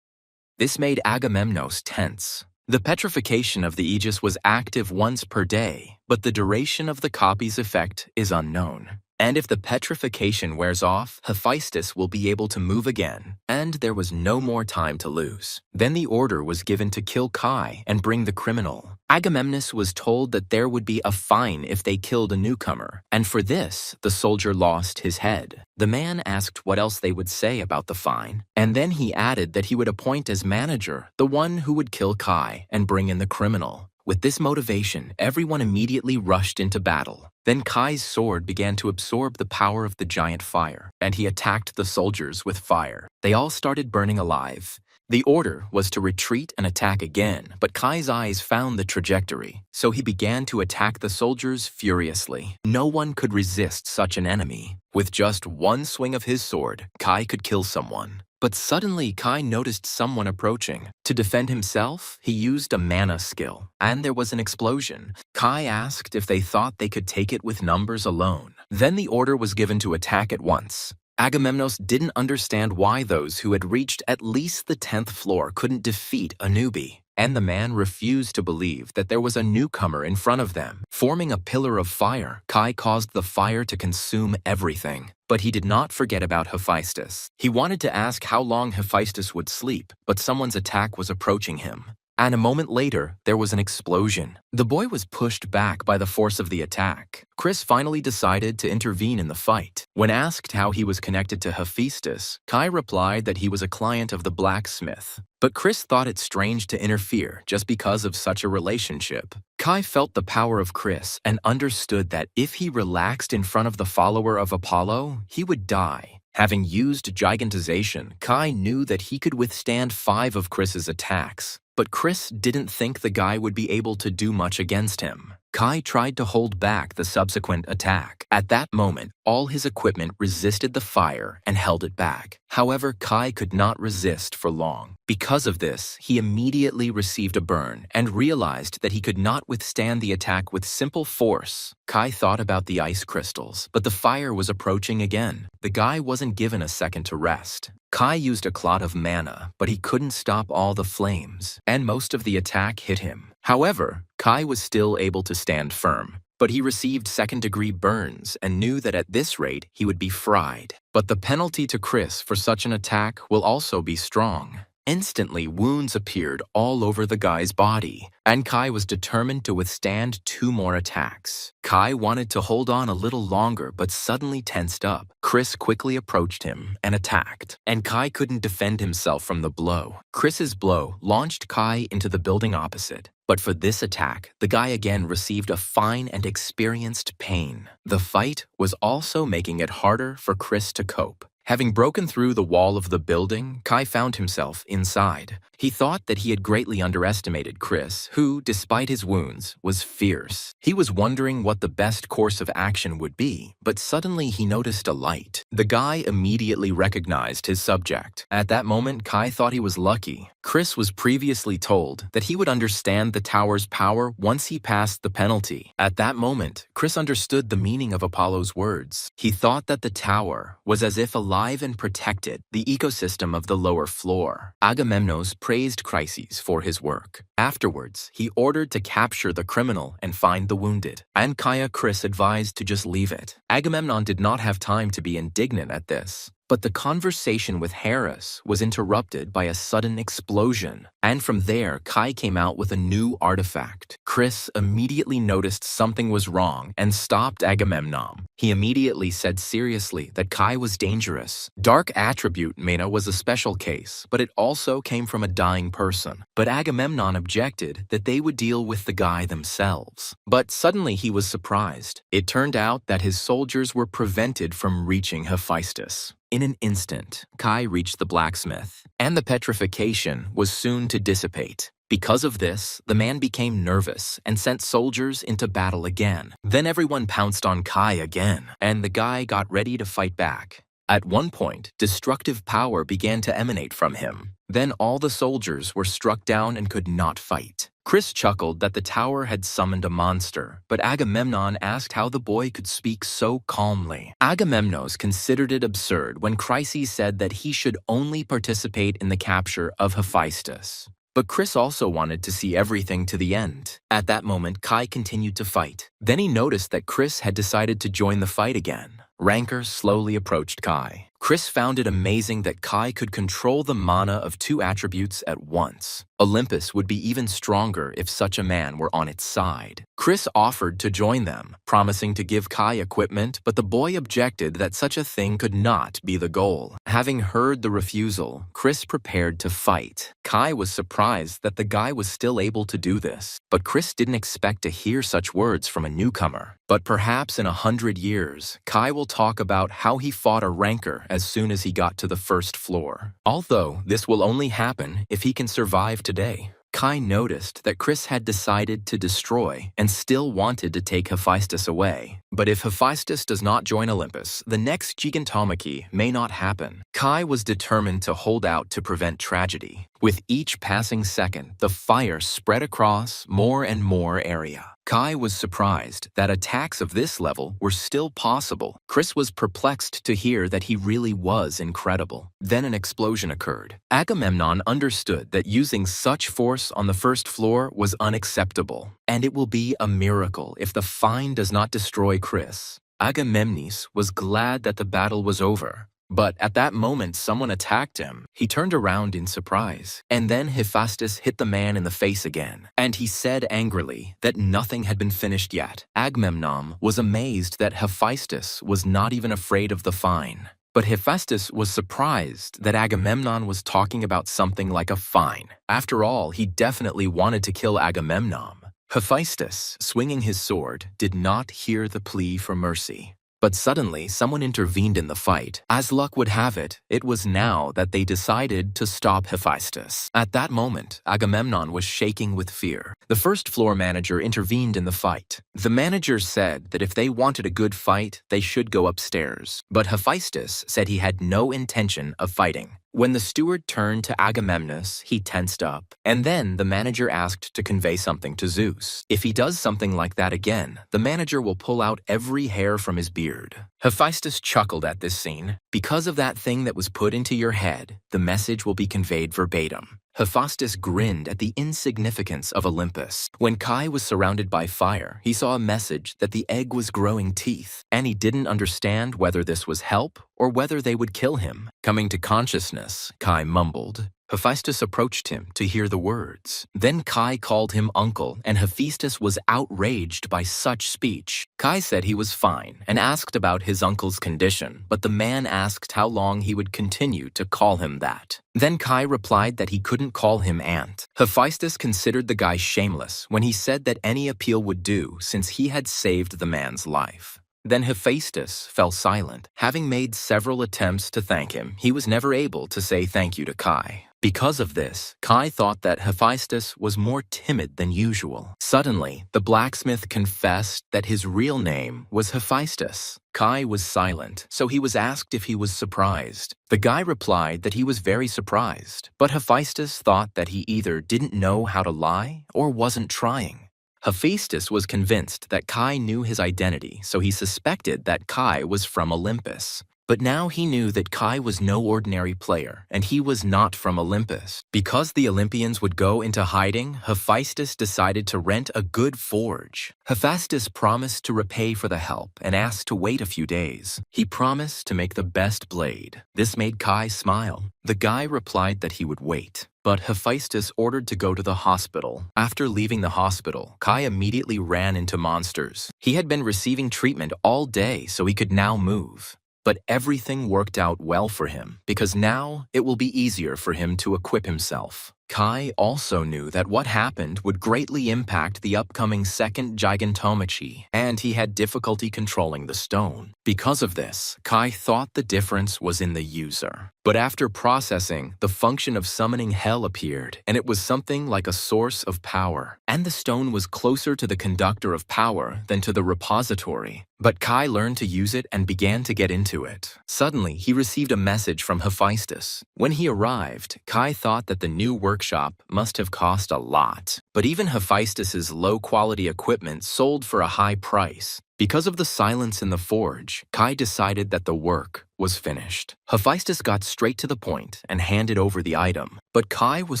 This made Agamemnon tense. The petrification of the Aegis was active once per day, but the duration of the copy's effect is unknown. And if the petrification wears off, Hephaestus will be able to move again, and there was no more time to lose. Then the order was given to kill Kai and bring the criminal. Agamemnon was told that there would be a fine if they killed a newcomer, and for this, the soldier lost his head. The man asked what else they would say about the fine, and then he added that he would appoint as manager the one who would kill Kai and bring in the criminal. With this motivation, everyone immediately rushed into battle. Then Kai's sword began to absorb the power of the giant fire, and he attacked the soldiers with fire. They all started burning alive. The order was to retreat and attack again, but Kai's eyes found the trajectory, so he began to attack the soldiers furiously. No one could resist such an enemy. With just one swing of his sword, Kai could kill someone. But suddenly, Kai noticed someone approaching. To defend himself, he used a mana skill, and there was an explosion. Kai asked if they thought they could take it with numbers alone. Then the order was given to attack at once. Agamemnon didn't understand why those who had reached at least the 10th floor couldn't defeat a newbie. And the man refused to believe that there was a newcomer in front of them. Forming a pillar of fire, Kai caused the fire to consume everything. But he did not forget about Hephaestus. He wanted to ask how long Hephaestus would sleep, but someone's attack was approaching him. And a moment later, there was an explosion. The boy was pushed back by the force of the attack. Chris finally decided to intervene in the fight. When asked how he was connected to Hephaestus, Kai replied that he was a client of the blacksmith. But Chris thought it strange to interfere just because of such a relationship. Kai felt the power of Chris and understood that if he relaxed in front of the follower of Apollo, he would die. Having used gigantization, Kai knew that he could withstand 5 of Chris's attacks. But Chris didn't think the guy would be able to do much against him. Kai tried to hold back the subsequent attack. At that moment, all his equipment resisted the fire and held it back. However, Kai could not resist for long. Because of this, he immediately received a burn and realized that he could not withstand the attack with simple force. Kai thought about the ice crystals, but the fire was approaching again. The guy wasn't given a second to rest. Kai used a clot of mana, but he couldn't stop all the flames, and most of the attack hit him. However, Kai was still able to stand firm, but he received second-degree burns and knew that at this rate he would be fried. But the penalty to Chris for such an attack will also be strong. Instantly, wounds appeared all over the guy's body, and Kai was determined to withstand 2 more attacks. Kai wanted to hold on a little longer but suddenly tensed up. Chris quickly approached him and attacked, and Kai couldn't defend himself from the blow. Chris's blow launched Kai into the building opposite. But for this attack, the guy again received a fine and experienced pain. The fight was also making it harder for Chris to cope. Having broken through the wall of the building, Kai found himself inside. He thought that he had greatly underestimated Chris, who, despite his wounds, was fierce. He was wondering what the best course of action would be, but suddenly he noticed a light. The guy immediately recognized his subject. At that moment, Kai thought he was lucky. Chris was previously told that he would understand the tower's power once he passed the penalty. At that moment, Chris understood the meaning of Apollo's words. He thought that the tower was as if alive and protected the ecosystem of the lower floor. Agamemnon praised Chryses for his work. Afterwards, he ordered to capture the criminal and find the wounded. And Chris advised to just leave it. Agamemnon did not have time to be indignant at this. But the conversation with Harris was interrupted by a sudden explosion, and from there, Kai came out with a new artifact. Chris immediately noticed something was wrong and stopped Agamemnon. He immediately said seriously that Kai was dangerous. Dark Attribute Mana was a special case, but it also came from a dying person. But Agamemnon objected that they would deal with the guy themselves. But suddenly he was surprised. It turned out that his soldiers were prevented from reaching Hephaestus. In an instant, Kai reached the blacksmith, and the petrification was soon to dissipate. Because of this, the man became nervous and sent soldiers into battle again. Then everyone pounced on Kai again, and the guy got ready to fight back. At one point, destructive power began to emanate from him. Then all the soldiers were struck down and could not fight. Chris chuckled that the tower had summoned a monster, but Agamemnon asked how the boy could speak so calmly. Agamemnon considered it absurd when Chryses said that he should only participate in the capture of Hephaestus. But Chris also wanted to see everything to the end. At that moment, Kai continued to fight. Then he noticed that Chris had decided to join the fight again. Rancor slowly approached Kai. Chris found it amazing that Kai could control the mana of two attributes at once. Olympus would be even stronger if such a man were on its side. Chris offered to join them, promising to give Kai equipment, but the boy objected that such a thing could not be the goal. Having heard the refusal, Chris prepared to fight. Kai was surprised that the guy was still able to do this, but Chris didn't expect to hear such words from a newcomer. But perhaps in 100 years, Kai will talk about how he fought a rancor as soon as he got to the first floor. Although this will only happen if he can survive today. Kai noticed that Chris had decided to destroy and still wanted to take Hephaestus away. But if Hephaestus does not join Olympus, the next Gigantomachy may not happen. Kai was determined to hold out to prevent tragedy. With each passing second, the fire spread across more and more area. Kai was surprised that attacks of this level were still possible. Chris was perplexed to hear that he really was incredible. Then an explosion occurred. Agamemnon understood that using such force on the first floor was unacceptable, and it will be a miracle if the fine does not destroy Chris. Agamemnon was glad that the battle was over. But at that moment, someone attacked him. He turned around in surprise. And then Hephaestus hit the man in the face again. And he said angrily that nothing had been finished yet. Agamemnon was amazed that Hephaestus was not even afraid of the fine. But Hephaestus was surprised that Agamemnon was talking about something like a fine. After all, he definitely wanted to kill Agamemnon. Hephaestus, swinging his sword, did not hear the plea for mercy. But suddenly, someone intervened in the fight. As luck would have it, it was now that they decided to stop Hephaestus. At that moment, Agamemnon was shaking with fear. The first floor manager intervened in the fight. The manager said that if they wanted a good fight, they should go upstairs. But Hephaestus said he had no intention of fighting. When the steward turned to Agamemnon, he tensed up. And then the manager asked to convey something to Zeus. If he does something like that again, the manager will pull out every hair from his beard. Hephaestus chuckled at this scene. Because of that thing that was put into your head, the message will be conveyed verbatim. Hephaestus grinned at the insignificance of Olympus. When Kai was surrounded by fire, he saw a message that the egg was growing teeth, and he didn't understand whether this was help or whether they would kill him. Coming to consciousness, Kai mumbled. Hephaestus approached him to hear the words. Then Kai called him uncle, and Hephaestus was outraged by such speech. Kai said he was fine and asked about his uncle's condition, but the man asked how long he would continue to call him that. Then Kai replied that he couldn't call him aunt. Hephaestus considered the guy shameless when he said that any appeal would do since he had saved the man's life. Then Hephaestus fell silent. Having made several attempts to thank him, he was never able to say thank you to Kai. Because of this, Kai thought that Hephaestus was more timid than usual. Suddenly, the blacksmith confessed that his real name was Hephaestus. Kai was silent, so he was asked if he was surprised. The guy replied that he was very surprised, but Hephaestus thought that he either didn't know how to lie or wasn't trying. Hephaestus was convinced that Kai knew his identity, so he suspected that Kai was from Olympus. But now he knew that Kai was no ordinary player, and he was not from Olympus. Because the Olympians would go into hiding, Hephaestus decided to rent a good forge. Hephaestus promised to repay for the help and asked to wait a few days. He promised to make the best blade. This made Kai smile. The guy replied that he would wait. But Hephaestus ordered to go to the hospital. After leaving the hospital, Kai immediately ran into monsters. He had been receiving treatment all day, so he could now move. But everything worked out well for him, because now it will be easier for him to equip himself. Kai also knew that what happened would greatly impact the upcoming second Gigantomachy, and he had difficulty controlling the stone. Because of this, Kai thought the difference was in the user. But after processing, the function of summoning hell appeared, and it was something like a source of power. And the stone was closer to the conductor of power than to the repository. But Kai learned to use it and began to get into it. Suddenly, he received a message from Hephaestus. When he arrived, Kai thought that the new workshop must have cost a lot. But even Hephaestus's low-quality equipment sold for a high price. Because of the silence in the forge, Kai decided that the work was finished. Hephaestus got straight to the point and handed over the item, but Kai was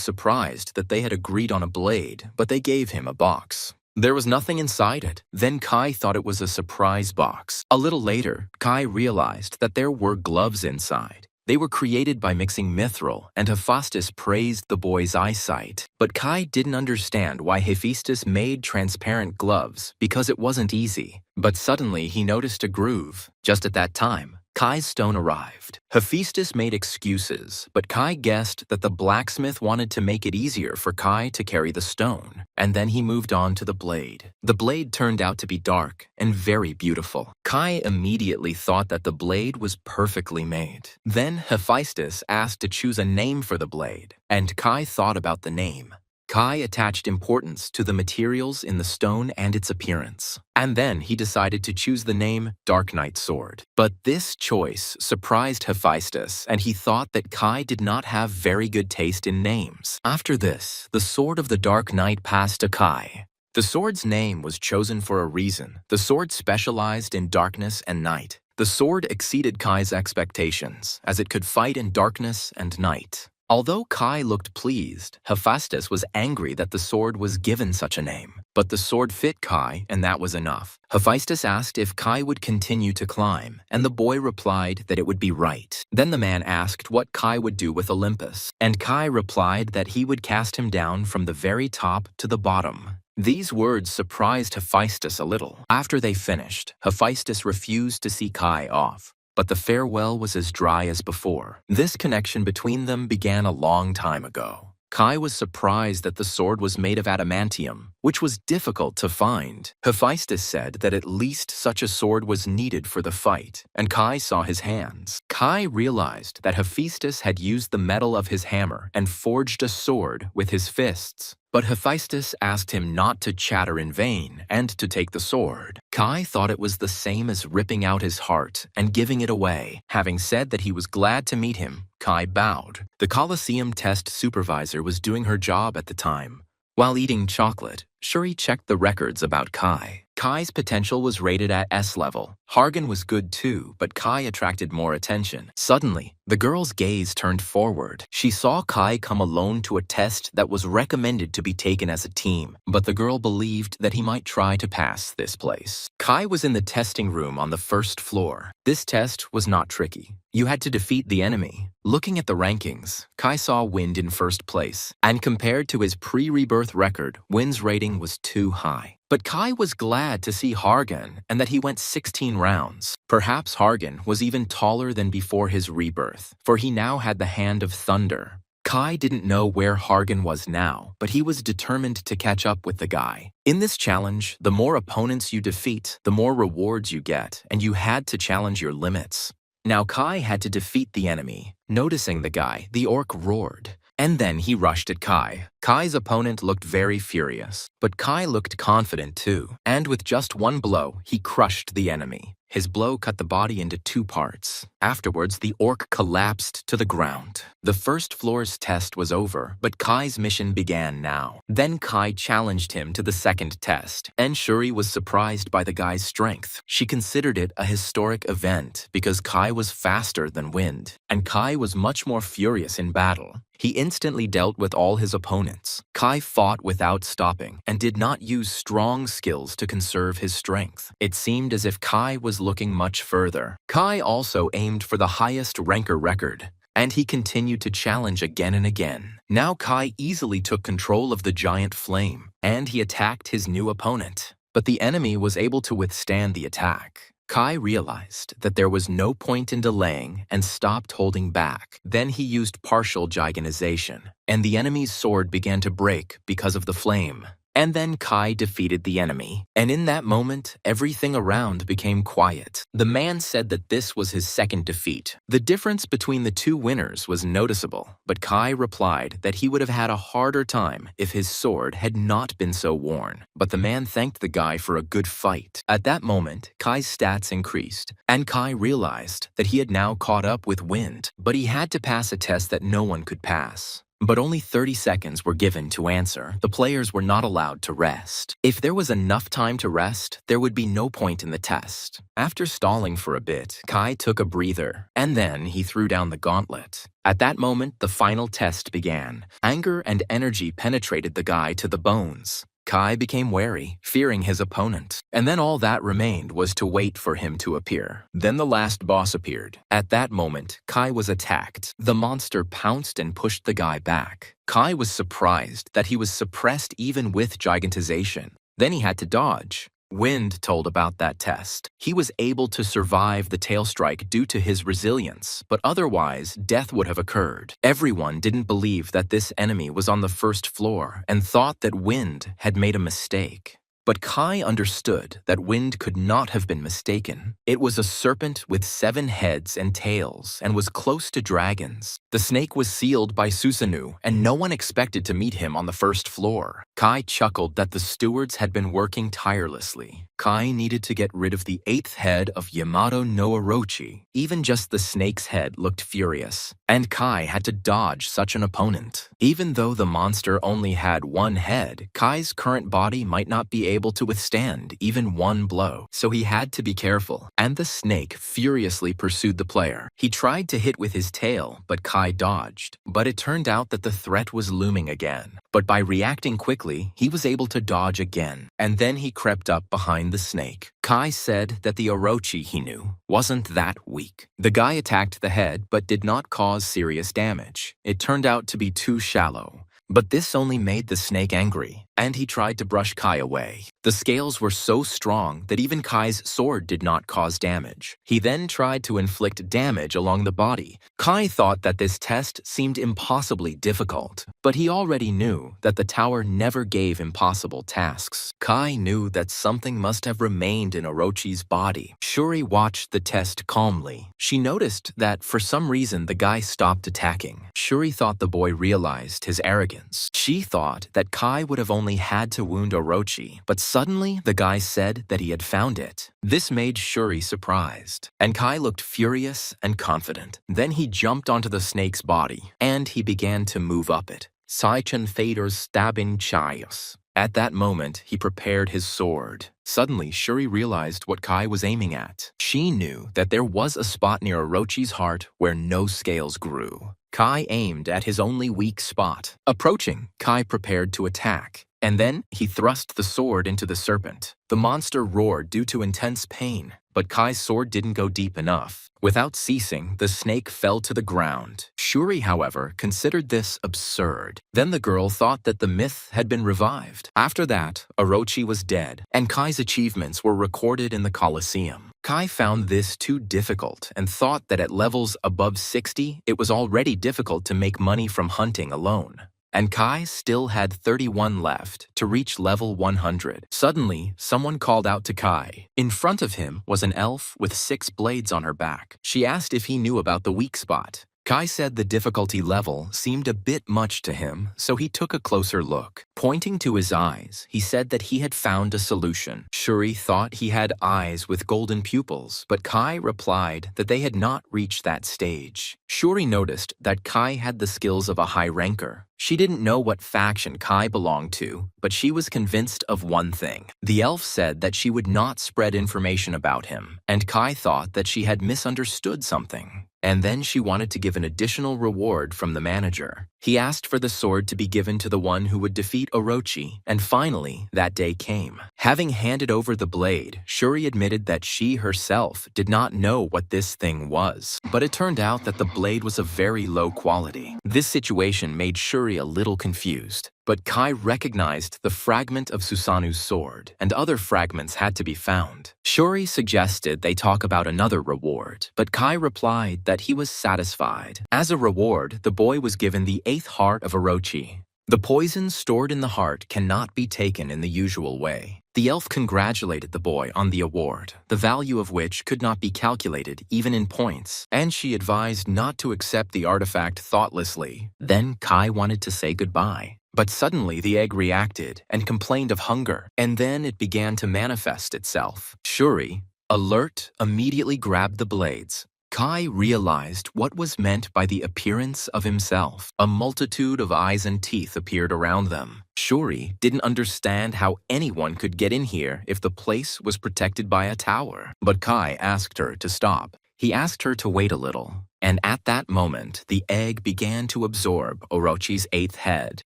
surprised that they had agreed on a blade, but they gave him a box. There was nothing inside it. Then Kai thought it was a surprise box. A little later, Kai realized that there were gloves inside. They were created by mixing mithril, and Hephaestus praised the boy's eyesight. But Kai didn't understand why Hephaestus made transparent gloves, because it wasn't easy. But suddenly he noticed a groove. Just at that time, Kai's stone arrived. Hephaestus made excuses, but Kai guessed that the blacksmith wanted to make it easier for Kai to carry the stone, and then he moved on to the blade. The blade turned out to be dark and very beautiful. Kai immediately thought that the blade was perfectly made. Then Hephaestus asked to choose a name for the blade, and Kai thought about the name. Kai attached importance to the materials in the stone and its appearance. And then he decided to choose the name Dark Knight Sword. But this choice surprised Hephaestus, and he thought that Kai did not have very good taste in names. After this, the Sword of the Dark Knight passed to Kai. The sword's name was chosen for a reason. The sword specialized in darkness and night. The sword exceeded Kai's expectations, as it could fight in darkness and night. Although Kai looked pleased, Hephaestus was angry that the sword was given such a name. But the sword fit Kai, and that was enough. Hephaestus asked if Kai would continue to climb, and the boy replied that it would be right. Then the man asked what Kai would do with Olympus, and Kai replied that he would cast him down from the very top to the bottom. These words surprised Hephaestus a little. After they finished, Hephaestus refused to see Kai off. But the farewell was as dry as before. This connection between them began a long time ago. Kai was surprised that the sword was made of adamantium, which was difficult to find. Hephaestus said that at least such a sword was needed for the fight, and Kai saw his hands. Kai realized that Hephaestus had used the metal of his hammer and forged a sword with his fists. But Hephaestus asked him not to chatter in vain and to take the sword. Kai thought it was the same as ripping out his heart and giving it away. Having said that he was glad to meet him, Kai bowed. The Colosseum test supervisor was doing her job at the time. While eating chocolate, Shuri checked the records about Kai. Kai's potential was rated at S level. Hargan was good too, but Kai attracted more attention. Suddenly, the girl's gaze turned forward. She saw Kai come alone to a test that was recommended to be taken as a team, but the girl believed that he might try to pass this place. Kai was in the testing room on the first floor. This test was not tricky. You had to defeat the enemy. Looking at the rankings, Kai saw Wind in first place, and compared to his pre-rebirth record, Wind's rating was too high. But Kai was glad to see Hargan and that he went 16 rounds. Perhaps Hargan was even taller than before his rebirth, for he now had the hand of thunder. Kai didn't know where Hargan was now, but he was determined to catch up with the guy. In this challenge, the more opponents you defeat, the more rewards you get, and you had to challenge your limits. Now Kai had to defeat the enemy. Noticing the guy, the orc roared. And then he rushed at Kai. Kai's opponent looked very furious, but Kai looked confident too. And with just one blow, he crushed the enemy. His blow cut the body into 2 parts. Afterwards, the orc collapsed to the ground. The first floor's test was over, but Kai's mission began now. Then Kai challenged him to the second test, and Shuri was surprised by the guy's strength. She considered it a historic event because Kai was faster than Wind, and Kai was much more furious in battle. He instantly dealt with all his opponents. Kai fought without stopping and did not use strong skills to conserve his strength. It seemed as if Kai was looking much further. Kai also aimed for the highest ranker record, and he continued to challenge again and again. Now Kai easily took control of the giant flame, and he attacked his new opponent. But the enemy was able to withstand the attack. Kai realized that there was no point in delaying and stopped holding back. Then he used partial giganization, and the enemy's sword began to break because of the flame. And then Kai defeated the enemy, and in that moment, everything around became quiet. The man said that this was his second defeat. The difference between the 2 winners was noticeable, but Kai replied that he would have had a harder time if his sword had not been so worn. But the man thanked the guy for a good fight. At that moment, Kai's stats increased, and Kai realized that he had now caught up with Wind, but he had to pass a test that no one could pass. but only 30 seconds were given to answer. The players were not allowed to rest. If there was enough time to rest, there would be no point in the test. After stalling for a bit, Kai took a breather, and then he threw down the gauntlet. At that moment, the final test began. Anger and energy penetrated the guy to the bones. Kai became wary, fearing his opponent, and then all that remained was to wait for him to appear. Then the last boss appeared. At that moment, Kai was attacked. The monster pounced and pushed the guy back. Kai was surprised that he was suppressed even with gigantization. Then he had to dodge. Wind told about that test. He was able to survive the tail strike due to his resilience, but otherwise, death would have occurred. Everyone didn't believe that this enemy was on the first floor and thought that Wind had made a mistake. But Kai understood that Wind could not have been mistaken. It was a serpent with 7 heads and tails and was close to dragons. The snake was sealed by Susanoo, and no one expected to meet him on the first floor. Kai chuckled that the stewards had been working tirelessly. Kai needed to get rid of the 8th head of Yamato no Orochi. Even just the snake's head looked furious, and Kai had to dodge such an opponent. Even though the monster only had 1 head, Kai's current body might not be able to withstand even 1 blow, so he had to be careful. And the snake furiously pursued the player. He tried to hit with his tail, but Kai dodged. But it turned out that the threat was looming again. But by reacting quickly, he was able to dodge again, and then he crept up behind the snake. Kai said that the Orochi he knew wasn't that weak. The guy attacked the head but did not cause serious damage. It turned out to be too shallow. But this only made the snake angry, and he tried to brush Kai away. The scales were so strong that even Kai's sword did not cause damage. He then tried to inflict damage along the body. Kai thought that this test seemed impossibly difficult, but he already knew that the tower never gave impossible tasks. Kai knew that something must have remained in Orochi's body. Shuri watched the test calmly. She noticed that for some reason the guy stopped attacking. Shuri thought the boy realized his arrogance. She thought that Kai would have only had to wound Orochi, but suddenly the guy said that he had found it. This made Shuri surprised, and Kai looked furious and confident. Then he jumped onto the snake's body, and he began to move up it. Saichen Fader's stabbing Chaios. At that moment, he prepared his sword. Suddenly, Shuri realized what Kai was aiming at. She knew that there was a spot near Orochi's heart where no scales grew. Kai aimed at his only weak spot. Approaching, Kai prepared to attack, and then he thrust the sword into the serpent. The monster roared due to intense pain, but Kai's sword didn't go deep enough. Without ceasing, the snake fell to the ground. Shuri, however, considered this absurd. Then the girl thought that the myth had been revived. After that, Orochi was dead, and Kai's achievements were recorded in the Colosseum. Kai found this too difficult and thought that at levels above 60, it was already difficult to make money from hunting alone. And Kai still had 31 left to reach level 100. Suddenly, someone called out to Kai. In front of him was an elf with 6 blades on her back. She asked if he knew about the weak spot. Kai said the difficulty level seemed a bit much to him, so he took a closer look. Pointing to his eyes, he said that he had found a solution. Shuri thought he had eyes with golden pupils, but Kai replied that they had not reached that stage. Shuri noticed that Kai had the skills of a high ranker. She didn't know what faction Kai belonged to, but she was convinced of one thing. The elf said that she would not spread information about him, and Kai thought that she had misunderstood something. And then she wanted to give an additional reward from the manager. He asked for the sword to be given to the one who would defeat Orochi, and finally, that day came. Having handed over the blade, Shuri admitted that she herself did not know what this thing was. But it turned out that the blade was of very low quality. This situation made Shuri a little confused. But Kai recognized the fragment of Susanoo's sword, and other fragments had to be found. Shuri suggested they talk about another reward, but Kai replied that he was satisfied. As a reward, the boy was given the 8th heart of Orochi. The poison stored in the heart cannot be taken in the usual way. The elf congratulated the boy on the award, the value of which could not be calculated even in points, and she advised not to accept the artifact thoughtlessly. Then Kai wanted to say goodbye. But suddenly the egg reacted and complained of hunger, and then it began to manifest itself. Shuri, alert, immediately grabbed the blades. Kai realized what was meant by the appearance of himself. A multitude of eyes and teeth appeared around them. Shuri didn't understand how anyone could get in here if the place was protected by a tower. But Kai asked her to stop. He asked her to wait a little. And at that moment, the egg began to absorb Orochi's 8th head.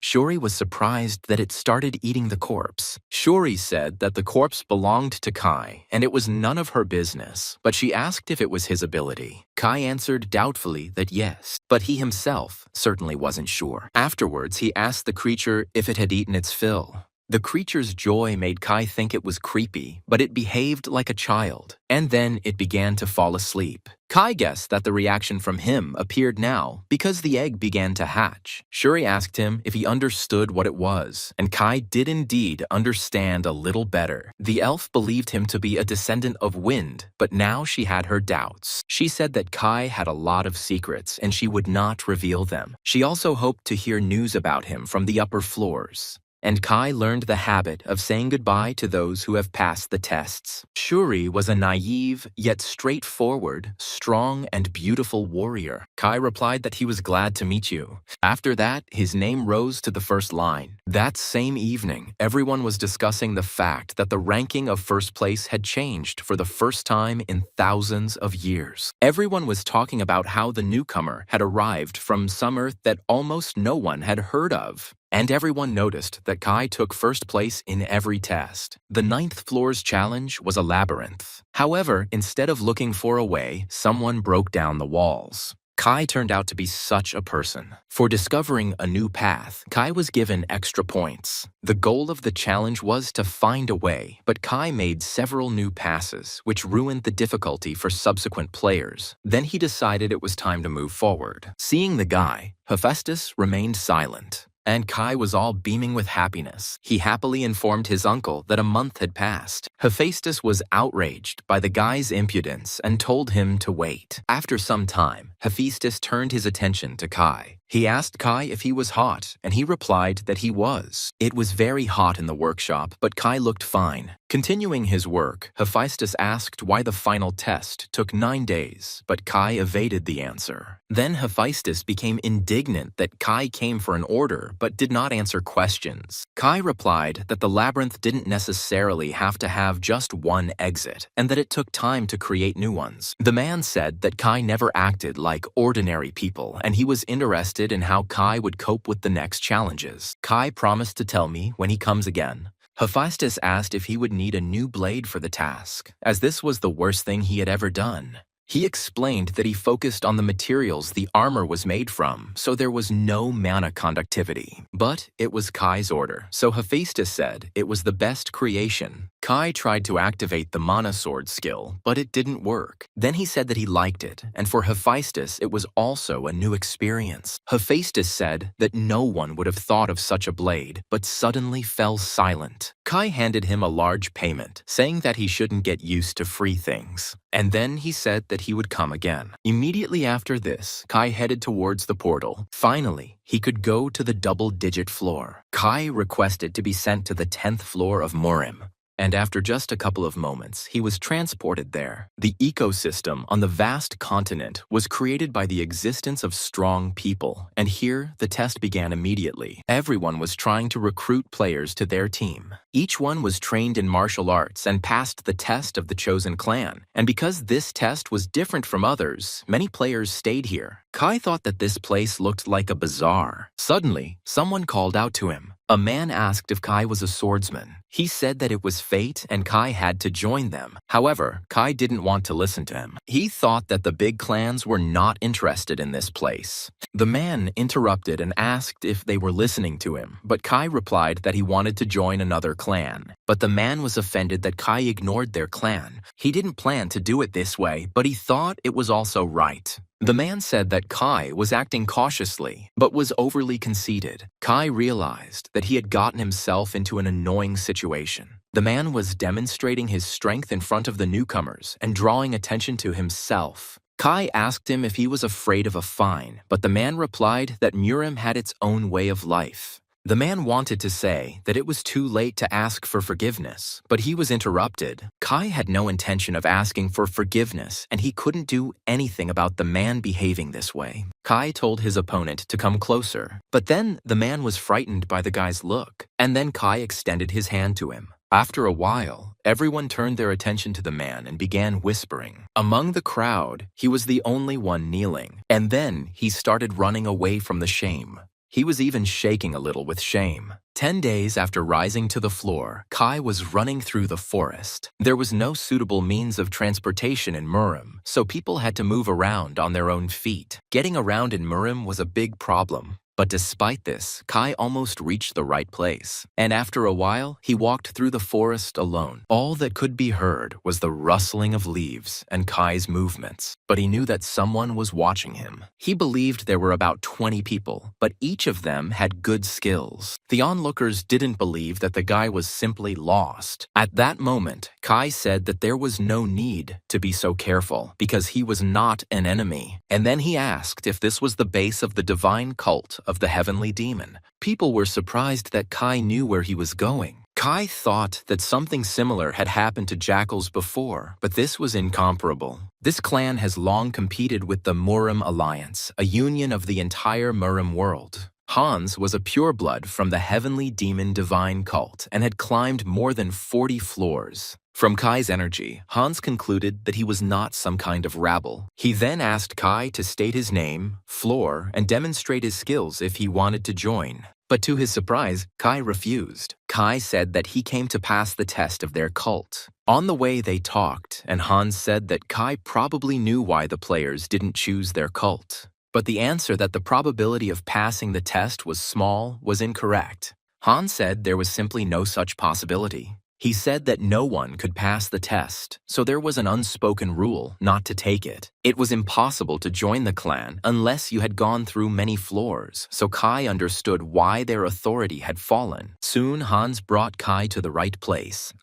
Shuri was surprised that it started eating the corpse. Shuri said that the corpse belonged to Kai, and it was none of her business, but she asked if it was his ability. Kai answered doubtfully that yes, but he himself certainly wasn't sure. Afterwards, he asked the creature if it had eaten its fill. The creature's joy made Kai think it was creepy, but it behaved like a child, and then it began to fall asleep. Kai guessed that the reaction from him appeared now because the egg began to hatch. Shuri asked him if he understood what it was, and Kai did indeed understand a little better. The elf believed him to be a descendant of wind, but now she had her doubts. She said that Kai had a lot of secrets and she would not reveal them. She also hoped to hear news about him from the upper floors. And Kai learned the habit of saying goodbye to those who have passed the tests. Shuri was a naive, yet straightforward, strong, and beautiful warrior. Kai replied that he was glad to meet you. After that, his name rose to the first line. That same evening, everyone was discussing the fact that the ranking of first place had changed for the first time in thousands of years. Everyone was talking about how the newcomer had arrived from some Earth that almost no one had heard of. And everyone noticed that Kai took first place in every test. The 9th floor's challenge was a labyrinth. However, instead of looking for a way, someone broke down the walls. Kai turned out to be such a person. For discovering a new path, Kai was given extra points. The goal of the challenge was to find a way, but Kai made several new passes, which ruined the difficulty for subsequent players. Then he decided it was time to move forward. Seeing the guy, Hephaestus remained silent. And Kai was all beaming with happiness. He happily informed his uncle that a month had passed. Hephaestus was outraged by the guy's impudence and told him to wait. After some time, Hephaestus turned his attention to Kai. He asked Kai if he was hot, and he replied that he was. It was very hot in the workshop, but Kai looked fine. Continuing his work, Hephaestus asked why the final test took 9 days, but Kai evaded the answer. Then Hephaestus became indignant that Kai came for an order but did not answer questions. Kai replied that the labyrinth didn't necessarily have to have just one exit, and that it took time to create new ones. The man said that Kai never acted like ordinary people, and he was interested in how Kai would cope with the next challenges. Kai promised to tell me when he comes again. Hephaestus asked if he would need a new blade for the task, as this was the worst thing he had ever done. He explained that he focused on the materials the armor was made from, so there was no mana conductivity. But it was Kai's order, so Hephaestus said it was the best creation. Kai tried to activate the mana sword skill, but it didn't work. Then he said that he liked it, and for Hephaestus it was also a new experience. Hephaestus said that no one would have thought of such a blade, but suddenly fell silent. Kai handed him a large payment, saying that he shouldn't get used to free things. And then he said that he would come again. Immediately after this, Kai headed towards the portal. Finally, he could go to the double-digit floor. Kai requested to be sent to the 10th floor of Murim. And after just a couple of moments, he was transported there. The ecosystem on the vast continent was created by the existence of strong people, and here the test began immediately. Everyone was trying to recruit players to their team. Each one was trained in martial arts and passed the test of the chosen clan, and because this test was different from others, many players stayed here. Kai thought that this place looked like a bazaar. Suddenly, someone called out to him. A man asked if Kai was a swordsman. He said that it was fate and Kai had to join them. However, Kai didn't want to listen to him. He thought that the big clans were not interested in this place. The man interrupted and asked if they were listening to him, but Kai replied that he wanted to join another clan. But the man was offended that Kai ignored their clan. He didn't plan to do it this way, but he thought it was also right. The man said that Kai was acting cautiously, but was overly conceited. Kai realized that he had gotten himself into an annoying situation. The man was demonstrating his strength in front of the newcomers and drawing attention to himself. Kai asked him if he was afraid of a fine, but the man replied that Murim had its own way of life. The man wanted to say that it was too late to ask for forgiveness, but he was interrupted. Kai had no intention of asking for forgiveness, and he couldn't do anything about the man behaving this way. Kai told his opponent to come closer, but then the man was frightened by the guy's look, and then Kai extended his hand to him. After a while, everyone turned their attention to the man and began whispering. Among the crowd, he was the only one kneeling, and then he started running away from the shame. He was even shaking a little with shame. 10 days after rising to the floor, Kai was running through the forest. There was no suitable means of transportation in Murim, so people had to move around on their own feet. Getting around in Murim was a big problem. But despite this, Kai almost reached the right place. And after a while, he walked through the forest alone. All that could be heard was the rustling of leaves and Kai's movements. But he knew that someone was watching him. He believed there were about 20 people, but each of them had good skills. The onlookers didn't believe that the guy was simply lost. At that moment, Kai said that there was no need to be so careful because he was not an enemy. And then he asked if this was the base of the divine cult of the heavenly demon. People were surprised that Kai knew where he was going. Kai thought that something similar had happened to jackals before, but this was incomparable. This clan has long competed with the Murim Alliance, a union of the entire Murim world. Hans was a pureblood from the heavenly demon divine cult and had climbed more than 40 floors. From Kai's energy, Hans concluded that he was not some kind of rabble. He then asked Kai to state his name, floor, and demonstrate his skills if he wanted to join. But to his surprise, Kai refused. Kai said that he came to pass the test of their cult. On the way they talked, and Hans said that Kai probably knew why the players didn't choose their cult. But the answer that the probability of passing the test was small was incorrect. Hans said there was simply no such possibility. He said that no one could pass the test, so there was an unspoken rule not to take it. It was impossible to join the clan unless you had gone through many floors, so Kai understood why their authority had fallen. Soon Hans brought Kai to the right place.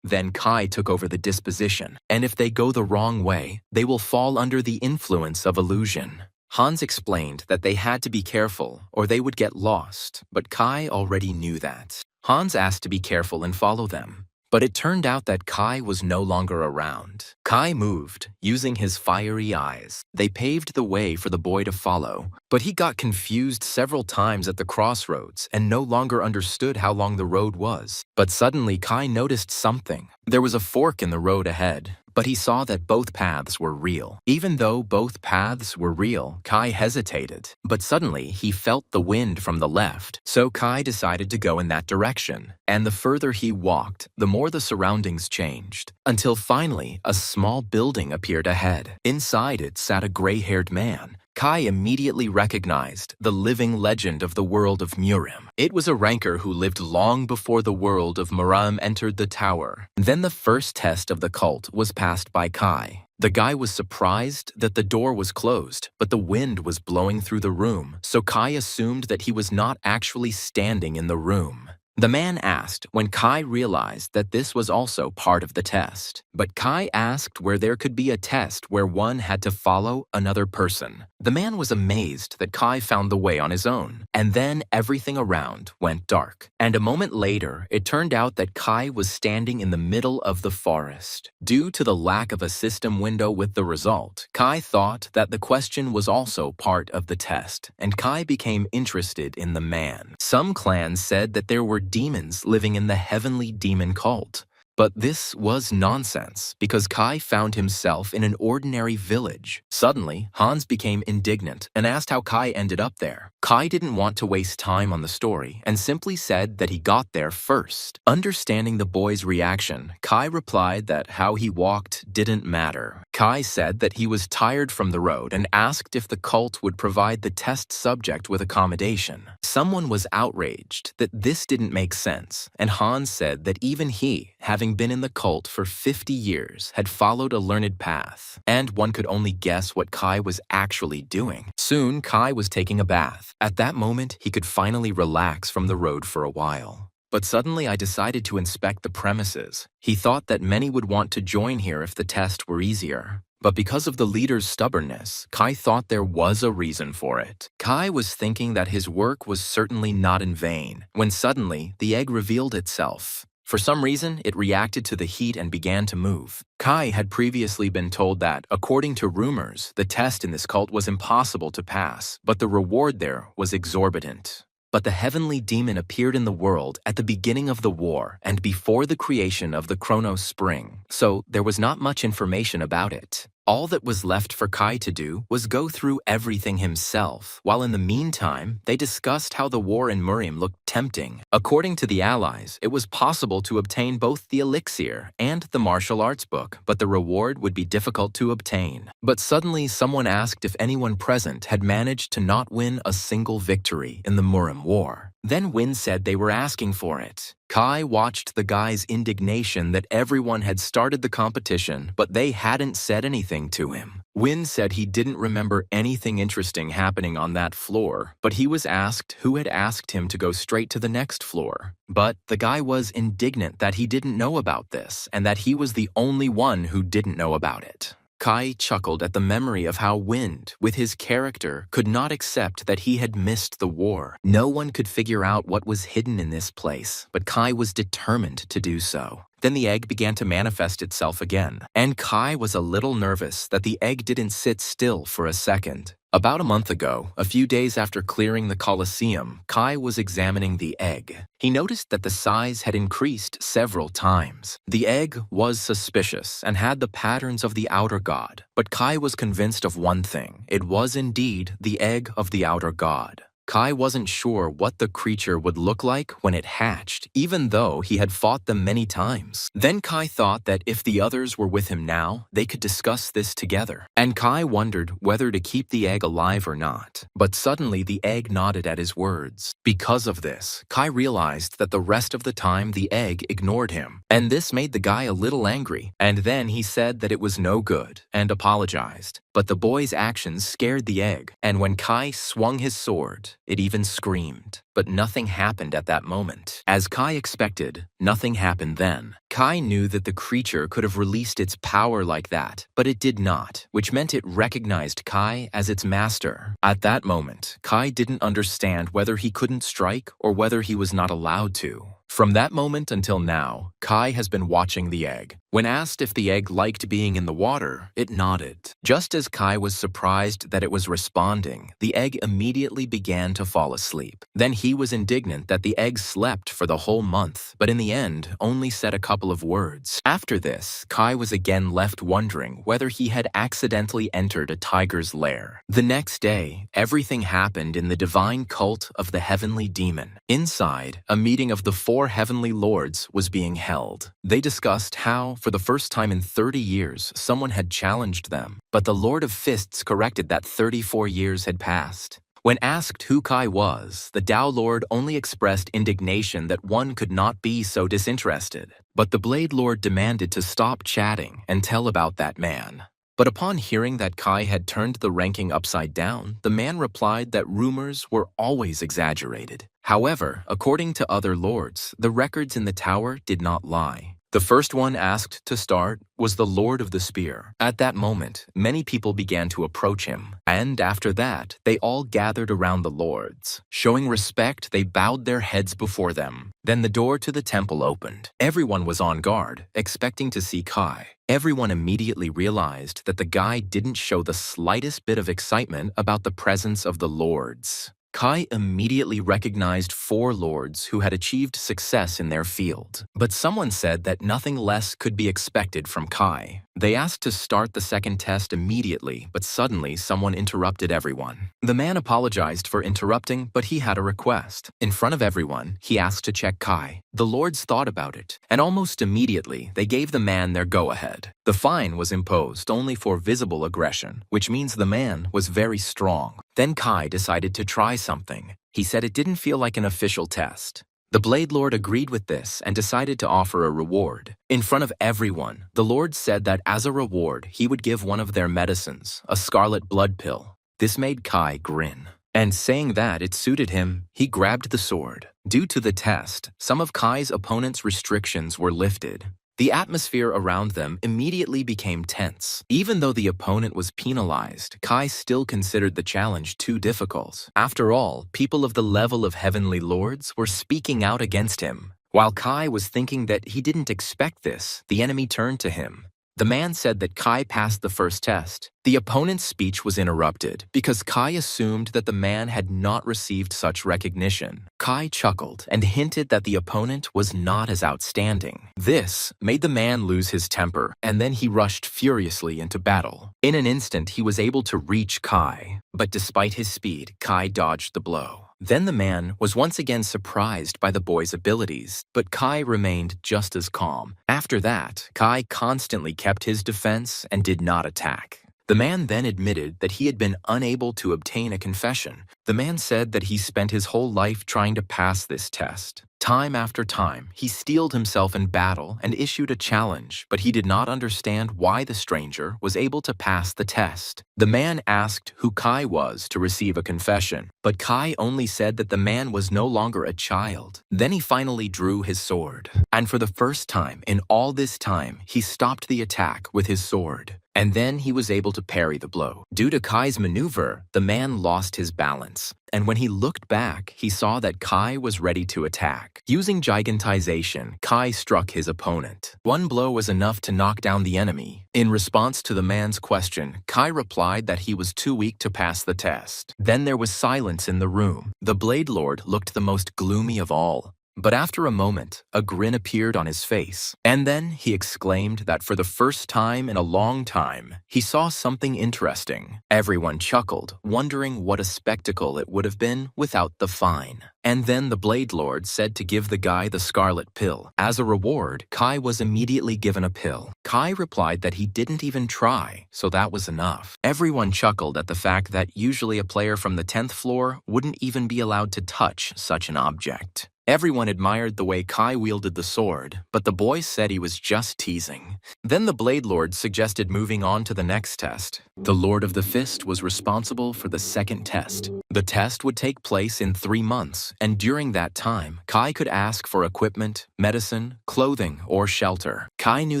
Then Kai took over the disposition, and if they go the wrong way, they will fall under the influence of illusion. Hans explained that they had to be careful or they would get lost, but Kai already knew that. Hans asked to be careful and follow them, but it turned out that Kai was no longer around. Kai moved, using his fiery eyes. They paved the way for the boy to follow, but he got confused several times at the crossroads and no longer understood how long the road was. But suddenly Kai noticed something. There was a fork in the road ahead. But he saw that both paths were real. Even though both paths were real, Kai hesitated. But suddenly, he felt the wind from the left, so Kai decided to go in that direction. And the further he walked, the more the surroundings changed. Until finally, a small building appeared ahead. Inside it sat a gray-haired man. Kai immediately recognized the living legend of the world of Murim. It was a ranker who lived long before the world of Murim entered the tower. Then the first test of the cult was passed by Kai. The guy was surprised that the door was closed, but the wind was blowing through the room, so Kai assumed that he was not actually standing in the room. The man asked when Kai realized that this was also part of the test. But Kai asked where there could be a test where one had to follow another person. The man was amazed that Kai found the way on his own. And then everything around went dark. And a moment later, it turned out that Kai was standing in the middle of the forest. Due to the lack of a system window with the result, Kai thought that the question was also part of the test, and Kai became interested in the man. Some clans said that there were demons living in the heavenly demon cult. But this was nonsense, because Kai found himself in an ordinary village. Suddenly, Hans became indignant and asked how Kai ended up there. Kai didn't want to waste time on the story and simply said that he got there first. Understanding the boy's reaction, Kai replied that how he walked didn't matter. Kai said that he was tired from the road and asked if the cult would provide the test subject with accommodation. Someone was outraged that this didn't make sense, and Hans said that even he, having been in the cult for 50 years, had followed a learned path, and one could only guess what Kai was actually doing. Soon, Kai was taking a bath. At that moment, he could finally relax from the road for a while. but suddenly I decided to inspect the premises. He thought that many would want to join here if the test were easier. But because of the leader's stubbornness, Kai thought there was a reason for it. Kai was thinking that his work was certainly not in vain, when suddenly the egg revealed itself. For some reason, it reacted to the heat and began to move. Kai had previously been told that, according to rumors, the test in this cult was impossible to pass, but the reward there was exorbitant. But the heavenly demon appeared in the world at the beginning of the war and before the creation of the Chronos Spring, so there was not much information about it. All that was left for Kai to do was go through everything himself, while in the meantime, they discussed how the war in Muriam looked tempting. According to the allies, it was possible to obtain both the elixir and the martial arts book, but the reward would be difficult to obtain. But suddenly, someone asked if anyone present had managed to not win a single victory in the Muriam War. Then Win said they were asking for it. Kai watched the guy's indignation that everyone had started the competition, but they hadn't said anything to him. Win said he didn't remember anything interesting happening on that floor, but he was asked who had asked him to go straight to the next floor. But the guy was indignant that he didn't know about this, and that he was the only one who didn't know about it. Kai chuckled at the memory of how Wind, with his character, could not accept that he had missed the war. No one could figure out what was hidden in this place, but Kai was determined to do so. Then the egg began to manifest itself again, and Kai was a little nervous that the egg didn't sit still for a second. About a month ago, a few days after clearing the Colosseum, Kai was examining the egg. He noticed that the size had increased several times. The egg was suspicious and had the patterns of the outer god, but Kai was convinced of one thing. It was indeed the egg of the outer god. Kai wasn't sure what the creature would look like when it hatched, even though he had fought them many times. Then Kai thought that if the others were with him now, they could discuss this together. And Kai wondered whether to keep the egg alive or not. But suddenly the egg nodded at his words. Because of this, Kai realized that the rest of the time the egg ignored him. And this made the guy a little angry. And then he said that it was no good and apologized. But the boy's actions scared the egg, and when Kai swung his sword, it even screamed. But nothing happened at that moment. As Kai expected, nothing happened then. Kai knew that the creature could have released its power like that, but it did not, which meant it recognized Kai as its master. At that moment, Kai didn't understand whether he couldn't strike or whether he was not allowed to. From that moment until now, Kai has been watching the egg. When asked if the egg liked being in the water, it nodded. Just as Kai was surprised that it was responding, the egg immediately began to fall asleep. Then he was indignant that the egg slept for the whole month, but in the end, only said a couple of words. After this, Kai was again left wondering whether he had accidentally entered a tiger's lair. The next day, everything happened in the divine cult of the heavenly demon. Inside, a meeting of the 4 heavenly lords was being held. They discussed how, for the first time in 30 years, someone had challenged them, but the Lord of Fists corrected that 34 years had passed. When asked who Kai was, the Tao Lord only expressed indignation that one could not be so disinterested. But the Blade Lord demanded to stop chatting and tell about that man. But upon hearing that Kai had turned the ranking upside down, the man replied that rumors were always exaggerated. However, according to other lords, the records in the tower did not lie. The first one asked to start was the Lord of the Spear. At that moment, many people began to approach him, and after that, they all gathered around the lords. Showing respect, they bowed their heads before them. Then the door to the temple opened. Everyone was on guard, expecting to see Kai. Everyone immediately realized that the guy didn't show the slightest bit of excitement about the presence of the lords. Kai immediately recognized 4 lords who had achieved success in their field. But someone said that nothing less could be expected from Kai. They asked to start the second test immediately, but suddenly someone interrupted everyone. The man apologized for interrupting, but he had a request. In front of everyone, he asked to check Kai. The lords thought about it, and almost immediately they gave the man their go-ahead. The fine was imposed only for visible aggression, which means the man was very strong. Then Kai decided to try something. He said it didn't feel like an official test. The Blade Lord agreed with this and decided to offer a reward. In front of everyone, the Lord said that as a reward, he would give one of their medicines, a scarlet blood pill. This made Kai grin. And saying that it suited him, he grabbed the sword. Due to the test, some of Kai's opponent's restrictions were lifted. The atmosphere around them immediately became tense. Even though the opponent was penalized, Kai still considered the challenge too difficult. After all, people of the level of heavenly lords were speaking out against him. While Kai was thinking that he didn't expect this, the enemy turned to him. The man said that Kai passed the first test. The opponent's speech was interrupted because Kai assumed that the man had not received such recognition. Kai chuckled and hinted that the opponent was not as outstanding. This made the man lose his temper, and then he rushed furiously into battle. In an instant, he was able to reach Kai, but despite his speed, Kai dodged the blow. Then the man was once again surprised by the boy's abilities, but Kai remained just as calm. After that, Kai constantly kept his defense and did not attack. The man then admitted that he had been unable to obtain a confession. The man said that he spent his whole life trying to pass this test. Time after time, he steeled himself in battle and issued a challenge, but he did not understand why the stranger was able to pass the test. The man asked who Kai was to receive a confession, but Kai only said that the man was no longer a child. Then he finally drew his sword, and for the first time in all this time, he stopped the attack with his sword. And then he was able to parry the blow. Due to Kai's maneuver, the man lost his balance. And when he looked back, he saw that Kai was ready to attack. Using gigantization, Kai struck his opponent. One blow was enough to knock down the enemy. In response to the man's question, Kai replied that he was too weak to pass the test. Then there was silence in the room. The Blade Lord looked the most gloomy of all. But after a moment, a grin appeared on his face, and then he exclaimed that for the first time in a long time, he saw something interesting. Everyone chuckled, wondering what a spectacle it would have been without the fine. And then the Blade Lord said to give the guy the scarlet pill. As a reward, Kai was immediately given a pill. Kai replied that he didn't even try, so that was enough. Everyone chuckled at the fact that usually a player from the 10th floor wouldn't even be allowed to touch such an object. Everyone admired the way Kai wielded the sword, but the boy said he was just teasing. Then the Blade Lord suggested moving on to the next test. The Lord of the Fist was responsible for the second test. The test would take place in 3 months, and during that time, Kai could ask for equipment, medicine, clothing, or shelter. Kai knew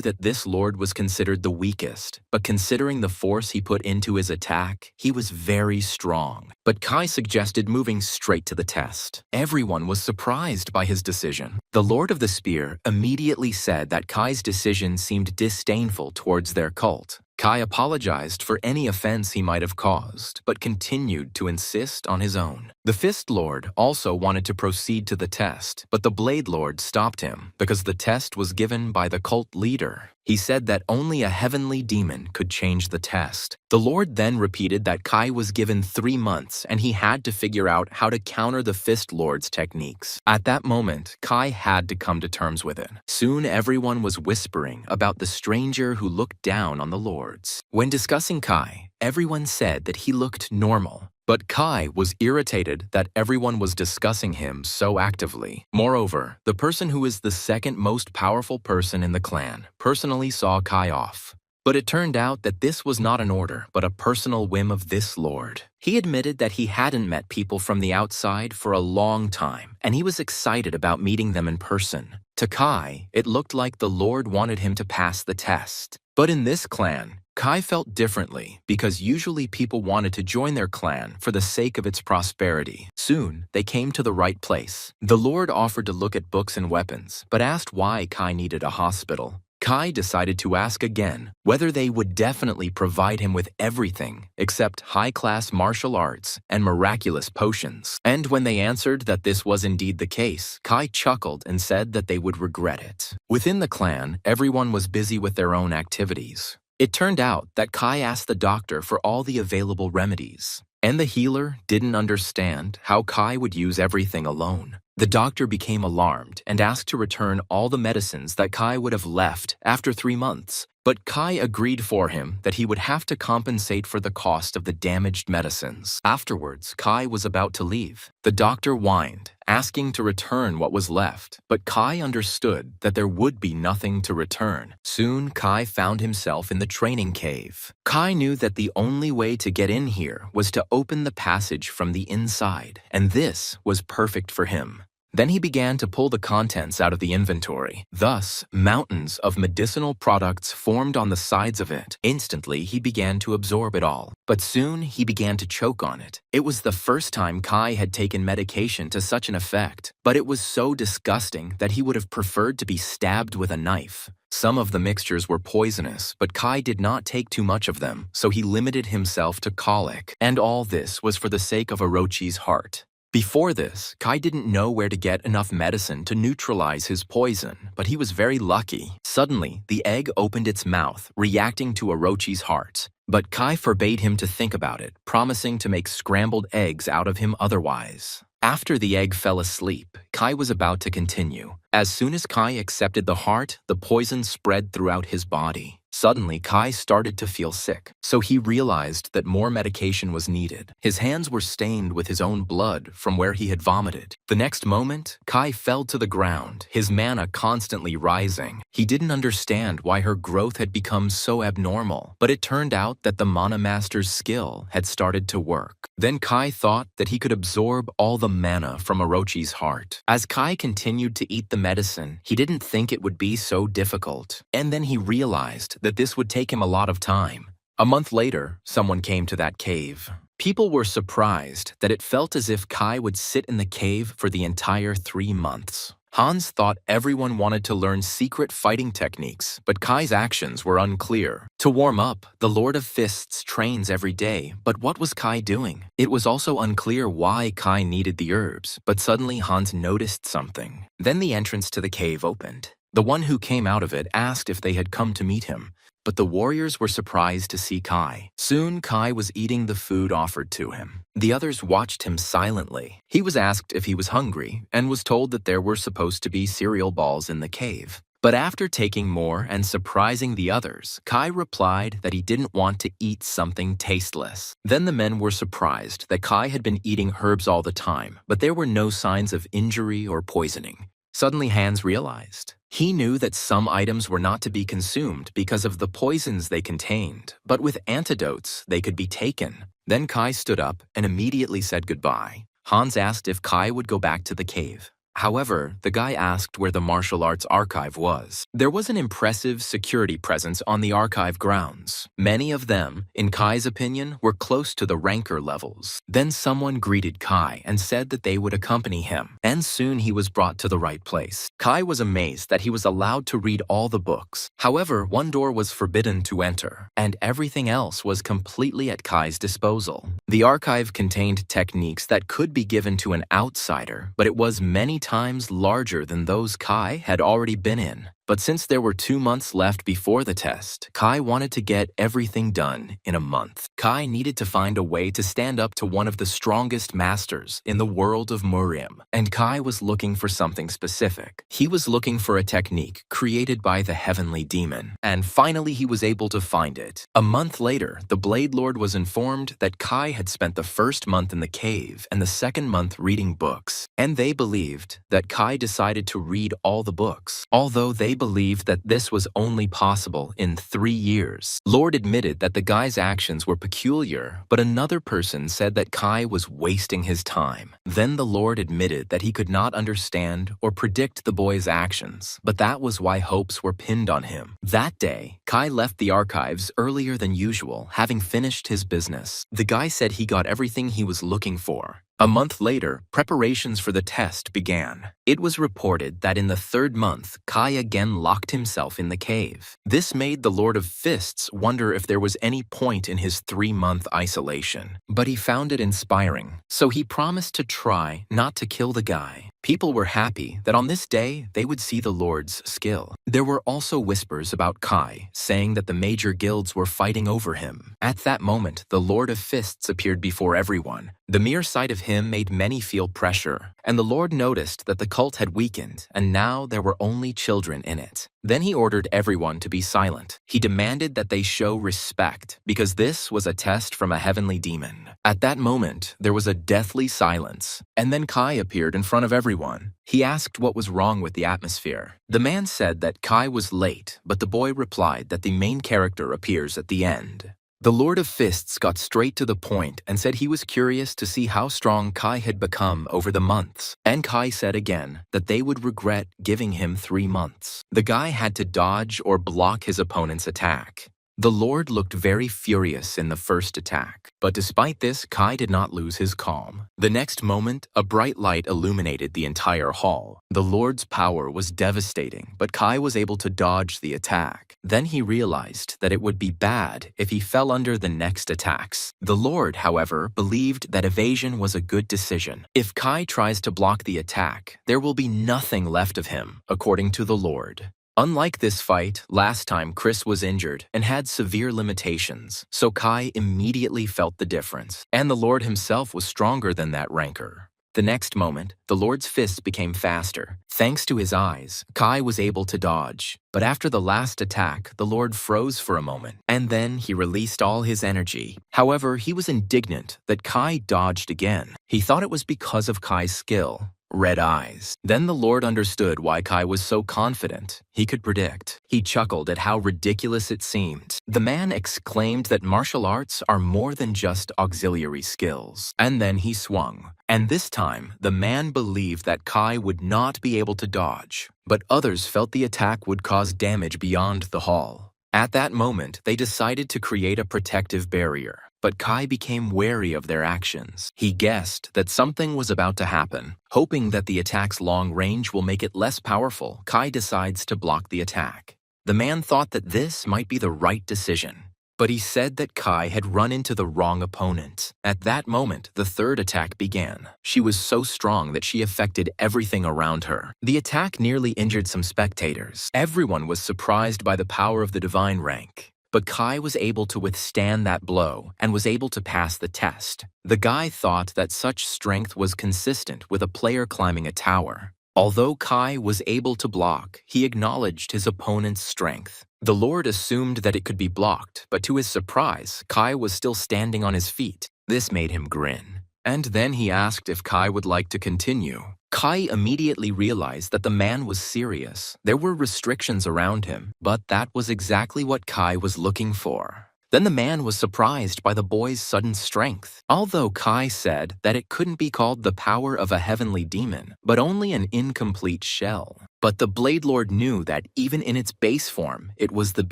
that this lord was considered the weakest, but considering the force he put into his attack, he was very strong. But Kai suggested moving straight to the test. Everyone was surprised by his decision. The Lord of the Spear immediately said that Kai's decision seemed disdainful towards their cult. Kai apologized for any offense he might have caused, but continued to insist on his own. The Fist Lord also wanted to proceed to the test, but the Blade Lord stopped him because the test was given by the cult leader. He said that only a heavenly demon could change the test. The Lord then repeated that Kai was given 3 months and he had to figure out how to counter the Fist Lord's techniques. At that moment, Kai had to come to terms with it. Soon everyone was whispering about the stranger who looked down on the lords. When discussing Kai, everyone said that he looked normal. But Kai was irritated that everyone was discussing him so actively. Moreover, the person who is the second most powerful person in the clan personally saw Kai off. But it turned out that this was not an order, but a personal whim of this lord. He admitted that he hadn't met people from the outside for a long time, and he was excited about meeting them in person. To Kai, it looked like the lord wanted him to pass the test. But in this clan, Kai felt differently because usually people wanted to join their clan for the sake of its prosperity. Soon, they came to the right place. The Lord offered to look at books and weapons, but asked why Kai needed a hospital. Kai decided to ask again whether they would definitely provide him with everything except high-class martial arts and miraculous potions. And when they answered that this was indeed the case, Kai chuckled and said that they would regret it. Within the clan, everyone was busy with their own activities. It turned out that Kai asked the doctor for all the available remedies, and the healer didn't understand how Kai would use everything alone. The doctor became alarmed and asked to return all the medicines that Kai would have left after 3 months. But Kai agreed for him that he would have to compensate for the cost of the damaged medicines. Afterwards, Kai was about to leave. The doctor whined, asking to return what was left, but Kai understood that there would be nothing to return. Soon, Kai found himself in the training cave. Kai knew that the only way to get in here was to open the passage from the inside, and this was perfect for him. Then he began to pull the contents out of the inventory. Thus, mountains of medicinal products formed on the sides of it. Instantly, he began to absorb it all. But soon, he began to choke on it. It was the first time Kai had taken medication to such an effect, but it was so disgusting that he would have preferred to be stabbed with a knife. Some of the mixtures were poisonous, but Kai did not take too much of them, so he limited himself to colic. And all this was for the sake of Orochi's heart. Before this, Kai didn't know where to get enough medicine to neutralize his poison, but he was very lucky. Suddenly, the egg opened its mouth, reacting to Orochi's heart. But Kai forbade him to think about it, promising to make scrambled eggs out of him otherwise. After the egg fell asleep, Kai was about to continue. As soon as Kai accepted the heart, the poison spread throughout his body. Suddenly, Kai started to feel sick, so he realized that more medication was needed. His hands were stained with his own blood from where he had vomited. The next moment, Kai fell to the ground, his mana constantly rising. He didn't understand why her growth had become so abnormal, but it turned out that the Mana Master's skill had started to work. Then Kai thought that he could absorb all the mana from Orochi's heart. As Kai continued to eat the medicine, he didn't think it would be so difficult. And then he realized that this would take him a lot of time. A month later, someone came to that cave. People were surprised that it felt as if Kai would sit in the cave for the entire 3 months. Hans thought everyone wanted to learn secret fighting techniques, but Kai's actions were unclear. To warm up, the Lord of Fists trains every day, but what was Kai doing? It was also unclear why Kai needed the herbs, but suddenly Hans noticed something. Then the entrance to the cave opened. The one who came out of it asked if they had come to meet him, but the warriors were surprised to see Kai. Soon, Kai was eating the food offered to him. The others watched him silently. He was asked if he was hungry and was told that there were supposed to be cereal balls in the cave. But after taking more and surprising the others, Kai replied that he didn't want to eat something tasteless. Then the men were surprised that Kai had been eating herbs all the time, but there were no signs of injury or poisoning. Suddenly Hans realized. He knew that some items were not to be consumed because of the poisons they contained, but with antidotes, they could be taken. Then Kai stood up and immediately said goodbye. Hans asked if Kai would go back to the cave. However, the guy asked where the martial arts archive was. There was an impressive security presence on the archive grounds. Many of them, in Kai's opinion, were close to the ranker levels. Then someone greeted Kai and said that they would accompany him, and soon he was brought to the right place. Kai was amazed that he was allowed to read all the books. However, one door was forbidden to enter, and everything else was completely at Kai's disposal. The archive contained techniques that could be given to an outsider, but it was many times larger than those Kai had already been in. But since there were 2 months left before the test, Kai wanted to get everything done in a month. Kai needed to find a way to stand up to one of the strongest masters in the world of Murim, and Kai was looking for something specific. He was looking for a technique created by the heavenly demon, and finally he was able to find it. A month later, the Blade Lord was informed that Kai had spent the first month in the cave and the second month reading books, and they believed that Kai decided to read all the books, although they believed that this was only possible in 3 years. Lord admitted that the guy's actions were peculiar, but another person said that Kai was wasting his time. Then the Lord admitted that he could not understand or predict the boy's actions, but that was why hopes were pinned on him. That day, Kai left the archives earlier than usual, having finished his business. The guy said he got everything he was looking for. A month later, preparations for the test began. It was reported that in the 3rd month, Kai again locked himself in the cave. This made the Lord of Fists wonder if there was any point in his 3-month isolation. But he found it inspiring, so he promised to try not to kill the guy. People were happy that on this day they would see the Lord's skill. There were also whispers about Kai, saying that the major guilds were fighting over him. At that moment, the Lord of Fists appeared before everyone. The mere sight of him made many feel pressure, and the Lord noticed that the cult had weakened, and now there were only children in it. Then he ordered everyone to be silent. He demanded that they show respect, because this was a test from a heavenly demon. At that moment, there was a deathly silence, and then Kai appeared in front of everyone. He asked what was wrong with the atmosphere. The man said that Kai was late, but the boy replied that the main character appears at the end. The Lord of Fists got straight to the point and said he was curious to see how strong Kai had become over the months. And Kai said again that they would regret giving him 3 months. The guy had to dodge or block his opponent's attack. The Lord looked very furious in the first attack, but despite this, Kai did not lose his calm. The next moment, a bright light illuminated the entire hall. The Lord's power was devastating, but Kai was able to dodge the attack. Then he realized that it would be bad if he fell under the next attacks. The Lord, however, believed that evasion was a good decision. If Kai tries to block the attack, there will be nothing left of him, according to the Lord. Unlike this fight, last time Chris was injured and had severe limitations, so Kai immediately felt the difference, and the Lord himself was stronger than that rancor. The next moment, the Lord's fists became faster. Thanks to his eyes, Kai was able to dodge. But after the last attack, the Lord froze for a moment, and then he released all his energy. However, he was indignant that Kai dodged again. He thought it was because of Kai's skill. Red eyes. Then the Lord understood why Kai was so confident. He could predict. He chuckled at how ridiculous it seemed. The man exclaimed that martial arts are more than just auxiliary skills. And then he swung. And this time, the man believed that Kai would not be able to dodge. But others felt the attack would cause damage beyond the hall. At that moment, they decided to create a protective barrier. But Kai became wary of their actions. He guessed that something was about to happen. Hoping that the attack's long range will make it less powerful, Kai decides to block the attack. The man thought that this might be the right decision. But he said that Kai had run into the wrong opponent. At that moment, the third attack began. She was so strong that she affected everything around her. The attack nearly injured some spectators. Everyone was surprised by the power of the divine rank. But Kai was able to withstand that blow and was able to pass the test. The guy thought that such strength was consistent with a player climbing a tower. Although Kai was able to block, he acknowledged his opponent's strength. The Lord assumed that it could be blocked, but to his surprise, Kai was still standing on his feet. This made him grin. And then he asked if Kai would like to continue. Kai immediately realized that the man was serious. There were restrictions around him, but that was exactly what Kai was looking for. Then the man was surprised by the boy's sudden strength. Although Kai said that it couldn't be called the power of a heavenly demon, but only an incomplete shell. But the Blade Lord knew that even in its base form, it was the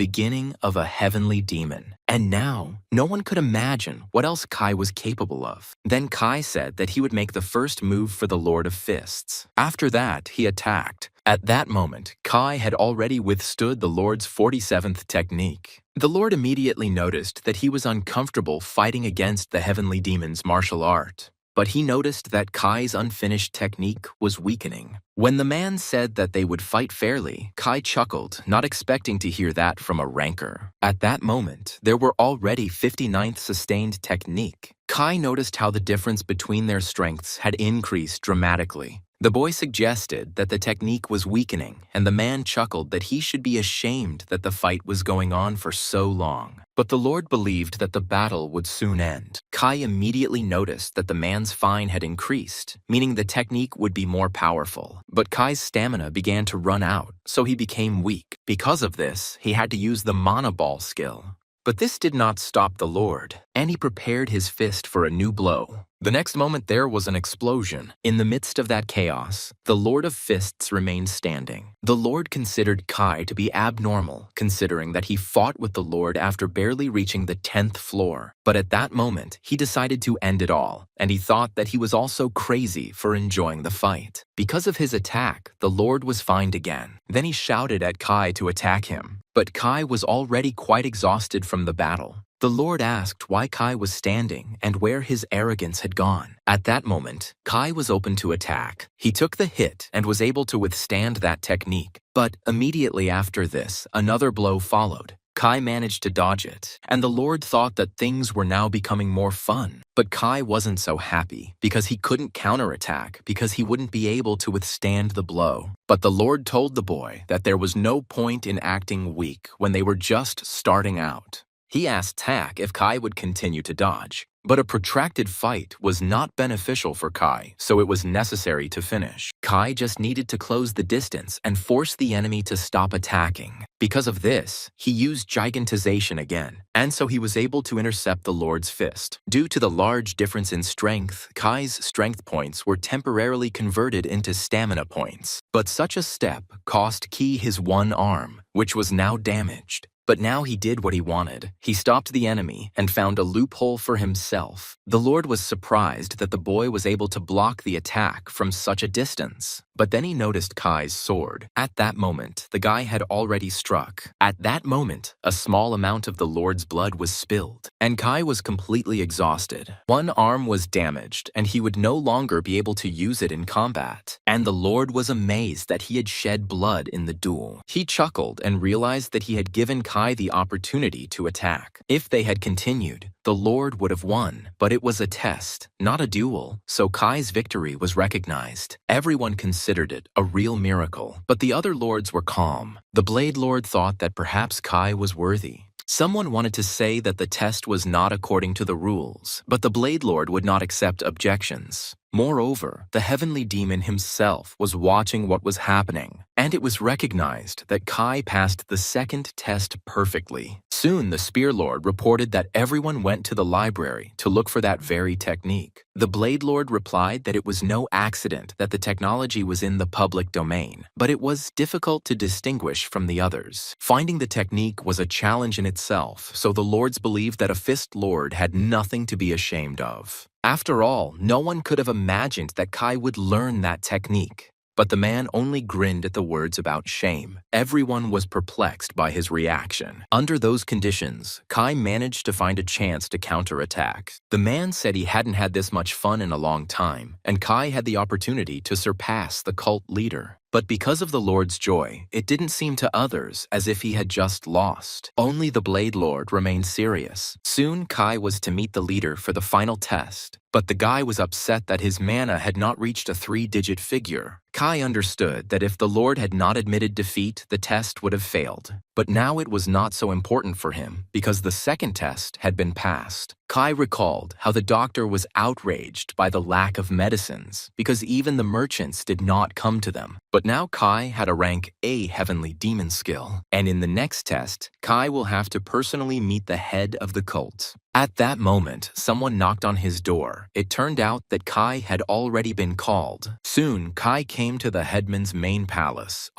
beginning of a heavenly demon. And now, no one could imagine what else Kai was capable of. Then Kai said that he would make the first move for the Lord of Fists. After that, he attacked. At that moment, Kai had already withstood the Lord's 47th technique. The Lord immediately noticed that he was uncomfortable fighting against the heavenly demon's martial art. But he noticed that Kai's unfinished technique was weakening. When the man said that they would fight fairly, Kai chuckled, not expecting to hear that from a rancor. At that moment, there were already 59th sustained technique. Kai noticed how the difference between their strengths had increased dramatically. The boy suggested that the technique was weakening, and the man chuckled that he should be ashamed that the fight was going on for so long. But the Lord believed that the battle would soon end. Kai immediately noticed that the man's fine had increased, meaning the technique would be more powerful. But Kai's stamina began to run out, so he became weak. Because of this, he had to use the Mana Ball skill. But this did not stop the Lord, and he prepared his fist for a new blow. The next moment there was an explosion. In the midst of that chaos, the Lord of Fists remained standing. The Lord considered Kai to be abnormal, considering that he fought with the Lord after barely reaching the 10th floor. But at that moment, he decided to end it all, and he thought that he was also crazy for enjoying the fight. Because of his attack, the Lord was fined again. Then he shouted at Kai to attack him. But Kai was already quite exhausted from the battle. The Lord asked why Kai was standing and where his arrogance had gone. At that moment, Kai was open to attack. He took the hit and was able to withstand that technique. But immediately after this, another blow followed. Kai managed to dodge it, and the Lord thought that things were now becoming more fun. But Kai wasn't so happy because he couldn't counterattack because he wouldn't be able to withstand the blow. But the Lord told the boy that there was no point in acting weak when they were just starting out. He asked Tak if Kai would continue to dodge. But a protracted fight was not beneficial for Kai, so it was necessary to finish. Kai just needed to close the distance and force the enemy to stop attacking. Because of this, he used gigantization again, and so he was able to intercept the Lord's fist. Due to the large difference in strength, Kai's strength points were temporarily converted into stamina points. But such a step cost Ki his one arm, which was now damaged. But now he did what he wanted. He stopped the enemy and found a loophole for himself. The Lord was surprised that the boy was able to block the attack from such a distance. But then he noticed Kai's sword. At that moment, the guy had already struck. At that moment, a small amount of the Lord's blood was spilled, and Kai was completely exhausted. One arm was damaged, and he would no longer be able to use it in combat. And the Lord was amazed that he had shed blood in the duel. He chuckled and realized that he had given Kai the opportunity to attack. If they had continued, the Lord would have won, but it was a test, not a duel, so Kai's victory was recognized. Everyone considered it a real miracle, but the other lords were calm. The Blade Lord thought that perhaps Kai was worthy. Someone wanted to say that the test was not according to the rules, but the Blade Lord would not accept objections. Moreover, the heavenly demon himself was watching what was happening, and it was recognized that Kai passed the second test perfectly. Soon, the Spear Lord reported that everyone went to the library to look for that very technique. The Blade Lord replied that it was no accident that the technology was in the public domain, but it was difficult to distinguish from the others. Finding the technique was a challenge in itself, so the lords believed that a Fist Lord had nothing to be ashamed of. After all, no one could have imagined that Kai would learn that technique. But the man only grinned at the words about shame. Everyone was perplexed by his reaction. Under those conditions, Kai managed to find a chance to counterattack. The man said he hadn't had this much fun in a long time, and Kai had the opportunity to surpass the cult leader. But because of the Lord's joy, it didn't seem to others as if he had just lost. Only the Blade Lord remained serious. Soon, Kai was to meet the leader for the final test. But the guy was upset that his mana had not reached a 3-digit figure. Kai understood that if the Lord had not admitted defeat, the test would have failed. But now it was not so important for him because the second test had been passed. Kai recalled how the doctor was outraged by the lack of medicines because even the merchants did not come to them. But now Kai had a rank A heavenly demon skill, and in the next test, Kai will have to personally meet the head of the cult. At that moment, someone knocked on his door. It turned out that Kai had already been called. Soon, Kai came to the headman's main palace.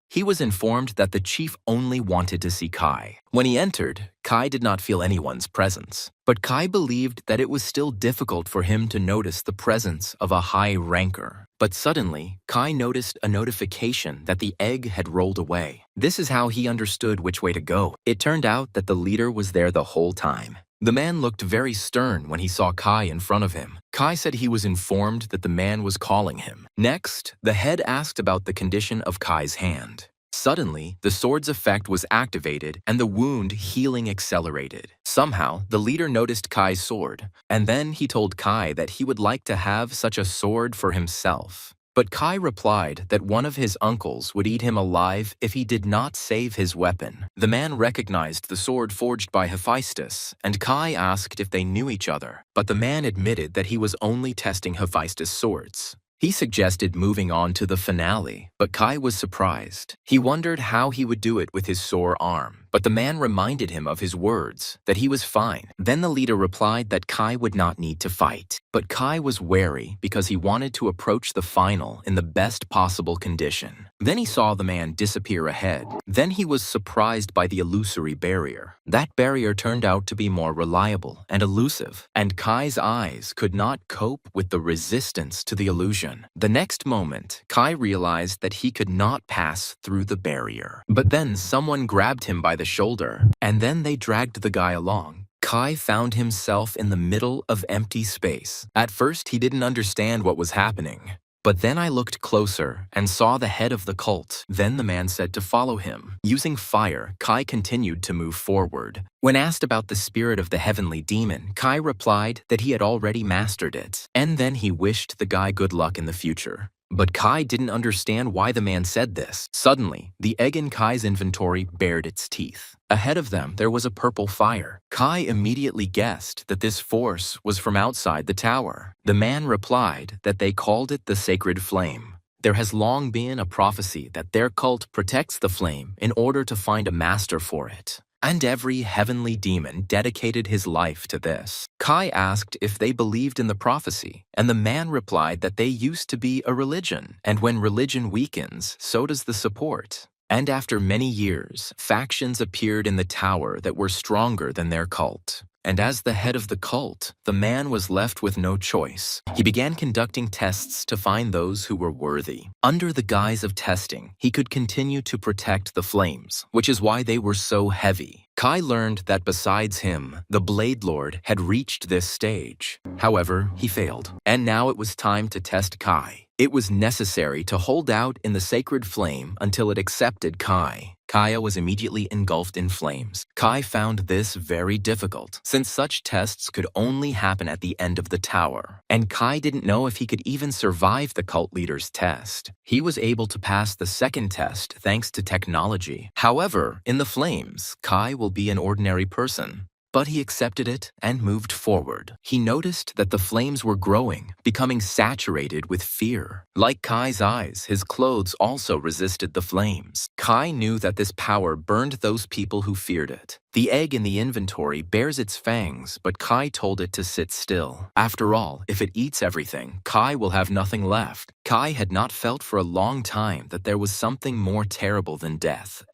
He was informed that the chief only wanted to see Kai. When he entered, Kai did not feel anyone's presence. But Kai believed that it was still difficult for him to notice the presence of a high ranker. But suddenly, Kai noticed a notification that the egg had rolled away. This is how he understood which way to go. It turned out that the leader was there the whole time. The man looked very stern when he saw Kai in front of him. Kai said he was informed that the man was calling him. Next, the head asked about the condition of Kai's hand. Suddenly, the sword's effect was activated and the wound healing accelerated. Somehow, the leader noticed Kai's sword, and then he told Kai that he would like to have such a sword for himself. But Kai replied that one of his uncles would eat him alive if he did not save his weapon. The man recognized the sword forged by Hephaestus, and Kai asked if they knew each other. But the man admitted that he was only testing Hephaestus' swords. He suggested moving on to the finale, but Kai was surprised. He wondered how he would do it with his sore arm. But the man reminded him of his words, that he was fine. Then the leader replied that Kai would not need to fight. But Kai was wary because he wanted to approach the final in the best possible condition. Then he saw the man disappear ahead. Then he was surprised by the illusory barrier. That barrier turned out to be more reliable and elusive, and Kai's eyes could not cope with the resistance to the illusion. The next moment, Kai realized that he could not pass through the barrier. But then someone grabbed him by the shoulder, and then they dragged the guy along. Kai found himself in the middle of empty space. At first, he didn't understand what was happening. But then I looked closer and saw the head of the cult. Then the man said to follow him. Using fire, Kai continued to move forward. When asked about the spirit of the heavenly demon, Kai replied that he had already mastered it, and then he wished the guy good luck in the future. But Kai didn't understand why the man said this. Suddenly, the egg in Kai's inventory bared its teeth. Ahead of them, there was a purple fire. Kai immediately guessed that this force was from outside the tower. The man replied that they called it the sacred flame. There has long been a prophecy that their cult protects the flame in order to find a master for it. And every heavenly demon dedicated his life to this. Kai asked if they believed in the prophecy, and the man replied that they used to be a religion, and when religion weakens, so does the support. And after many years, factions appeared in the tower that were stronger than their cult. And as the head of the cult, the man was left with no choice. He began conducting tests to find those who were worthy. Under the guise of testing, he could continue to protect the flames, which is why they were so heavy. Kai learned that besides him, the Blade Lord had reached this stage. However, he failed. And now it was time to test Kai. It was necessary to hold out in the sacred flame until it accepted Kai. Kaya was immediately engulfed in flames. Kai found this very difficult, since such tests could only happen at the end of the tower. And Kai didn't know if he could even survive the cult leader's test. He was able to pass the second test thanks to technology. However, in the flames, Kai will be an ordinary person. But he accepted it and moved forward. He noticed that the flames were growing, becoming saturated with fear. Like Kai's eyes, his clothes also resisted the flames. Kai knew that this power burned those people who feared it. The egg in the inventory bears its fangs, but Kai told it to sit still. After all, if it eats everything, Kai will have nothing left. Kai had not felt for a long time that there was something more terrible than death.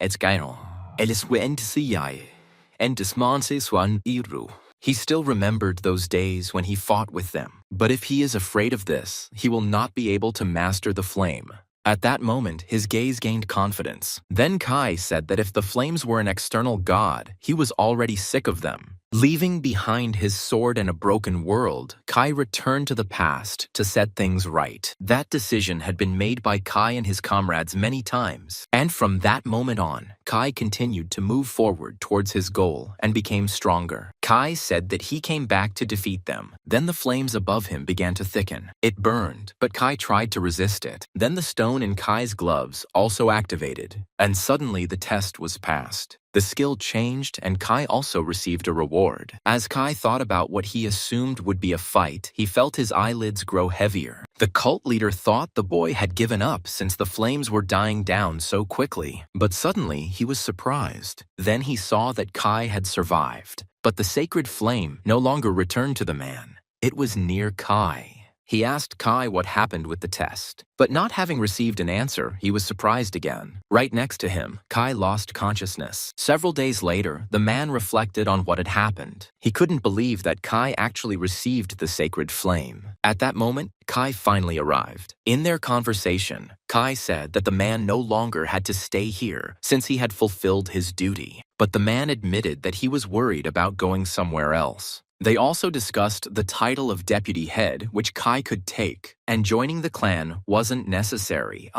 He still remembered those days when he fought with them. But if he is afraid of this, he will not be able to master the flame. At that moment, his gaze gained confidence. Then Kai said that if the flames were an external god, he was already sick of them. Leaving behind his sword and a broken world, Kai returned to the past to set things right. That decision had been made by Kai and his comrades many times. And from that moment on, Kai continued to move forward towards his goal and became stronger. Kai said that he came back to defeat them. Then the flames above him began to thicken. It burned, but Kai tried to resist it. Then the stone in Kai's gloves also activated, and suddenly the test was passed. The skill changed, and Kai also received a reward. As Kai thought about what he assumed would be a fight, he felt his eyelids grow heavier. The cult leader thought the boy had given up since the flames were dying down so quickly. But suddenly, he was surprised. Then he saw that Kai had survived. But the sacred flame no longer returned to the man. It was near Kai. He asked Kai what happened with the test, but not having received an answer, he was surprised again. Right next to him, Kai lost consciousness. Several days later, the man reflected on what had happened. He couldn't believe that Kai actually received the sacred flame. At that moment, Kai finally arrived. In their conversation, Kai said that the man no longer had to stay here since he had fulfilled his duty. But the man admitted that he was worried about going somewhere else. They also discussed the title of deputy head, which Kai could take, and joining the clan wasn't necessary.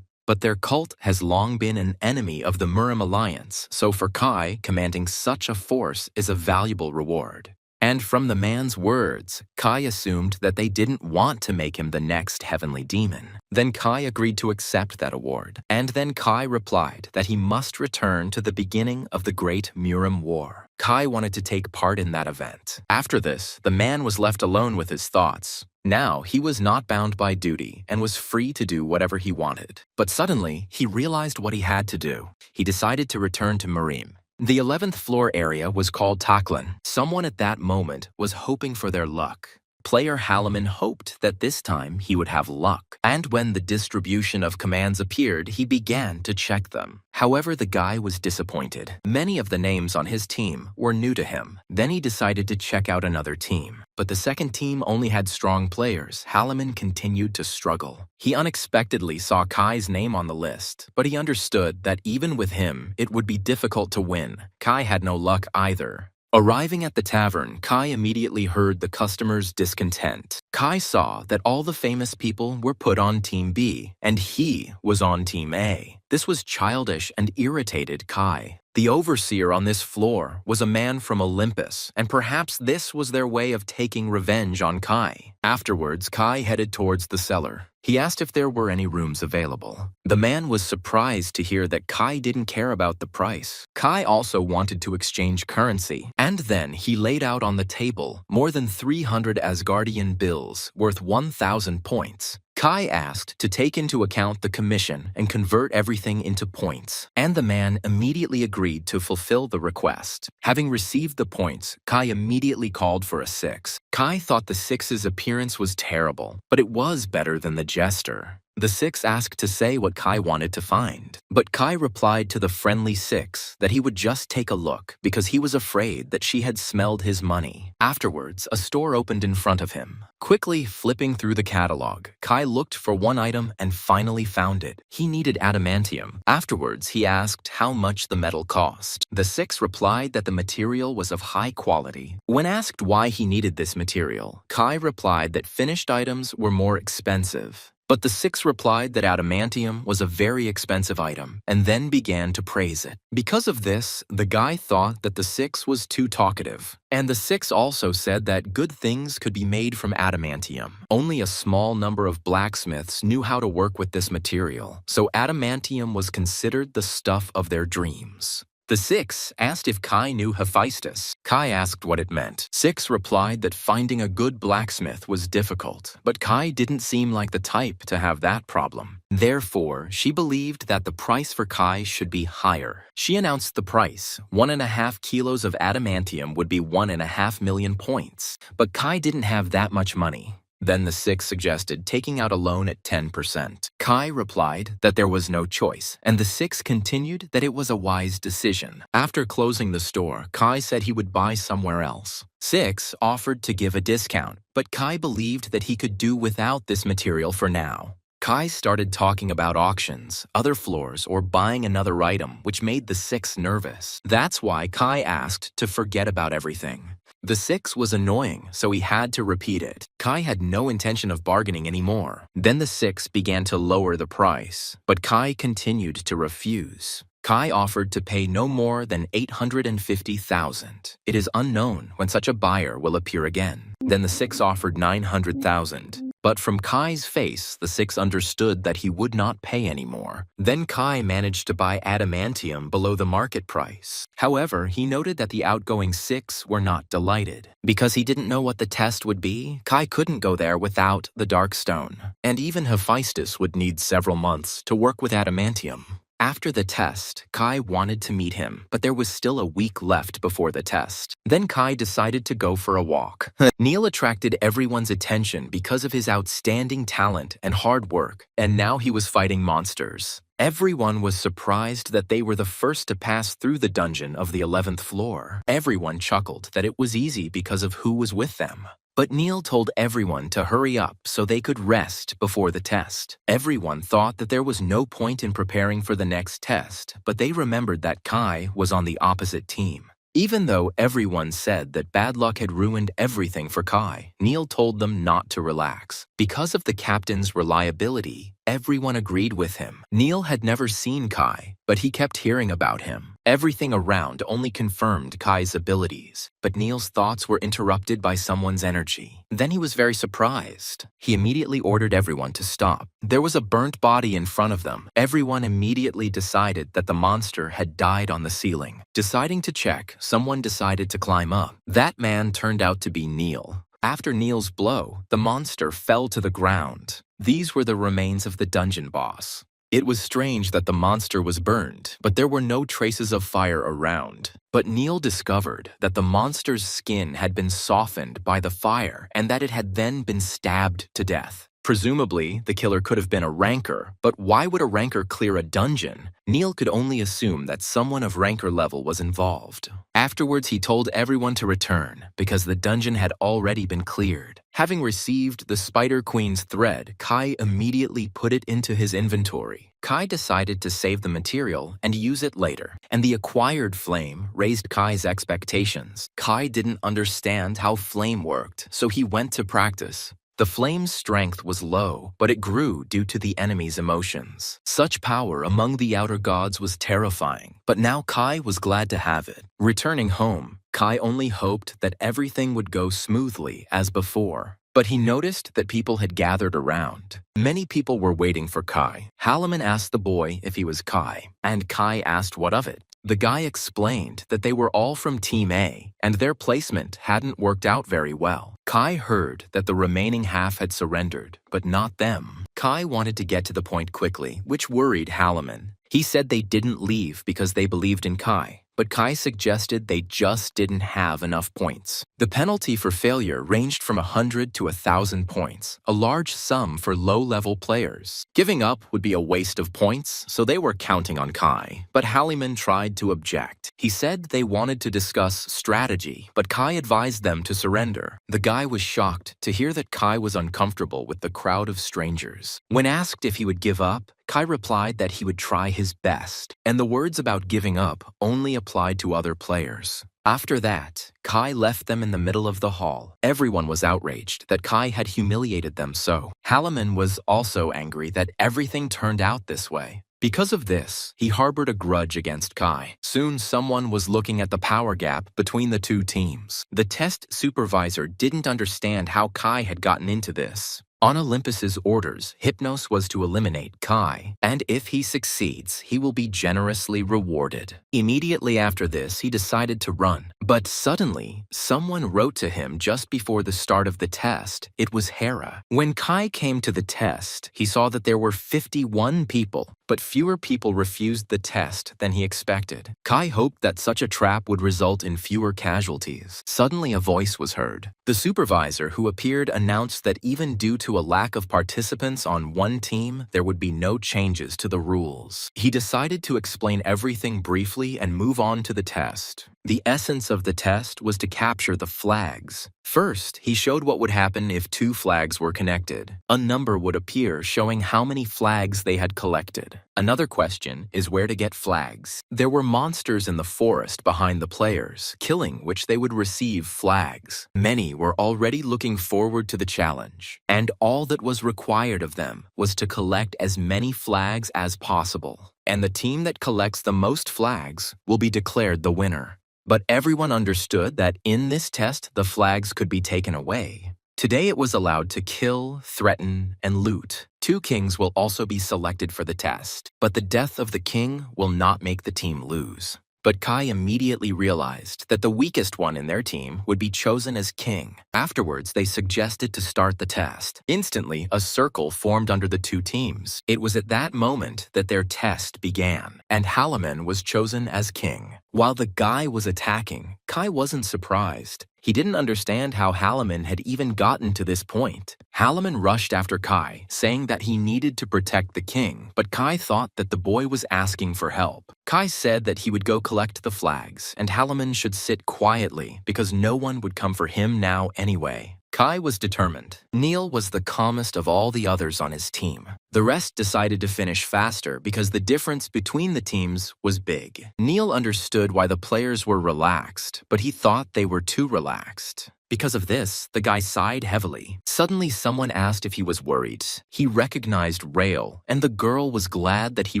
But their cult has long been an enemy of the Murim alliance, so for Kai, commanding such a force is a valuable reward. And from the man's words, Kai assumed that they didn't want to make him the next heavenly demon. Then Kai agreed to accept that award. And then Kai replied that he must return to the beginning of the Great Murim War. Kai wanted to take part in that event. After this, the man was left alone with his thoughts. Now, he was not bound by duty and was free to do whatever he wanted. But suddenly, he realized what he had to do. He decided to return to Murim. The 11th floor area was called Taklan. Someone at that moment was hoping for their luck. player Halloman hoped that this time he would have luck, and when the distribution of commands appeared, he began to check them. However, the guy was disappointed. Many of the names on his team were new to him. Then he decided to check out another team. But the second team only had strong players. Halloman continued to struggle. He unexpectedly saw Kai's name on the list, but he understood that even with him, it would be difficult to win. Kai had no luck either. Arriving at the tavern, Kai immediately heard the customers' discontent. Kai saw that all the famous people were put on Team B, and he was on Team A. This was childish and irritated Kai. The overseer on this floor was a man from Olympus, and perhaps this was their way of taking revenge on Kai. Afterwards, Kai headed towards the cellar. He asked if there were any rooms available. The man was surprised to hear that Kai didn't care about the price. Kai also wanted to exchange currency, and then he laid out on the table more than 300 Asgardian bills worth 1,000 points. Kai asked to take into account the commission and convert everything into points, and the man immediately agreed to fulfill the request. Having received the points, Kai immediately called for a 6. Kai thought the 6's appearance was terrible, but it was better than the jester. The 6 asked to say what Kai wanted to find, but Kai replied to the friendly 6 that he would just take a look because he was afraid that she had smelled his money. Afterwards, a store opened in front of him. Quickly flipping through the catalog, Kai looked for one item and finally found it. He needed adamantium. Afterwards, he asked how much the metal cost. The 6 replied that the material was of high quality. When asked why he needed this material, Kai replied that finished items were more expensive. But the 6 replied that adamantium was a very expensive item, and then began to praise it. Because of this, the guy thought that the 6 was too talkative. And the 6 also said that good things could be made from adamantium. Only a small number of blacksmiths knew how to work with this material, so adamantium was considered the stuff of their dreams. The 6 asked if Kai knew Hephaestus. Kai asked what it meant. 6 replied that finding a good blacksmith was difficult, but Kai didn't seem like the type to have that problem. Therefore, she believed that the price for Kai should be higher. She announced the price. 1.5 kilos of adamantium would be 1.5 million points, but Kai didn't have that much money. Then the 6 suggested taking out a loan at 10%. Kai replied that there was no choice, and the 6 continued that it was a wise decision. After closing the store, Kai said he would buy somewhere else. 6 offered to give a discount, but Kai believed that he could do without this material for now. Kai started talking about auctions, other floors, or buying another item, which made the 6 nervous. That's why Kai asked to forget about everything. The 6 was annoying, so he had to repeat it. Kai had no intention of bargaining anymore. Then the 6 began to lower the price, but Kai continued to refuse. Kai offered to pay no more than 850,000. It is unknown when such a buyer will appear again. Then the 6 offered 900,000. But from Kai's face, the 6 understood that he would not pay anymore. Then Kai managed to buy adamantium below the market price. However, he noted that the outgoing 6 were not delighted. Because he didn't know what the test would be, Kai couldn't go there without the dark stone. And even Hephaestus would need several months to work with adamantium. After the test, Kai wanted to meet him, but there was still a week left before the test. Then Kai decided to go for a walk. Neil attracted everyone's attention because of his outstanding talent and hard work, and now he was fighting monsters. Everyone was surprised that they were the first to pass through the dungeon of the 11th floor. Everyone chuckled that it was easy because of who was with them. But Neil told everyone to hurry up so they could rest before the test. Everyone thought that there was no point in preparing for the next test, but they remembered that Kai was on the opposite team. Even though everyone said that bad luck had ruined everything for Kai, Neil told them not to relax. Because of the captain's reliability, everyone agreed with him. Neil had never seen Kai, but he kept hearing about him. Everything around only confirmed Kai's abilities, but Neil's thoughts were interrupted by someone's energy. Then he was very surprised. He immediately ordered everyone to stop. There was a burnt body in front of them. Everyone immediately decided that the monster had died on the ceiling. Deciding to check, someone decided to climb up. That man turned out to be Neil. After Neil's blow, the monster fell to the ground. These were the remains of the dungeon boss. It was strange that the monster was burned, but there were no traces of fire around. But Neil discovered that the monster's skin had been softened by the fire and that it had then been stabbed to death. Presumably, the killer could have been a rancor, but why would a rancor clear a dungeon? Neil could only assume that someone of rancor level was involved. Afterwards, he told everyone to return because the dungeon had already been cleared. Having received the Spider Queen's thread, Kai immediately put it into his inventory. Kai decided to save the material and use it later, and the acquired flame raised Kai's expectations. Kai didn't understand how flame worked, so he went to practice. The flame's strength was low, but it grew due to the enemy's emotions. Such power among the outer gods was terrifying, but now Kai was glad to have it. Returning home, Kai only hoped that everything would go smoothly as before. But he noticed that people had gathered around. Many people were waiting for Kai. Halloman asked the boy if he was Kai, and Kai asked what of it. The guy explained that they were all from Team A, and their placement hadn't worked out very well. Kai heard that the remaining half had surrendered, but not them. Kai wanted to get to the point quickly, which worried Halloman. He said they didn't leave because they believed in Kai, but Kai suggested they just didn't have enough points. The penalty for failure ranged from 100 to 1,000 points, a large sum for low-level players. Giving up would be a waste of points, so they were counting on Kai. But Halloman tried to object. He said they wanted to discuss strategy, but Kai advised them to surrender. The guy was shocked to hear that Kai was uncomfortable with the crowd of strangers. When asked if he would give up, Kai replied that he would try his best, and the words about giving up only applied to other players. After that, Kai left them in the middle of the hall. Everyone was outraged that Kai had humiliated them so. Halloman was also angry that everything turned out this way. Because of this, he harbored a grudge against Kai. Soon someone was looking at the power gap between the two teams. The test supervisor didn't understand how Kai had gotten into this. On Olympus's orders, Hypnos was to eliminate Kai, and if he succeeds, he will be generously rewarded. Immediately after this, he decided to run. But suddenly, someone wrote to him just before the start of the test. It was Hera. When Kai came to the test, he saw that there were 51 people, but fewer people refused the test than he expected. Kai hoped that such a trap would result in fewer casualties. Suddenly, a voice was heard. The supervisor who appeared announced that even due to a lack of participants on one team, there would be no changes to the rules. He decided to explain everything briefly and move on to the test. The essence of the test was to capture the flags. First, he showed what would happen if two flags were connected. A number would appear showing how many flags they had collected. Another question is where to get flags. There were monsters in the forest behind the players, killing which they would receive flags. Many were already looking forward to the challenge, and all that was required of them was to collect as many flags as possible. And the team that collects the most flags will be declared the winner. But everyone understood that in this test, the flags could be taken away. Today it was allowed to kill, threaten, and loot. 2 kings will also be selected for the test, but the death of the king will not make the team lose. But Kai immediately realized that the weakest one in their team would be chosen as king. Afterwards, they suggested to start the test. Instantly, a circle formed under the 2 teams. It was at that moment that their test began, and Halloman was chosen as king. While the guy was attacking, Kai wasn't surprised. He didn't understand how Halloman had even gotten to this point. Halloman rushed after Kai, saying that he needed to protect the king, but Kai thought that the boy was asking for help. Kai said that he would go collect the flags, and Halloman should sit quietly because no one would come for him now anyway. Kai was determined. Neil was the calmest of all the others on his team. The rest decided to finish faster because the difference between the teams was big. Neil understood why the players were relaxed, but he thought they were too relaxed. Because of this, the guy sighed heavily. Suddenly, someone asked if he was worried. He recognized Rael, and the girl was glad that he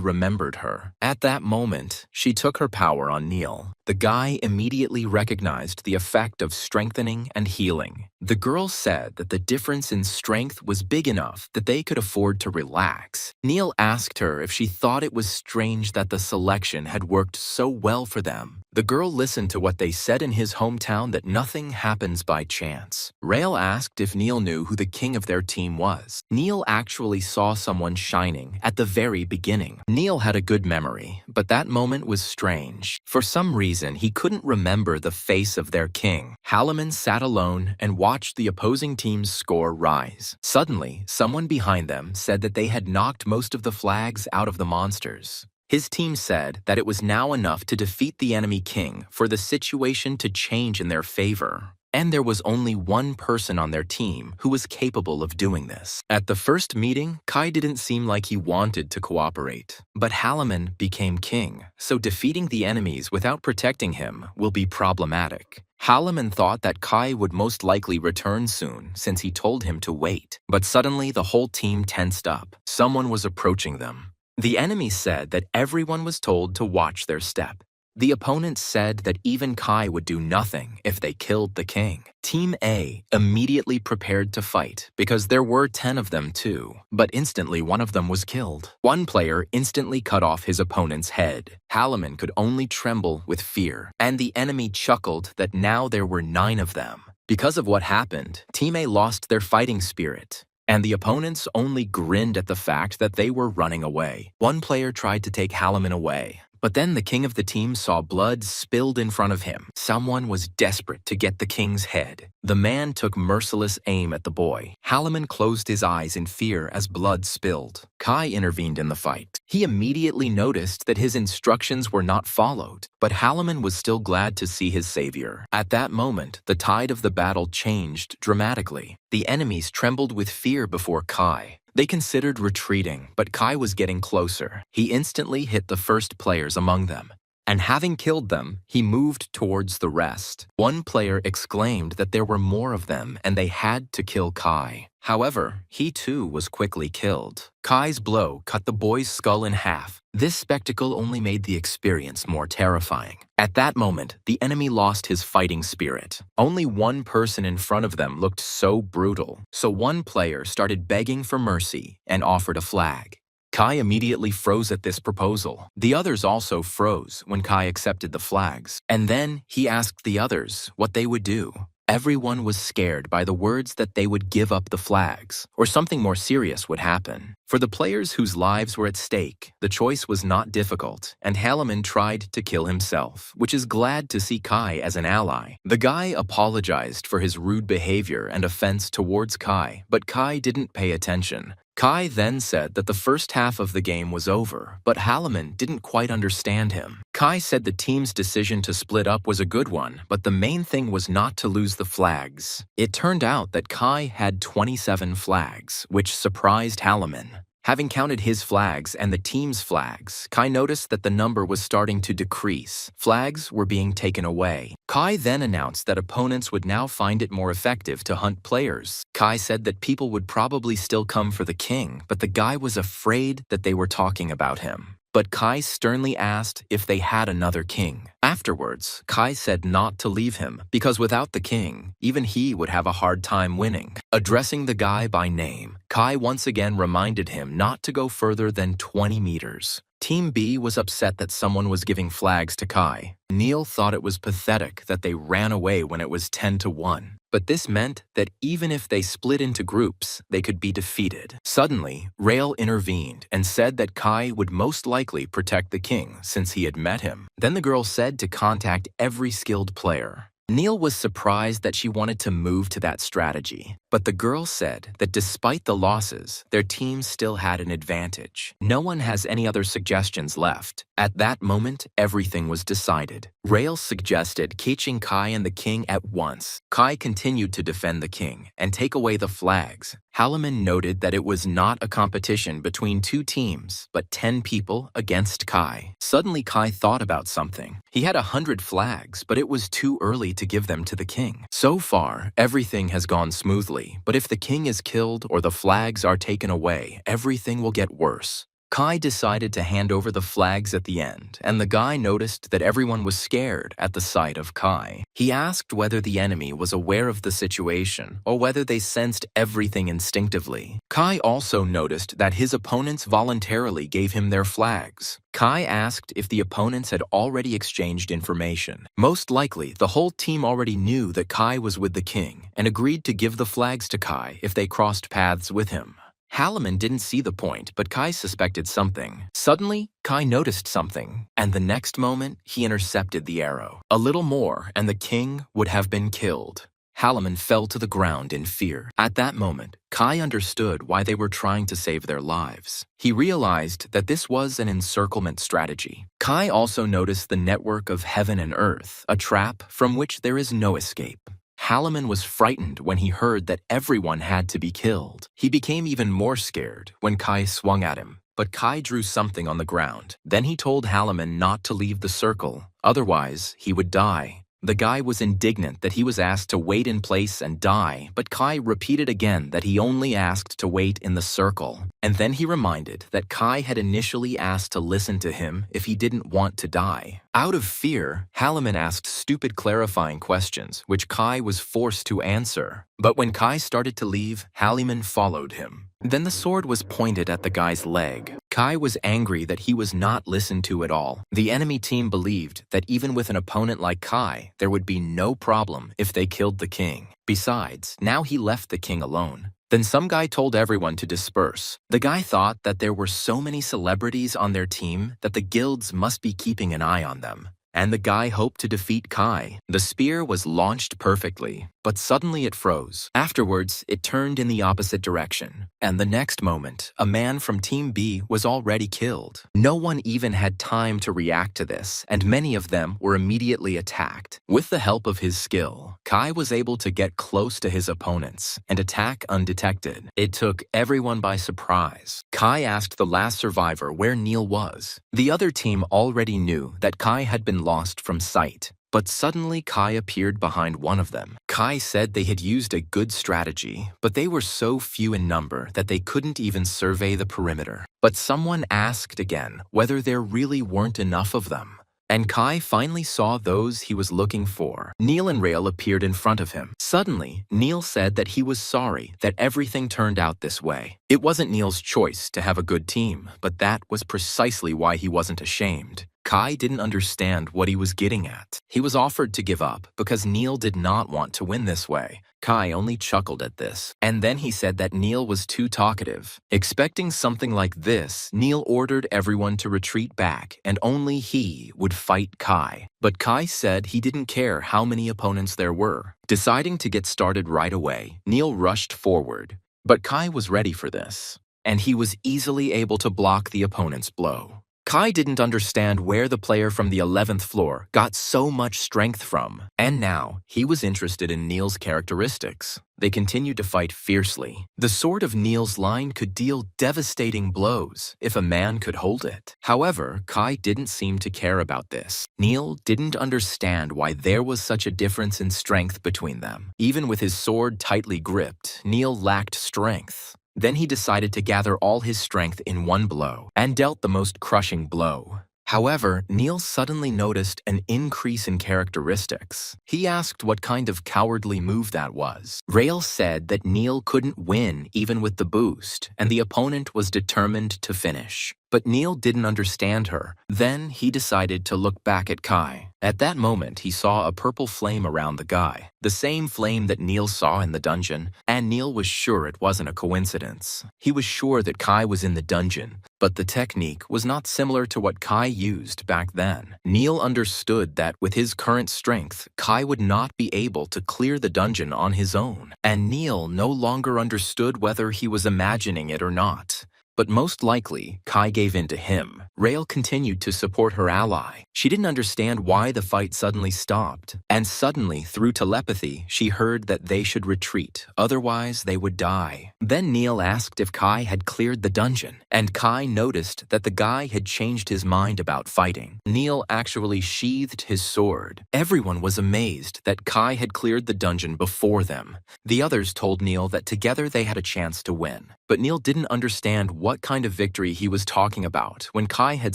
remembered her. At that moment, she took her power on Neil. The guy immediately recognized the effect of strengthening and healing. The girl said that the difference in strength was big enough that they could afford to relax. Neil asked her if she thought it was strange that the selection had worked so well for them. The girl listened to what they said in his hometown that nothing happens by by chance. Rael asked if Neil knew who the king of their team was. Neil actually saw someone shining at the very beginning. Neil had a good memory, but that moment was strange. For some reason, he couldn't remember the face of their king. Halloman sat alone and watched the opposing team's score rise. Suddenly, someone behind them said that they had knocked most of the flags out of the monsters. His team said that it was now enough to defeat the enemy king for the situation to change in their favor. And there was only one person on their team who was capable of doing this. At the first meeting, Kai didn't seem like he wanted to cooperate. But Halloman became king, so defeating the enemies without protecting him will be problematic. Halloman thought that Kai would most likely return soon since he told him to wait. But suddenly the whole team tensed up. Someone was approaching them. The enemy said that everyone was told to watch their step. The opponents said that even Kai would do nothing if they killed the king. Team A immediately prepared to fight because there were 10 of them too, but instantly one of them was killed. One player instantly cut off his opponent's head. Halloman could only tremble with fear, and the enemy chuckled that now there were 9 of them. Because of what happened, Team A lost their fighting spirit. And the opponents only grinned at the fact that they were running away. One player tried to take Halloman away, but then the king of the team saw blood spilled in front of him. Someone was desperate to get the king's head. The man took merciless aim at the boy. Halloman closed his eyes in fear as blood spilled. Kai intervened in the fight. He immediately noticed that his instructions were not followed, but Halloman was still glad to see his savior. At that moment, the tide of the battle changed dramatically. The enemies trembled with fear before Kai. They considered retreating, but Kai was getting closer. He instantly hit the first players among them. And having killed them, he moved towards the rest. One player exclaimed that there were more of them and they had to kill Kai. However, he too was quickly killed. Kai's blow cut the boy's skull in half. This spectacle only made the experience more terrifying. At that moment, the enemy lost his fighting spirit. Only one person in front of them looked so brutal, so one player started begging for mercy and offered a flag. Kai immediately froze at this proposal. The others also froze when Kai accepted the flags. And then he asked the others what they would do. Everyone was scared by the words that they would give up the flags, or something more serious would happen. For the players whose lives were at stake, the choice was not difficult, and Halloman tried to kill himself, which is glad to see Kai as an ally. The guy apologized for his rude behavior and offense towards Kai, but Kai didn't pay attention. Kai then said that the first half of the game was over, but Halloman didn't quite understand him. Kai said the team's decision to split up was a good one, but the main thing was not to lose the flags. It turned out that Kai had 27 flags, which surprised Halloman. Having counted his flags and the team's flags, Kai noticed that the number was starting to decrease. Flags were being taken away. Kai then announced that opponents would now find it more effective to hunt players. Kai said that people would probably still come for the king, but the guy was afraid that they were talking about him. But Kai sternly asked if they had another king. Afterwards, Kai said not to leave him because without the king, even he would have a hard time winning. Addressing the guy by name, Kai once again reminded him not to go further than 20 meters. Team B was upset that someone was giving flags to Kai. Neil thought it was pathetic that they ran away when it was 10-1. But this meant that even if they split into groups, they could be defeated. Suddenly, Rael intervened and said that Kai would most likely protect the king since he had met him. Then the girl said to contact every skilled player. Neil was surprised that she wanted to move to that strategy, but the girl said that despite the losses, their team still had an advantage. No one has any other suggestions left. At that moment, everything was decided. Rael suggested catching Kai and the king at once. Kai continued to defend the king and take away the flags. Halloman noted that it was not a competition between two teams, but 10 people against Kai. Suddenly, Kai thought about something. He had 100 flags, but it was too early to give them to the king. So far, everything has gone smoothly, but if the king is killed or the flags are taken away, everything will get worse. Kai decided to hand over the flags at the end, and the guy noticed that everyone was scared at the sight of Kai. He asked whether the enemy was aware of the situation or whether they sensed everything instinctively. Kai also noticed that his opponents voluntarily gave him their flags. Kai asked if the opponents had already exchanged information. Most likely, the whole team already knew that Kai was with the king and agreed to give the flags to Kai if they crossed paths with him. Halliman didn't see the point, but Kai suspected something. Suddenly, Kai noticed something, and the next moment, he intercepted the arrow. A little more, and the king would have been killed. Halliman fell to the ground in fear. At that moment, Kai understood why they were trying to save their lives. He realized that this was an encirclement strategy. Kai also noticed the network of heaven and earth, a trap from which there is no escape. Halliman was frightened when he heard that everyone had to be killed. He became even more scared when Kai swung at him, but Kai drew something on the ground. Then he told Halliman not to leave the circle, otherwise he would die. The guy was indignant that he was asked to wait in place and die, but Kai repeated again that he only asked to wait in the circle. And then he reminded that Kai had initially asked to listen to him if he didn't want to die. Out of fear, Halliman asked stupid clarifying questions, which Kai was forced to answer. But when Kai started to leave, Halliman followed him. Then the sword was pointed at the guy's leg. Kai was angry that he was not listened to at all. The enemy team believed that even with an opponent like Kai, there would be no problem if they killed the king. Besides, now he left the king alone. Then some guy told everyone to disperse. The guy thought that there were so many celebrities on their team that the guilds must be keeping an eye on them. And the guy hoped to defeat Kai. The spear was launched perfectly, but suddenly it froze. Afterwards, it turned in the opposite direction. And the next moment, a man from Team B was already killed. No one even had time to react to this, and many of them were immediately attacked. With the help of his skill, Kai was able to get close to his opponents and attack undetected. It took everyone by surprise. Kai asked the last survivor where Neil was. The other team already knew that Kai had been lost from sight. But suddenly Kai appeared behind one of them. Kai said they had used a good strategy, but they were so few in number that they couldn't even survey the perimeter. But someone asked again whether there really weren't enough of them. And Kai finally saw those he was looking for. Neil and Rael appeared in front of him. Suddenly, Neil said that he was sorry that everything turned out this way. It wasn't Neil's choice to have a good team, but that was precisely why he wasn't ashamed. Kai didn't understand what he was getting at. He was offered to give up because Neil did not want to win this way. Kai only chuckled at this, and then he said that Neil was too talkative. Expecting something like this, Neil ordered everyone to retreat back, and only he would fight Kai. But Kai said he didn't care how many opponents there were. Deciding to get started right away, Neil rushed forward. But Kai was ready for this, and he was easily able to block the opponent's blow. Kai didn't understand where the player from the 11th floor got so much strength from, and now he was interested in Neil's characteristics. They continued to fight fiercely. The sword of Neil's line could deal devastating blows if a man could hold it. However, Kai didn't seem to care about this. Neil didn't understand why there was such a difference in strength between them. Even with his sword tightly gripped, Neil lacked strength. Then he decided to gather all his strength in one blow and dealt the most crushing blow. However, Neil suddenly noticed an increase in characteristics. He asked what kind of cowardly move that was. Rael said that Neil couldn't win even with the boost, and the opponent was determined to finish. But Neil didn't understand her. Then he decided to look back at Kai. At that moment, he saw a purple flame around the guy, the same flame that Neil saw in the dungeon, and Neil was sure it wasn't a coincidence. He was sure that Kai was in the dungeon, but the technique was not similar to what Kai used back then. Neil understood that with his current strength, Kai would not be able to clear the dungeon on his own, and Neil no longer understood whether he was imagining it or not. But most likely, Kai gave in to him. Rael continued to support her ally. She didn't understand why the fight suddenly stopped. And suddenly, through telepathy, she heard that they should retreat, otherwise they would die. Then Neil asked if Kai had cleared the dungeon, and Kai noticed that the guy had changed his mind about fighting. Neil actually sheathed his sword. Everyone was amazed that Kai had cleared the dungeon before them. The others told Neil that together they had a chance to win. But Neil didn't understand what kind of victory he was talking about when Kai had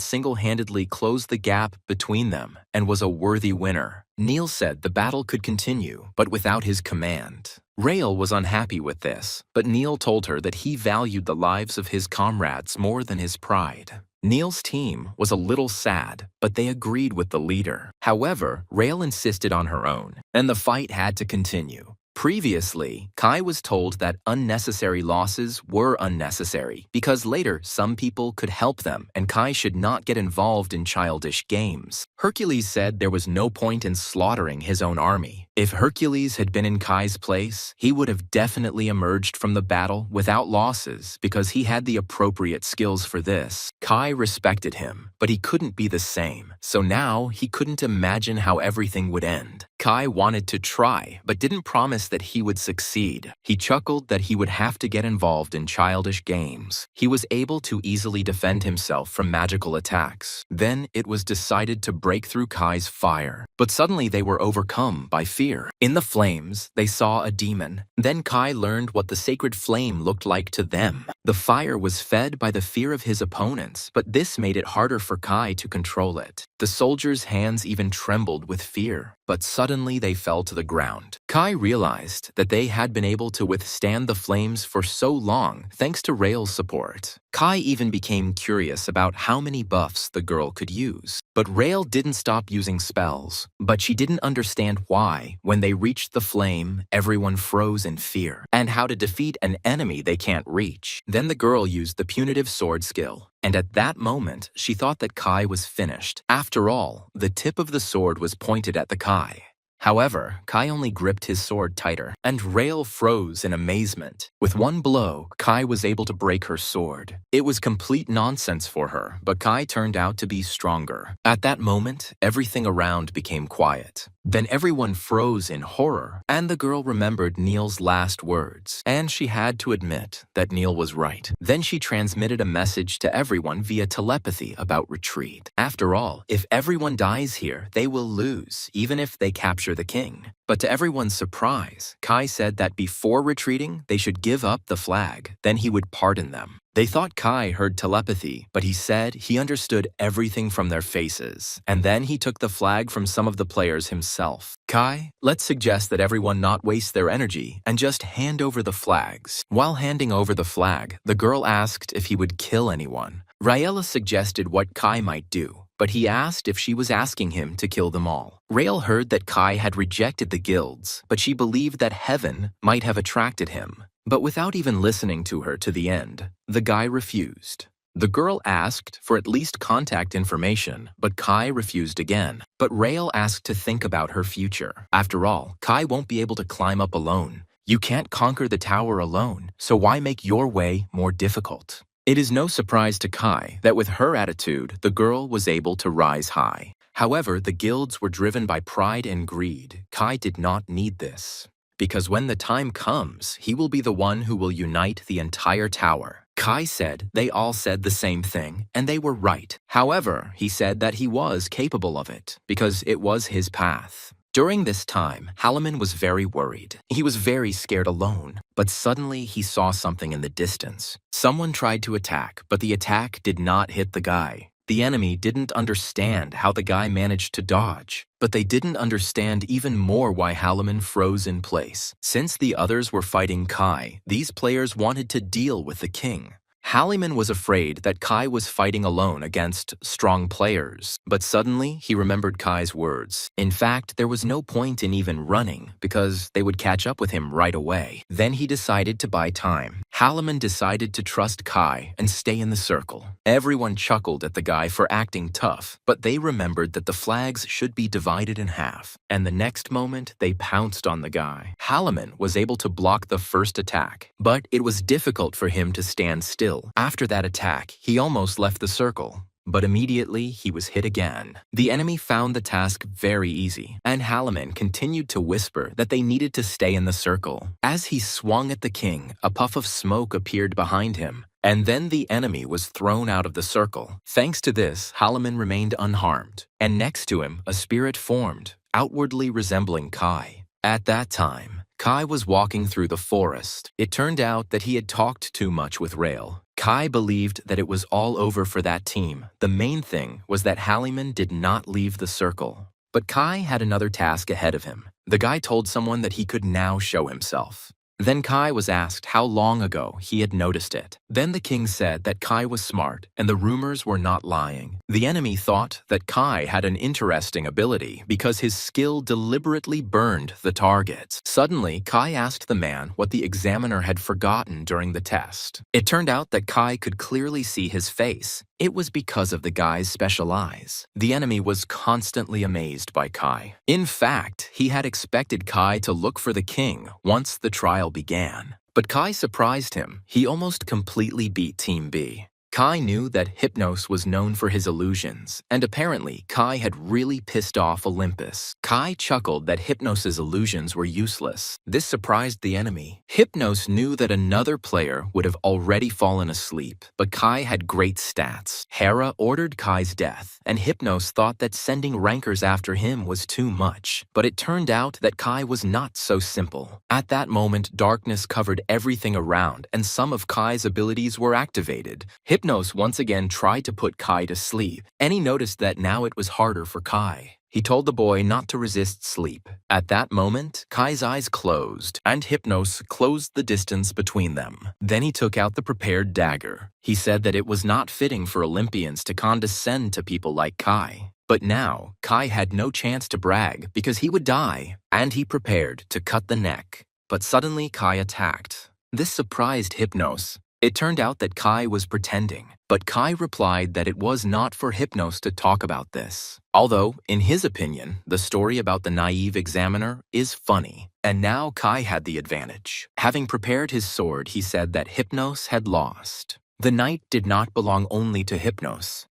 single-handedly closed the gap between them and was a worthy winner. Neil said the battle could continue, but without his command. Rael was unhappy with this, but Neil told her that he valued the lives of his comrades more than his pride. Neil's team was a little sad, but they agreed with the leader. However, Rael insisted on her own, and the fight had to continue. Previously, Kai was told that unnecessary losses were unnecessary because later some people could help them and Kai should not get involved in childish games. Hercules said there was no point in slaughtering his own army. If Hercules had been in Kai's place, he would have definitely emerged from the battle without losses because he had the appropriate skills for this. Kai respected him, but he couldn't be the same, so now he couldn't imagine how everything would end. Kai wanted to try, but didn't promise that he would succeed. He chuckled that he would have to get involved in childish games. He was able to easily defend himself from magical attacks. Then it was decided to break through Kai's fire. But suddenly they were overcome by fear. In the flames, they saw a demon. Then Kai learned what the sacred flame looked like to them. The fire was fed by the fear of his opponents, but this made it harder for Kai to control it. The soldiers' hands even trembled with fear, but suddenly they fell to the ground. Kai realized that they had been able to withstand the flames for so long thanks to Rael's support. Kai even became curious about how many buffs the girl could use. But Rael didn't stop using spells. But she didn't understand why, when they reached the flame, everyone froze in fear, and how to defeat an enemy they can't reach. Then the girl used the punitive sword skill. And at that moment, she thought that Kai was finished. After all, the tip of the sword was pointed at the Kai. However, Kai only gripped his sword tighter, and Rael froze in amazement. With one blow, Kai was able to break her sword. It was complete nonsense for her, but Kai turned out to be stronger. At that moment, everything around became quiet. Then everyone froze in horror, and the girl remembered Neil's last words, and she had to admit that Neil was right. Then she transmitted a message to everyone via telepathy about retreat. After all, if everyone dies here, they will lose, even if they capture the king. But to everyone's surprise, Kai said that before retreating, they should give up the flag, then he would pardon them. They thought Kai heard telepathy, but he said he understood everything from their faces, and then he took the flag from some of the players himself. Kai, let's suggest that everyone not waste their energy and just hand over the flags. While handing over the flag, the girl asked if he would kill anyone. Raela suggested what Kai might do, but he asked if she was asking him to kill them all. Rael heard that Kai had rejected the guilds, but she believed that heaven might have attracted him. But without even listening to her to the end, the guy refused. The girl asked for at least contact information, but Kai refused again. But Rael asked to think about her future. After all, Kai won't be able to climb up alone. You can't conquer the tower alone, so why make your way more difficult? It is no surprise to Kai that with her attitude, the girl was able to rise high. However, the guilds were driven by pride and greed. Kai did not need this, because when the time comes, he will be the one who will unite the entire tower. Kai said they all said the same thing, and they were right. However, he said that he was capable of it, because it was his path. During this time, Halaman was very worried. He was very scared alone, but suddenly he saw something in the distance. Someone tried to attack, but the attack did not hit the guy. The enemy didn't understand how the guy managed to dodge, but they didn't understand even more why Halaman froze in place. Since the others were fighting Kai, these players wanted to deal with the king. Halaman was afraid that Kai was fighting alone against strong players, but suddenly he remembered Kai's words. In fact, there was no point in even running because they would catch up with him right away. Then he decided to buy time. Halaman decided to trust Kai and stay in the circle. Everyone chuckled at the guy for acting tough, but they remembered that the flags should be divided in half, and the next moment they pounced on the guy. Halaman was able to block the first attack, but it was difficult for him to stand still. After that attack, he almost left the circle. but immediately he was hit again. The enemy found the task very easy, and Halaman continued to whisper that they needed to stay in the circle. As he swung at the king, a puff of smoke appeared behind him, and then the enemy was thrown out of the circle. Thanks to this, Halaman remained unharmed, and next to him, a spirit formed, outwardly resembling Kai. At that time, Kai was walking through the forest. It turned out that he had talked too much with Rail. Kai believed that it was all over for that team. The main thing was that Halaman did not leave the circle. But Kai had another task ahead of him. The guy told someone that he could now show himself. Then Kai was asked how long ago he had noticed it. Then the king said that Kai was smart and the rumors were not lying. The enemy thought that Kai had an interesting ability because his skill deliberately burned the targets. Suddenly, Kai asked the man what the examiner had forgotten during the test. It turned out that Kai could clearly see his face. It was because of the guy's special eyes. The enemy was constantly amazed by Kai. In fact, he had expected Kai to look for the king once the trial began. But Kai surprised him. He almost completely beat Team B. Kai knew that Hypnos was known for his illusions, and apparently Kai had really pissed off Olympus. Kai chuckled that Hypnos' illusions were useless. This surprised the enemy. Hypnos knew that another player would have already fallen asleep, but Kai had great stats. Hera ordered Kai's death, and Hypnos thought that sending rankers after him was too much. But it turned out that Kai was not so simple. At that moment, darkness covered everything around, and some of Kai's abilities were activated. Hypnos once again tried to put Kai to sleep, and he noticed that now it was harder for Kai. He told the boy not to resist sleep. At that moment, Kai's eyes closed, and Hypnos closed the distance between them. Then he took out the prepared dagger. He said that it was not fitting for Olympians to condescend to people like Kai. But now, Kai had no chance to brag because he would die, and he prepared to cut the neck. But suddenly Kai attacked. This surprised Hypnos. It turned out that Kai was pretending, but Kai replied that it was not for Hypnos to talk about this. Although, in his opinion, the story about the naive examiner is funny. And now Kai had the advantage. Having prepared his sword, he said that Hypnos had lost. The night did not belong only to Hypnos.